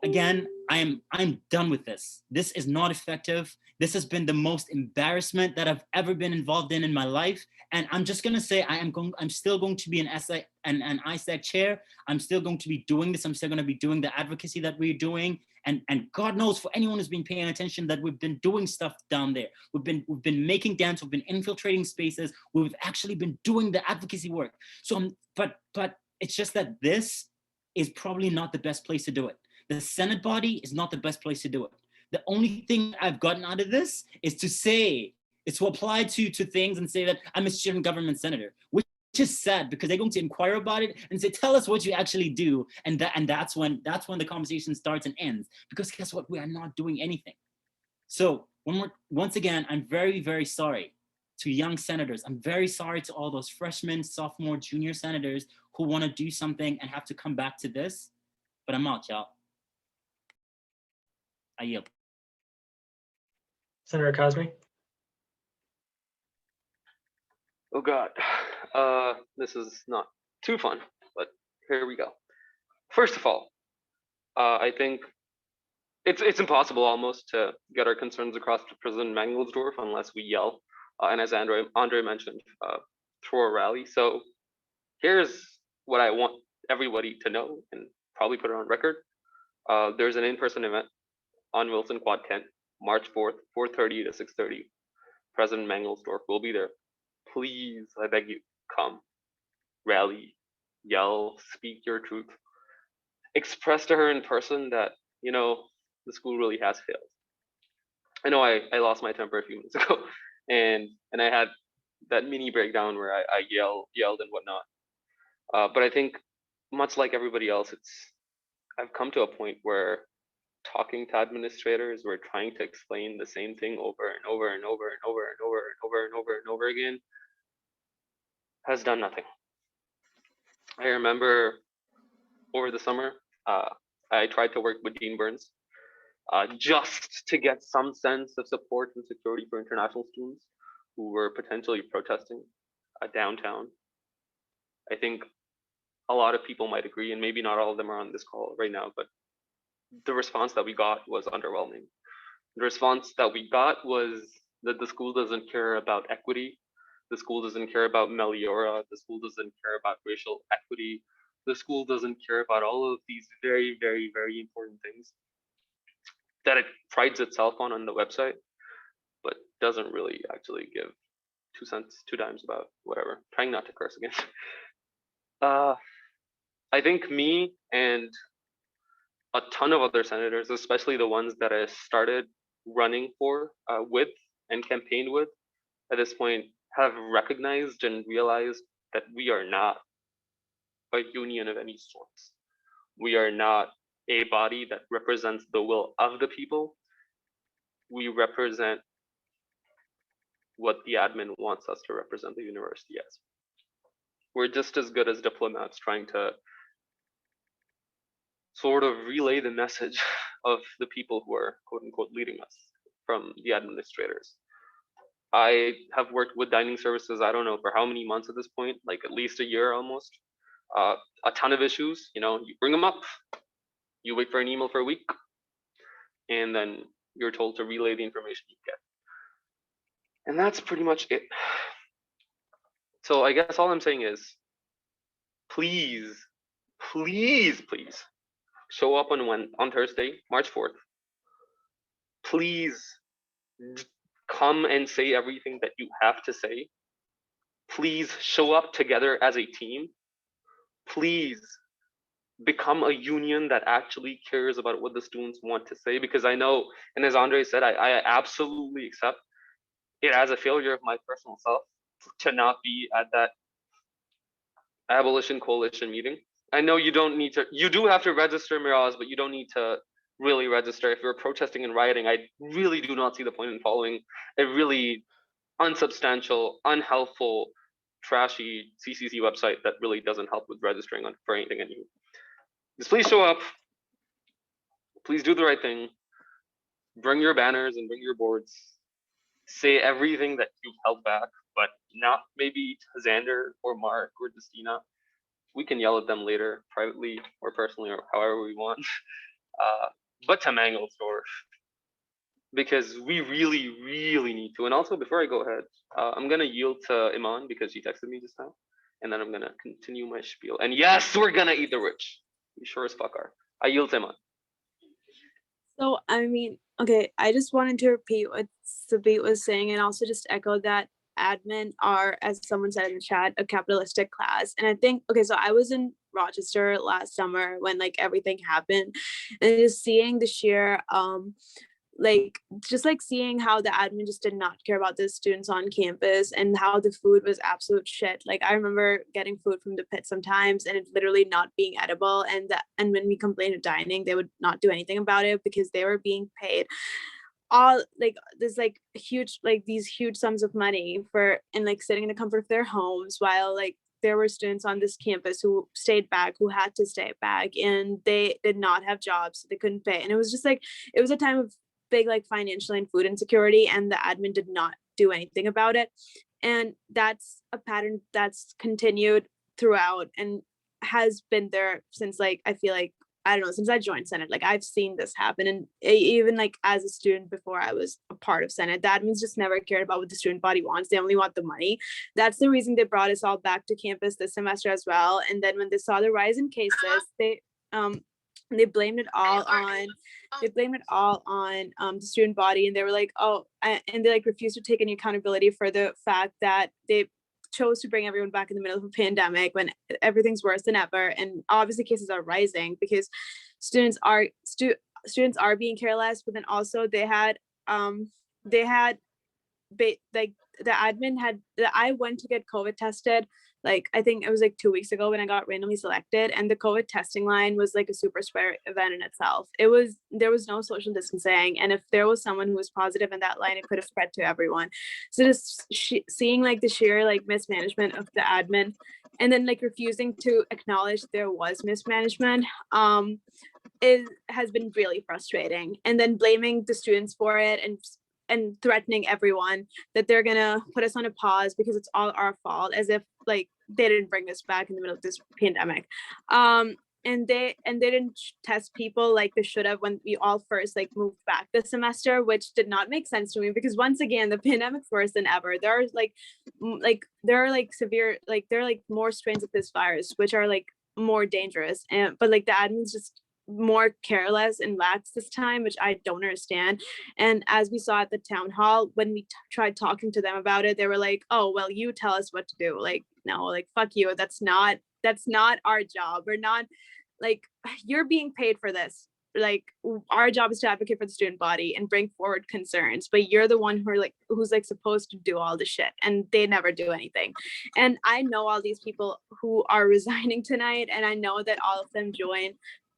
Again, I'm done with this. This is not effective. This has been the most embarrassment that I've ever been involved in my life. And I'm just gonna say I'm still going to be an ISAC chair. I'm still going to be doing this. I'm still gonna be doing the advocacy that we're doing. And God knows, for anyone who's been paying attention, that we've been doing stuff down there. We've been making dance. We've been infiltrating spaces. We've actually been doing the advocacy work. So but it's just that this is probably not the best place to do it. The Senate body is not the best place to do it. The only thing I've gotten out of this is to apply to things and say that I'm a student government senator, which is sad because they're going to inquire about it and say, tell us what you actually do. And that's when the conversation starts and ends, because guess what? We are not doing anything. So once again, I'm very, very sorry to young senators. I'm very sorry to all those freshmen, sophomore, junior senators who want to do something and have to come back to this, but I'm out, y'all. I yield. Senator Cosme. Oh God, this is not too fun, but here we go. First of all, I think it's impossible almost to get our concerns across to President Mangelsdorf unless we yell, and as Andre mentioned, through a rally. So here's what I want everybody to know and probably put it on record. There's an in-person event on Wilson Quad Kent, March 4th, 4:30 to 6:30. President Mangelsdorf will be there. Please, I beg you, come, rally, yell, speak your truth. Express to her in person that, you know, the school really has failed. I know I lost my temper a few minutes ago, and I had that mini breakdown where I yelled and whatnot. But I think, much like everybody else, I've come to a point where talking to administrators, we're trying to explain the same thing over and over and over and over and over and over and over and over again, has done nothing. I remember over the summer, I tried to work with Dean Burns just to get some sense of support and security for international students who were potentially protesting downtown. I think a lot of people might agree, and maybe not all of them are on this call right now, but the response that we got was underwhelming. The response that we got was that the school doesn't care about equity. The school doesn't care about meliora. The school doesn't care about racial equity. The school doesn't care about all of these very, very, very important things that it prides itself on the website, but doesn't really actually give 2 cents, 2 dimes about whatever. Trying not to curse again. I think me and a ton of other senators, especially the ones that I started running for with and campaigned with at this point, have recognized and realized that we are not a union of any sorts. We are not a body that represents the will of the people. We represent what the admin wants us to represent the university as. We're just as good as diplomats trying to sort of relay the message of the people who are quote unquote leading us from the administrators. I have worked with dining services, I don't know for how many months at this point, like at least a year almost. A ton of issues, you know, you bring them up, you wait for an email for a week, and then you're told to relay the information you get. And that's pretty much it. So I guess all I'm saying is, please, please, please, show up on Thursday, March 4th. Please come and say everything that you have to say. Please show up together as a team. Please become a union that actually cares about what the students want to say, because I know, and as Andre said, I absolutely accept as a failure of my personal self to not be at that abolition coalition meeting. I know you don't need to, you do have to register, Miraz, but you don't need to really register. If you're protesting and rioting, I really do not see the point in following a really unsubstantial, unhelpful, trashy CCC website that really doesn't help with registering for anything anymore. Just please show up. Please do the right thing. Bring your banners and bring your boards. Say everything that you've held back, but not maybe to Xander or Mark or Justina. We can yell at them later, privately or personally, or however we want. But to Mangelsdorf, because we really, really need to. And also, before I go ahead, I'm gonna yield to Iman because she texted me just now, and then I'm gonna continue my spiel. And yes, we're gonna eat the rich. We sure as fuck are. I yield to Iman. So, I mean, okay, I just wanted to repeat what Sabit was saying and also just echo that admin are, as someone said in the chat, a capitalistic class. And I think, okay, so I was in Rochester last summer when like everything happened, and just seeing the sheer like just like seeing how the admin just did not care about the students on campus and how the food was absolute shit. Like I remember getting food from the pit sometimes and it literally not being edible, and when we complained of dining, they would not do anything about it because they were being paid all like there's like huge, like these huge sums of money for, and like sitting in the comfort of their homes, while like there were students on this campus who stayed back, who had to stay back, and they did not have jobs, so they couldn't pay. And it was just like, it was a time of big like financial and food insecurity, and the admin did not do anything about it. And that's a pattern that's continued throughout and has been there since, like, I feel like, I don't know, since I joined Senate. Like I've seen this happen. And even like as a student before I was a part of Senate, the admins just never cared about what the student body wants. They only want the money. That's the reason they brought us all back to campus this semester as well. And then when they saw the rise in cases, they blamed it all on the student body, and they were like, oh, and they like refused to take any accountability for the fact that they chose to bring everyone back in the middle of a pandemic when everything's worse than ever. And obviously cases are rising because students are being careless, but then also they had like the admin had, I went to get COVID tested, like I think it was like 2 weeks ago when I got randomly selected, and the COVID testing line was like a super spreader event in itself. There was no social distancing, and if there was someone who was positive in that line, it could have spread to everyone. So just seeing like the sheer like mismanagement of the admin, and then like refusing to acknowledge there was mismanagement, it has been really frustrating. And then blaming the students for it, and threatening everyone that they're gonna put us on a pause because it's all our fault, as if like they didn't bring us back in the middle of this pandemic. And they didn't test people like they should have when we all first like moved back this semester, which did not make sense to me, because once again the pandemic's worse than ever. There are severe, like there are like more strains of this virus which are like more dangerous, and but like the admin's just more careless and lax this time, which I don't understand. And as we saw at the town hall, when we tried talking to them about it, they were like, oh well, you tell us what to do. Like no, like fuck you, that's not our job. We're not, like, you're being paid for this. Like our job is to advocate for the student body and bring forward concerns, but you're the one who's like supposed to do all the shit, and they never do anything. And I know all these people who are resigning tonight, and I know that all of them joined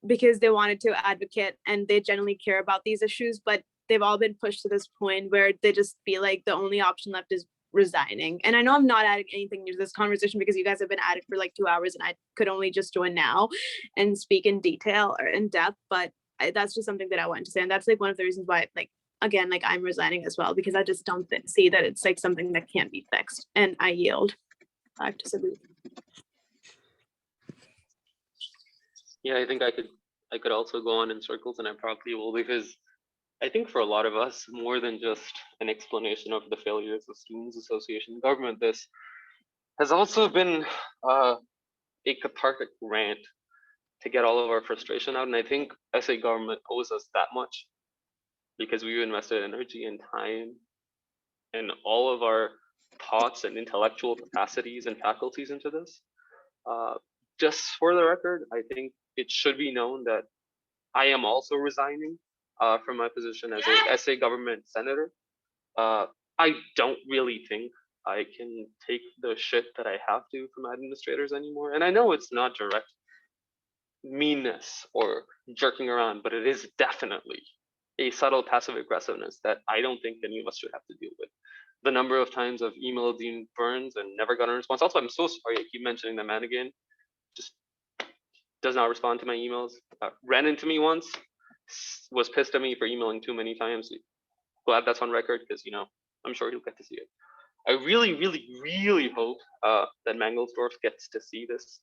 because they wanted to advocate and they genuinely care about these issues, but they've all been pushed to this point where they just feel like the only option left is resigning. And I know I'm not adding anything new to this conversation because you guys have been at it for like 2 hours and I could only just join now and speak in detail or in depth, but that's just something that I wanted to say. And that's like one of the reasons why, like, again, like I'm resigning as well, because I just don't see that it's like something that can't be fixed. And I yield back to Sabu. Yeah, I think I could also go on in circles, and I probably will, because I think for a lot of us, more than just an explanation of the failures of Students Association government, this has also been a cathartic rant to get all of our frustration out. And I think SA government owes us that much because we've invested energy and time and all of our thoughts and intellectual capacities and faculties into this. Just for the record, I think it should be known that I am also resigning from my position as a SA government senator. I don't really think I can take the shit that I have to from administrators anymore. And I know it's not direct meanness or jerking around, but it is definitely a subtle passive aggressiveness that I don't think any of us should have to deal with. The number of times I've emailed Dean Burns and never got a response. Also, I'm so sorry I keep mentioning the man again. Just does not respond to my emails. Ran into me once, was pissed at me for emailing too many times. Glad that's on record because, you know, I'm sure he'll get to see it. I really, really, really hope that Mangelsdorf gets to see this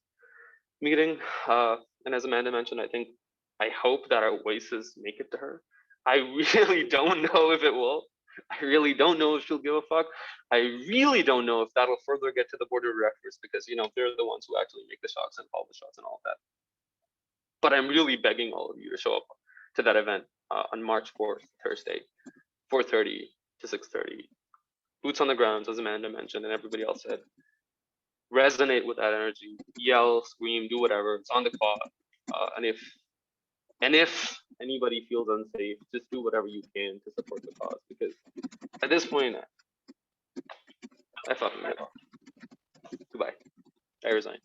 meeting. And as Amanda mentioned, I hope that our voices make it to her. I really don't know if it will. I really don't know if she'll give a fuck. I really don't know if that'll further get to the board of directors because, you know, they're the ones who actually make the shots and call the shots and all of that. But I'm really begging all of you to show up to that event on March 4th, Thursday, 4:30 to 6:30. Boots on the grounds, as Amanda mentioned, and everybody else said. Resonate with that energy, yell, scream, do whatever. It's on the clock. And if anybody feels unsafe, just do whatever you can to support the cause. Because at this point, I fucking give up. Goodbye. I resign.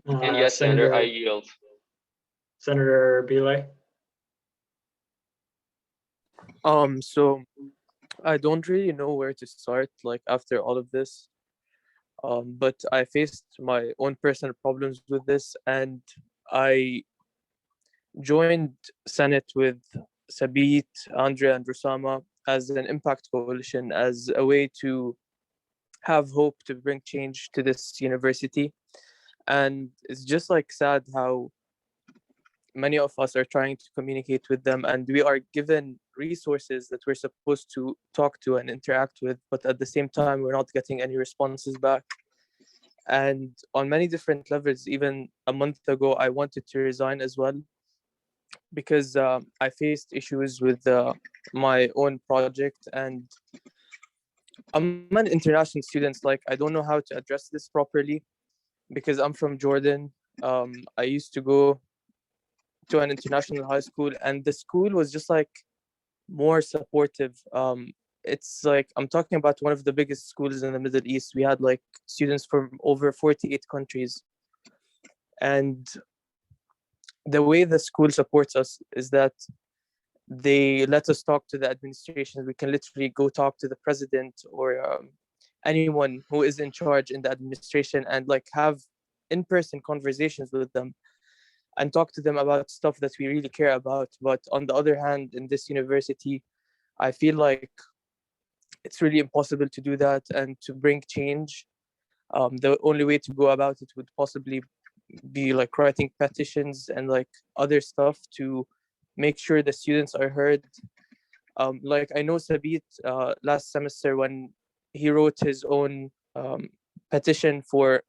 And yes, Senator, I yield. Senator Belay. So I don't really know where to start, like after all of this. But I faced my own personal problems with this, and I joined Senate with Sabit, Andrea, and Rusama as an impact coalition, as a way to have hope to bring change to this university. And it's just like sad how many of us are trying to communicate with them, and we are given resources that we're supposed to talk to and interact with, but at the same time we're not getting any responses back. And on many different levels, even a month ago I wanted to resign as well, because I faced issues with my own project, and I'm an international student. Like, I don't know how to address this properly because I'm from Jordan. I used to go to an international high school, and the school was just like more supportive. It's like, I'm talking about one of the biggest schools in the Middle East. We had like students from over 48 countries. And the way the school supports us is that they let us talk to the administration. We can literally go talk to the president or anyone who is in charge in the administration and like have in-person conversations with them and talk to them about stuff that we really care about. But on the other hand, in this university, I feel like it's really impossible to do that and to bring change. The only way to go about it would possibly be like writing petitions and like other stuff to make sure the students are heard. Like I know Sabit last semester when he wrote his own petition for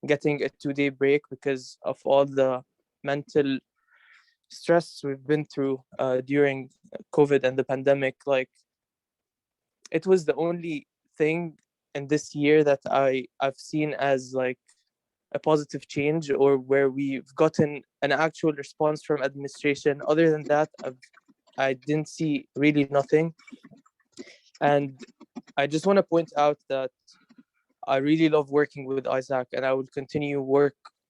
getting a 2-day break because of all the mental stress we've been through during COVID and the pandemic. Like, it was the only thing in this year that I've seen as like a positive change, or where we've gotten an actual response from administration. Other than that, I didn't see really nothing. And I just want to point out that I really love working with Isaac, and I will continue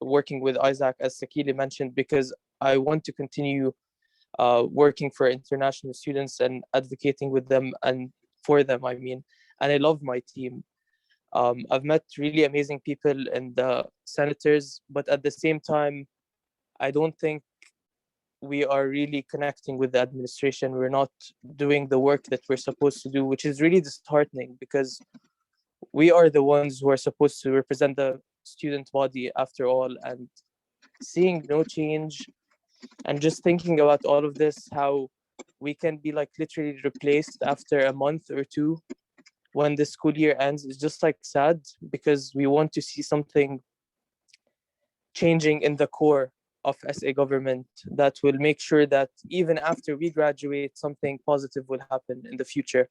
working with Isaac, as Sakili mentioned, because I want to continue working for international students and advocating with them and for them, I mean. And I love my team. I've met really amazing people in the senators, but at the same time, I don't think we are really connecting with the administration. We're not doing the work that we're supposed to do, which is really disheartening because we are the ones who are supposed to represent the student body after all. And seeing no change and just thinking about all of this, how we can be like literally replaced after a month or two when the school year ends, is just like sad, because we want to see something changing in the core of SA government that will make sure that even after we graduate, something positive will happen in the future.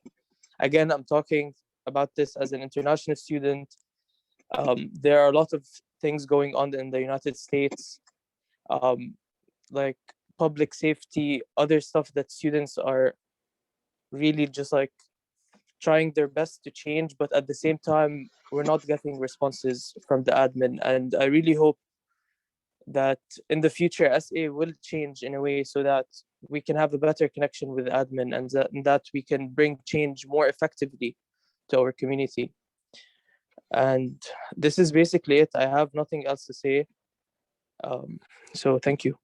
Again, I'm talking about this as an international student. There are a lot of things going on in the United States. Like public safety, other stuff that students are really just like trying their best to change, but at the same time, we're not getting responses from the admin. And I really hope that in the future, SA will change in a way so that we can have a better connection with admin, and that we can bring change more effectively to our community. And this is basically it. I have nothing else to say. So thank you.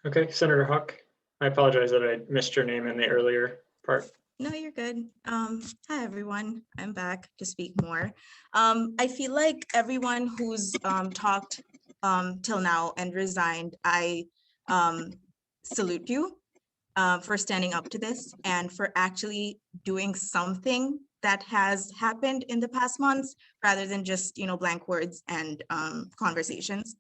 Okay, Senator Hawk, I apologize that I missed your name in the earlier part. No, you're good. Hi, everyone. I'm back to speak more. I feel like everyone who's talked till now and resigned, I salute you for standing up to this and for actually doing something that has happened in the past months rather than just, blank words and conversations.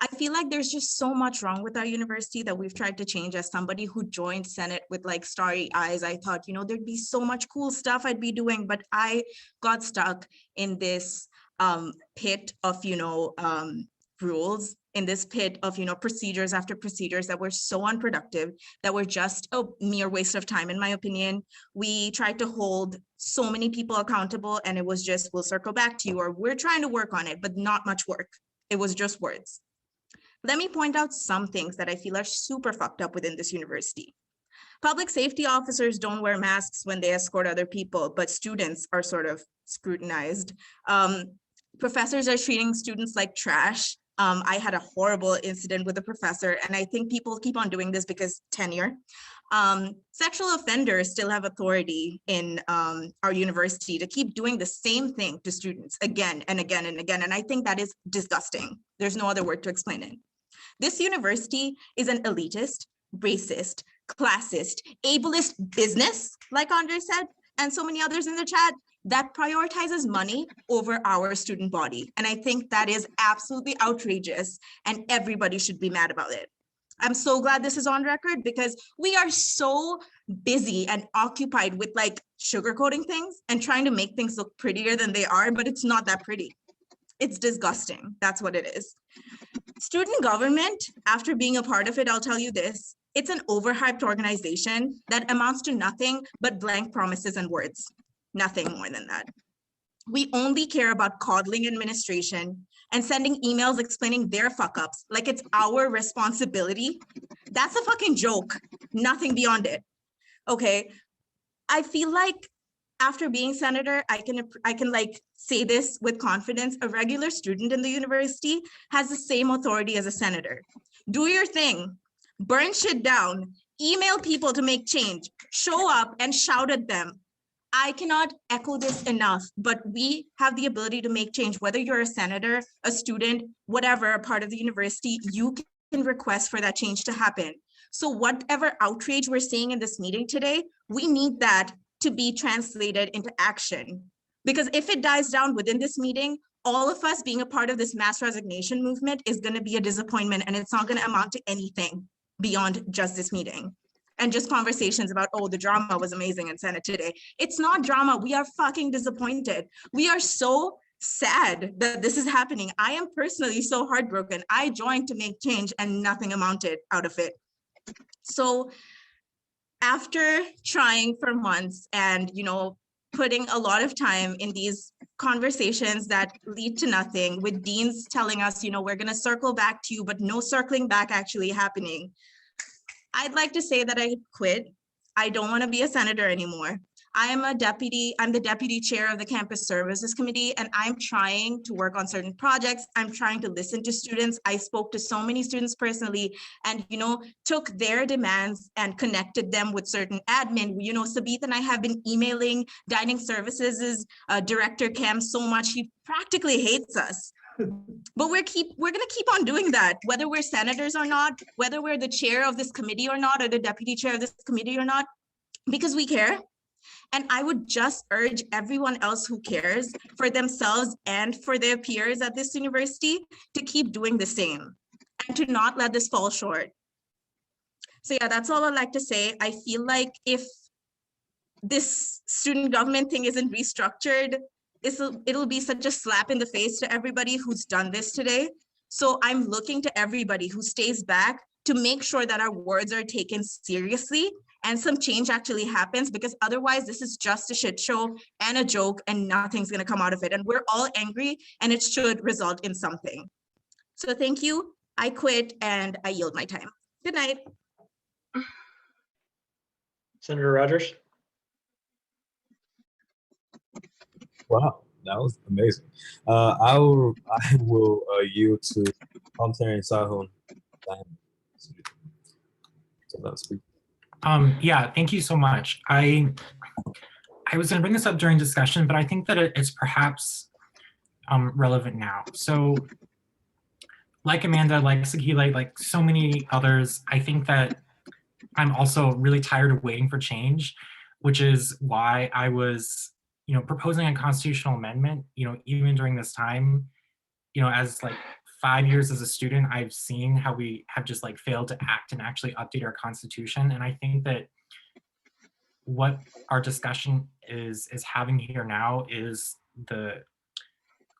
I feel like there's just so much wrong with our university that we've tried to change. As somebody who joined Senate with like starry eyes, I thought, there'd be so much cool stuff I'd be doing, but I got stuck in this pit of, rules, in this pit of, procedures after procedures that were so unproductive, that were just a mere waste of time, in my opinion. We tried to hold so many people accountable, and it was just, we'll circle back to you, or we're trying to work on it, but not much work. It was just words. Let me point out some things that I feel are super fucked up within this university. Public safety officers don't wear masks when they escort other people, but students are sort of scrutinized. Professors are treating students like trash. I had a horrible incident with a professor, and I think people keep on doing this because tenure. Sexual offenders still have authority in our university to keep doing the same thing to students again and again and again. And I think that is disgusting. There's no other word to explain it. This university is an elitist, racist, classist, ableist business, like Andre said, and so many others in the chat, that prioritizes money over our student body. And I think that is absolutely outrageous, and everybody should be mad about it. I'm so glad this is on record, because we are so busy and occupied with like sugarcoating things and trying to make things look prettier than they are, but it's not that pretty. It's disgusting. That's what it is. Student government, after being a part of it, I'll tell you this, it's an overhyped organization that amounts to nothing but blank promises and words. Nothing more than that. We only care about coddling administration and sending emails explaining their fuck ups like it's our responsibility. That's a fucking joke. Nothing beyond it. Okay. I feel like after being senator, I can like say this with confidence. A regular student in the university has the same authority as a senator. Do your thing, burn shit down, email people to make change, show up and shout at them. I cannot echo this enough, but we have the ability to make change. Whether you're a senator, a student, whatever, a part of the university, you can request for that change to happen. So whatever outrage we're seeing in this meeting today, we need that to be translated into action. Because if it dies down within this meeting, all of us being a part of this mass resignation movement is going to be a disappointment, and it's not going to amount to anything beyond just this meeting. And just conversations about, oh, the drama was amazing in Senate today. It's not drama. We are fucking disappointed. We are so sad that this is happening. I am personally so heartbroken. I joined to make change and nothing amounted out of it. So after trying for months and, putting a lot of time in these conversations that lead to nothing, with deans telling us, we're going to circle back to you, but no circling back actually happening, I'd like to say that I quit. I don't want to be a senator anymore. I'm the deputy chair of the campus services committee, and I'm trying to work on certain projects. I'm trying to listen to students. I spoke to so many students personally and, took their demands and connected them with certain admin. Sabith and I have been emailing dining services director Cam so much, he practically hates us. But we're going to keep on doing that, whether we're senators or not, whether we're the chair of this committee or not, or the deputy chair of this committee or not, because we care. And I would just urge everyone else who cares for themselves and for their peers at this university to keep doing the same and to not let this fall short. So yeah, that's all I'd like to say. I feel like if this student government thing isn't restructured, it'll be such a slap in the face to everybody who's done this today. So I'm looking to everybody who stays back to make sure that our words are taken seriously and some change actually happens, because otherwise this is just a shit show and a joke and nothing's going to come out of it. And we're all angry and it should result in something. So thank you. I quit and I yield my time. Good night. Senator Rogers. Wow, that was amazing. I will yield to Pantry and Sahun. Yeah, thank you so much. I was going to bring this up during discussion, but I think that it's perhaps relevant now. So like Amanda, like Sakile, like so many others, I think that I'm also really tired of waiting for change, which is why I was, proposing a constitutional amendment, even during this time, as like 5 years as a student, I've seen how we have just like failed to act and actually update our constitution. And I think that what our discussion is having here now is the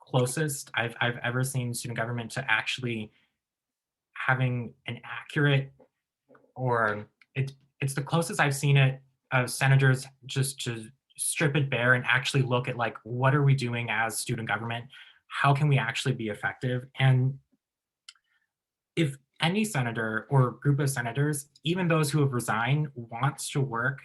closest I've ever seen student government to actually having an accurate, or it's the closest I've seen it of senators just to strip it bare and actually look at like, what are we doing as student government? How can we actually be effective? And if any senator or group of senators, even those who have resigned, wants to work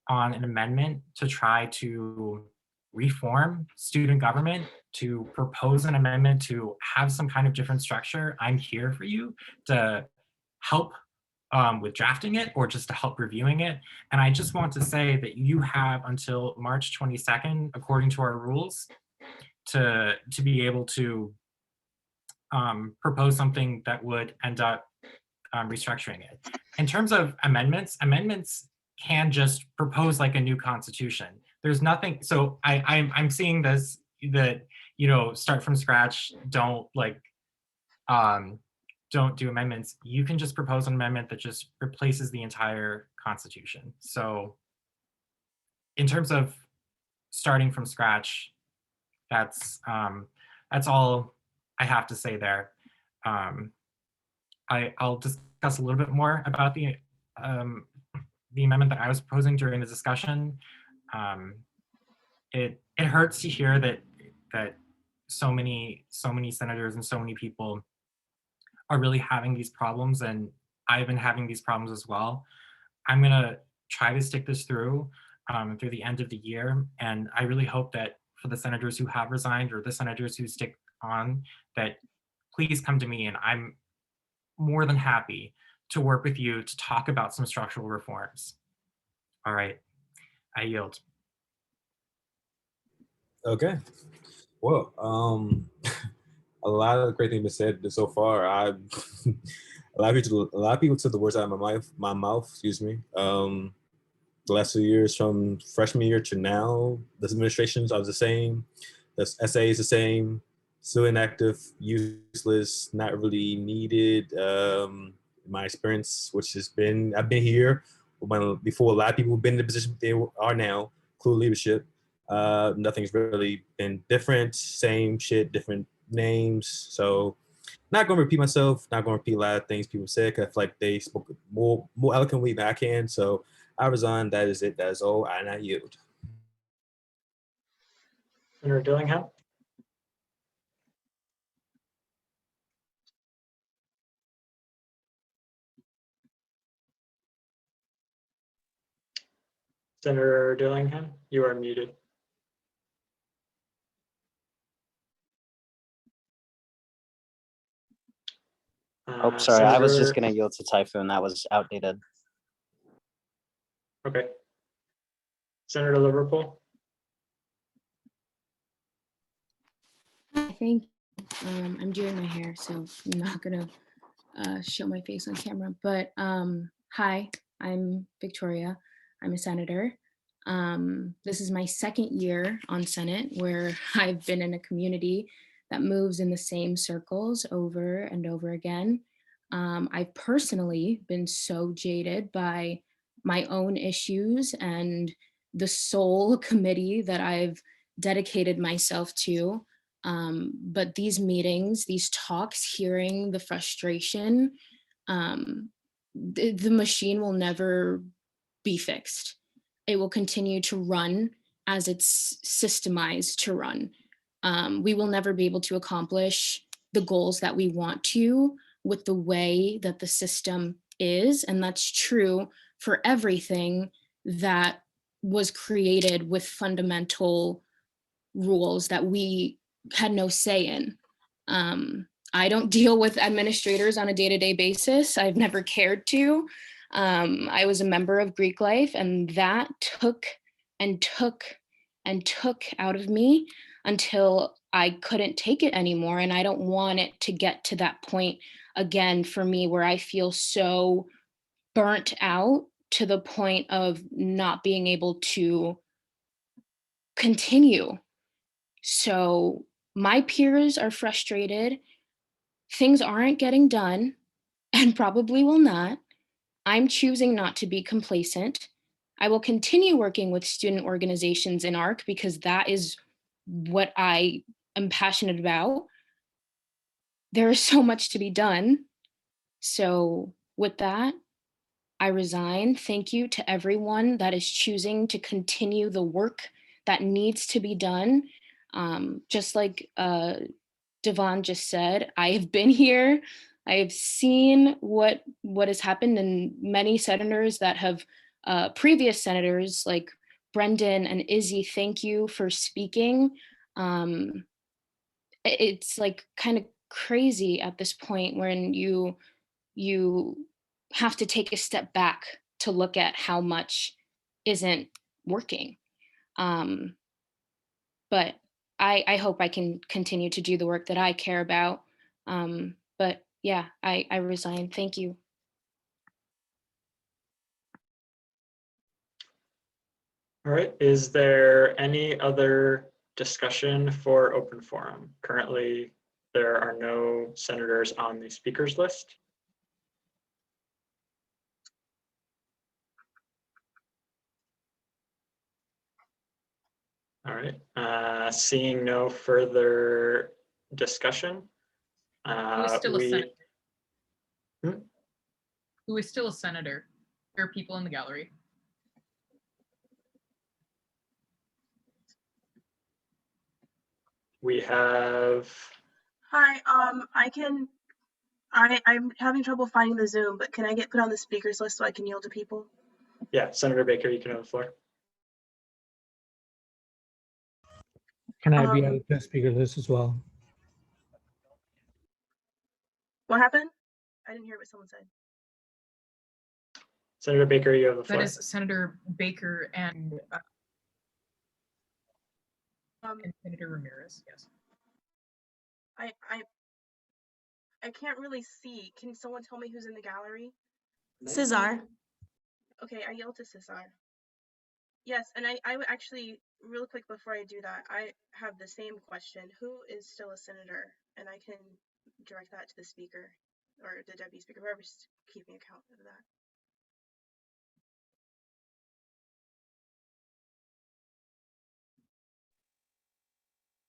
on an amendment to try to reform student government, to propose an amendment to have some kind of different structure, I'm here for you to help with drafting it or just to help reviewing it. And I just want to say that you have until March 22nd, according to our rules, to be able to propose something that would end up restructuring it. In terms of amendments can just propose like a new constitution. There's nothing, so I'm seeing this, that, start from scratch, don't do amendments. You can just propose an amendment that just replaces the entire constitution. So in terms of starting from scratch, that's all I have to say there. I'll discuss a little bit more about the amendment that I was proposing during the discussion. It hurts to hear that so many senators and so many people are really having these problems, and I've been having these problems as well. I'm gonna try to stick this through the end of the year, and I really hope that for the senators who have resigned or the senators who stick on, that please come to me, and I'm more than happy to work with you to talk about some structural reforms. All right, I yield. Okay. Well, a lot of great things been said so far. a lot of people took the words out of my mouth. Excuse me. The last 2 years, from freshman year to now, the administrations are the same. The SA is the same. Still inactive, useless, not really needed. My experience, which has been, I've been here before a lot of people have been in the position they are now, including leadership. Nothing's really been different, same shit, different names. So not going to repeat myself, not going to repeat a lot of things people said, because I feel like they spoke more eloquently than I can. So I resign. That is it. That is all. And I yield. Senator Dillingham. Senator Dillingham, you are muted. Oh, sorry. I was just going to yield to Typhoon. That was outdated. Okay. Senator Liverpool. I think I'm doing my hair, so I'm not going to show my face on camera. But hi, I'm Victoria. I'm a senator. This is my second year on Senate, where I've been in a community that moves in the same circles over and over again. I've personally been so jaded by my own issues and the sole committee that I've dedicated myself to. But these meetings, these talks, hearing the frustration, the machine will never be fixed. It will continue to run as it's systemized to run. We will never be able to accomplish the goals that we want to with the way that the system is. And that's true for everything that was created with fundamental rules that we had no say in. I don't deal with administrators on a day-to-day basis. I've never cared to. I was a member of Greek life, and that took and took and took out of me until I couldn't take it anymore. And I don't want it to get to that point again for me, where I feel so burnt out to the point of not being able to continue. So my peers are frustrated. Things aren't getting done and probably will not. I'm choosing not to be complacent. I will continue working with student organizations in ARC because that is what I am passionate about. There is so much to be done. So with that, I resign. Thank you to everyone that is choosing to continue the work that needs to be done. Just like Devon just said, I have been here. I have seen what has happened, and many senators that have previous senators like Brendan and Izzy, thank you for speaking. It's like kind of crazy at this point when you have to take a step back to look at how much isn't working. But I hope I can continue to do the work that I care about. But yeah, I resign. Thank you. All right, is there any other discussion for open forum? Currently, there are no senators on the speakers list. All right, seeing no further discussion. Who is still a senator? Hmm? Who is still a senator? There are people in the gallery. We have, Hi, I'm having trouble finding the Zoom, but can I get put on the speakers list so I can yield to people? yeah, Senator Baker, you can have the floor. Can I be on the speaker list as well? What happened? I didn't hear what someone said. Senator Baker, you have the floor. That is Senator Baker and Senator Ramirez, yes. I can't really see. Can someone tell me who's in the gallery? Cesar. Okay, I yield to Cesar. Yes, and I would actually, real quick before I do that, I have the same question. Who is still a senator? And I can direct that to the speaker or the deputy speaker, whoever's keeping account of that.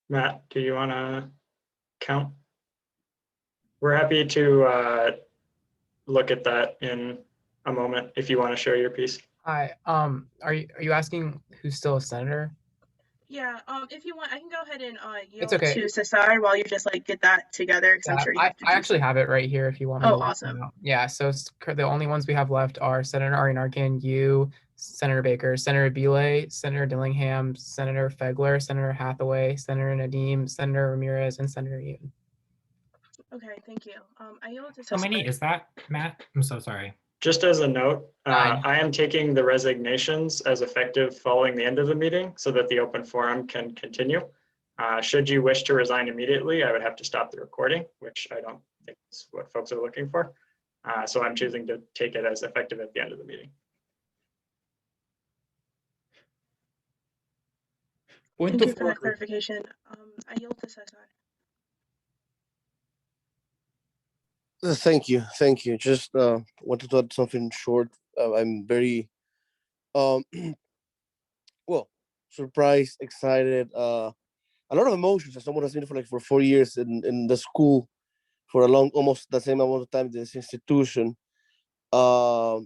Matt, do you want to count? We're happy to look at that in a moment if you want to share your piece. Hi. Are you asking who's still a senator? Yeah. If you want, I can go ahead and It's yield okay. to Cesar while you just like get that together, because I'm Yeah, sure you I have to. actually have it right here if you want me Oh, to. look awesome. it up. Yeah. So the only ones we have left are Senator Arian Arkin, you, Senator Baker, Senator Belay, Senator Dillingham, Senator Fegler, Senator Hathaway, Senator Nadeem, Senator Ramirez, and Senator Yoon. Okay, thank you. I yield to How Cesar. many is that, Matt? I'm so sorry. Just as a note, I am taking the resignations as effective following the end of the meeting so that the open forum can continue. Should you wish to resign immediately, I would have to stop the recording, which I don't think is what folks are looking for. So I'm choosing to take it as effective at the end of the meeting. Thank you for that clarification. I yield to Cesar. Thank you. Just wanted to add something short. I'm very, well, surprised, excited, a lot of emotions as someone has been for 4 years in the school for almost the same amount of time in this institution. I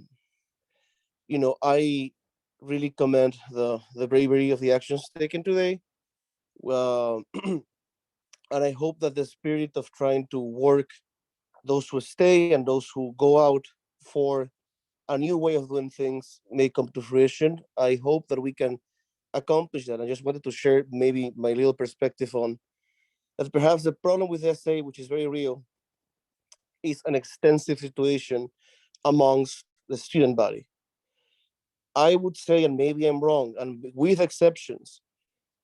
really commend the bravery of the actions taken today. And I hope that the spirit of trying to work those who stay and those who go out for a new way of doing things may come to fruition. I hope that we can accomplish that. I just wanted to share maybe my little perspective on that. Perhaps the problem with SA, which is very real, is an extensive situation amongst the student body. I would say, and maybe I'm wrong, and with exceptions,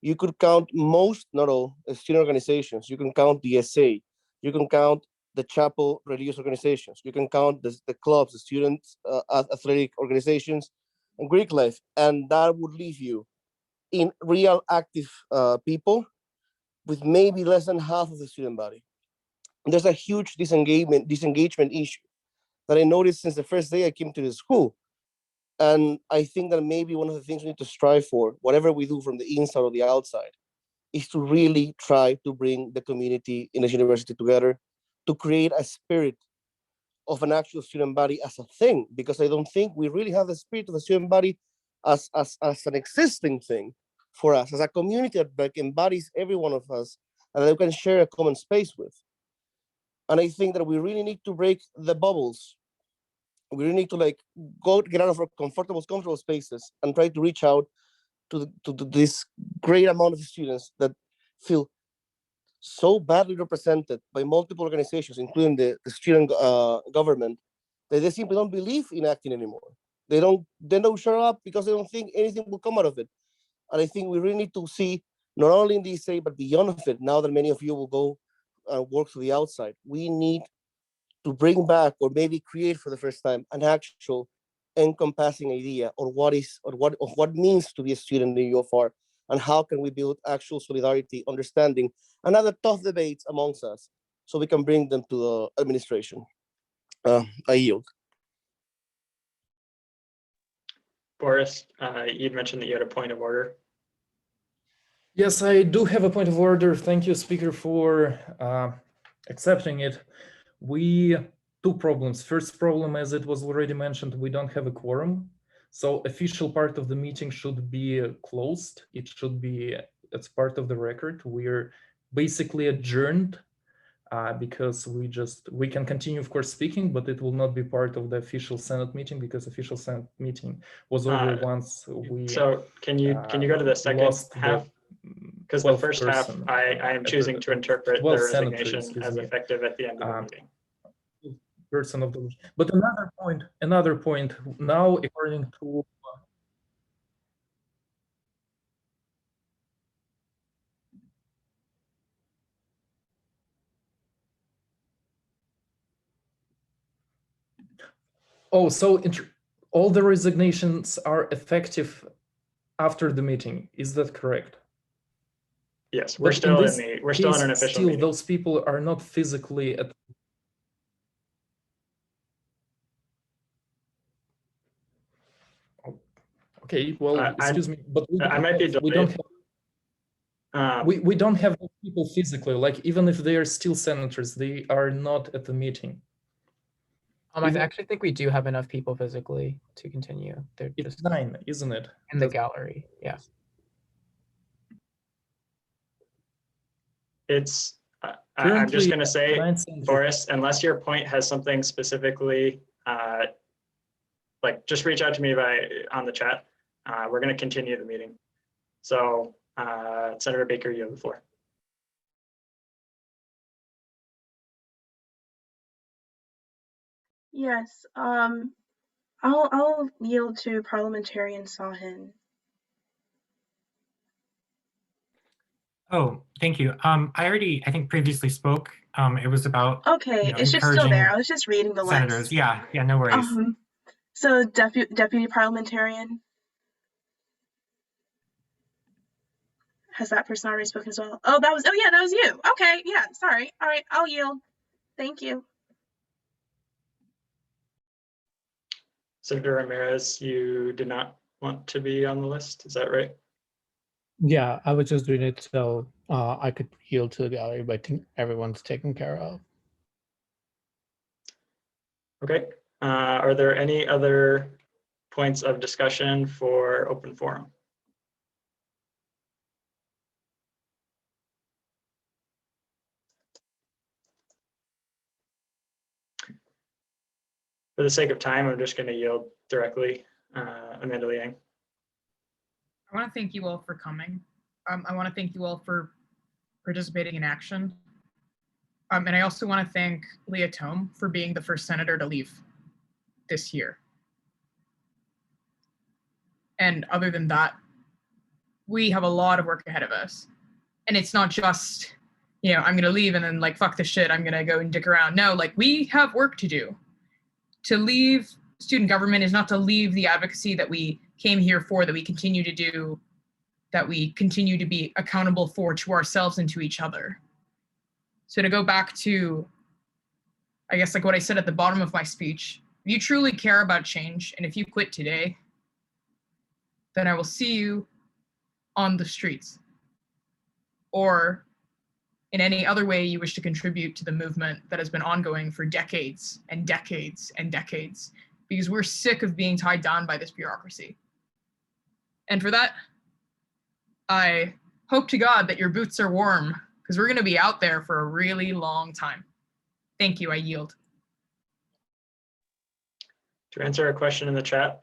you could count most, not all, student organizations. You can count the SA, you can count the chapel religious organizations, you can count the clubs, the students athletic organizations, and Greek life, and that would leave you in real active people with maybe less than half of the student body. And there's a huge disengagement issue that I noticed since the first day I came to the school. And I think that maybe one of the things we need to strive for, whatever we do from the inside or the outside, is to really try to bring the community in this university together, to create a spirit of an actual student body as a thing, because I don't think we really have the spirit of the student body as an existing thing for us, as a community that embodies every one of us and that we can share a common space with. And I think that we really need to break the bubbles. We really need to get out of our comfortable spaces and try to reach out to this great amount of students that feel so badly represented by multiple organizations, including the student government, that they simply don't believe in acting anymore. They don't show up because they don't think anything will come out of it. And I think we really need to see, not only in the SA, but beyond of it, now that many of you will go work to the outside, we need to bring back or maybe create for the first time an actual encompassing idea of what means to be a student in UFR, and how can we build actual solidarity, understanding, and other tough debates amongst us so we can bring them to the administration. I yield. Boris, you'd mentioned that you had a point of order. Yes, I do have a point of order. Thank you, Speaker, for accepting it. Two problems. First problem, as it was already mentioned, we don't have a quorum. So official part of the meeting should be closed. It should be, it's part of the record. We're basically adjourned because we can continue, of course, speaking, but it will not be part of the official Senate meeting because official Senate meeting was over once we. So can you go to the second half? Because the first half, I am choosing to interpret the resignation as effective at the end of the meeting. Person of the, but another point now, according to so all the resignations are effective after the meeting. Is that correct? Yes, we're still in an official meeting. Those people are not physically at. Okay, well, excuse me, but I might be delayed. We don't have those people physically. Like, even if they are still senators, they are not at the meeting. I actually think we do have enough people physically to continue. They're just 9, isn't it? In the gallery, yeah. I'm just going to say, Boris, unless your point has something specifically, just reach out to me on the chat. We're going to continue the meeting. So, Senator Baker, you have the floor. Yes, I'll yield to Parliamentarian Sahin. Oh, thank you. I think previously spoke. It was about okay, it's just still there. I was just reading the senators. list. Yeah, no worries. So deputy parliamentarian. Has that person already spoken as well? Oh, that was you. Okay, yeah, sorry. All right, I'll yield. Thank you. Senator Ramirez, you did not want to be on the list, is that right? Yeah, I was just doing it so I could yield to the gallery, but I think everyone's taken care of. Okay. Are there any other points of discussion for open forum? For the sake of time, I'm just going to yield directly. Amanda Liang. I want to thank you all for coming. I want to thank you all for participating in action. And I also want to thank Leah Tome for being the first senator to leave this year. And other than that, we have a lot of work ahead of us. And it's not just, you know, I'm going to leave and then like, fuck this shit, I'm going to go and dick around. No, like we have work to do. To leave student government is not to leave the advocacy that we came here for, that we continue to do, that we continue to be accountable for to ourselves and to each other. So to go back to, I guess, like what I said at the bottom of my speech, if you truly care about change, and if you quit today, then I will see you on the streets or in any other way you wish to contribute to the movement that has been ongoing for decades and decades and decades, because we're sick of being tied down by this bureaucracy. And for that, I hope to God that your boots are warm, because we're going to be out there for a really long time. Thank you. I yield. To answer a question in the chat,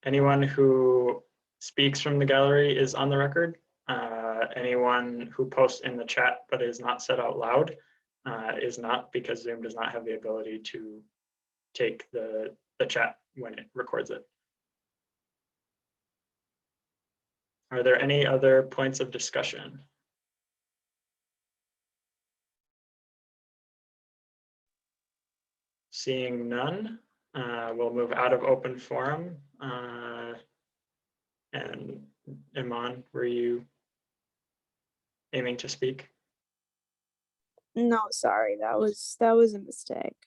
anyone who speaks from the gallery is on the record. Anyone who posts in the chat but is not said out loud is not, because Zoom does not have the ability to take the chat when it records it. Are there any other points of discussion? Seeing none, we'll move out of open forum. And Iman, were you aiming to speak? No, sorry, that was a mistake.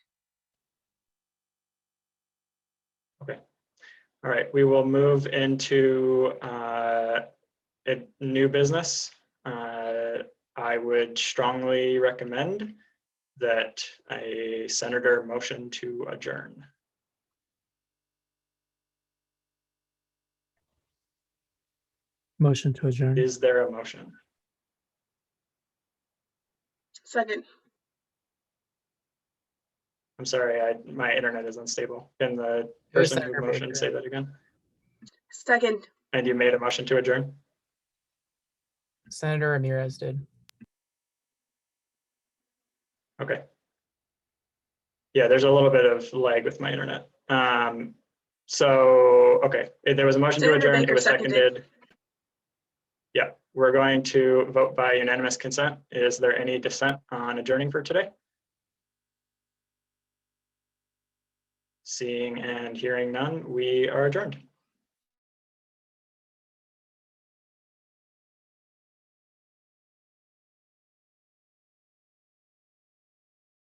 Okay. All right, we will move into a new business. I would strongly recommend that a senator motion to adjourn. Motion to adjourn. Is there a motion? Second. I'm sorry, my internet is unstable. Can the person who motioned say that again? Second. And you made a motion to adjourn? Senator Ramirez did. Okay. Yeah, there's a little bit of lag with my internet. So, okay, there was a motion to adjourn, it was seconded. Yeah, we're going to vote by unanimous consent. Is there any dissent on adjourning for today? Seeing and hearing none, we are adjourned.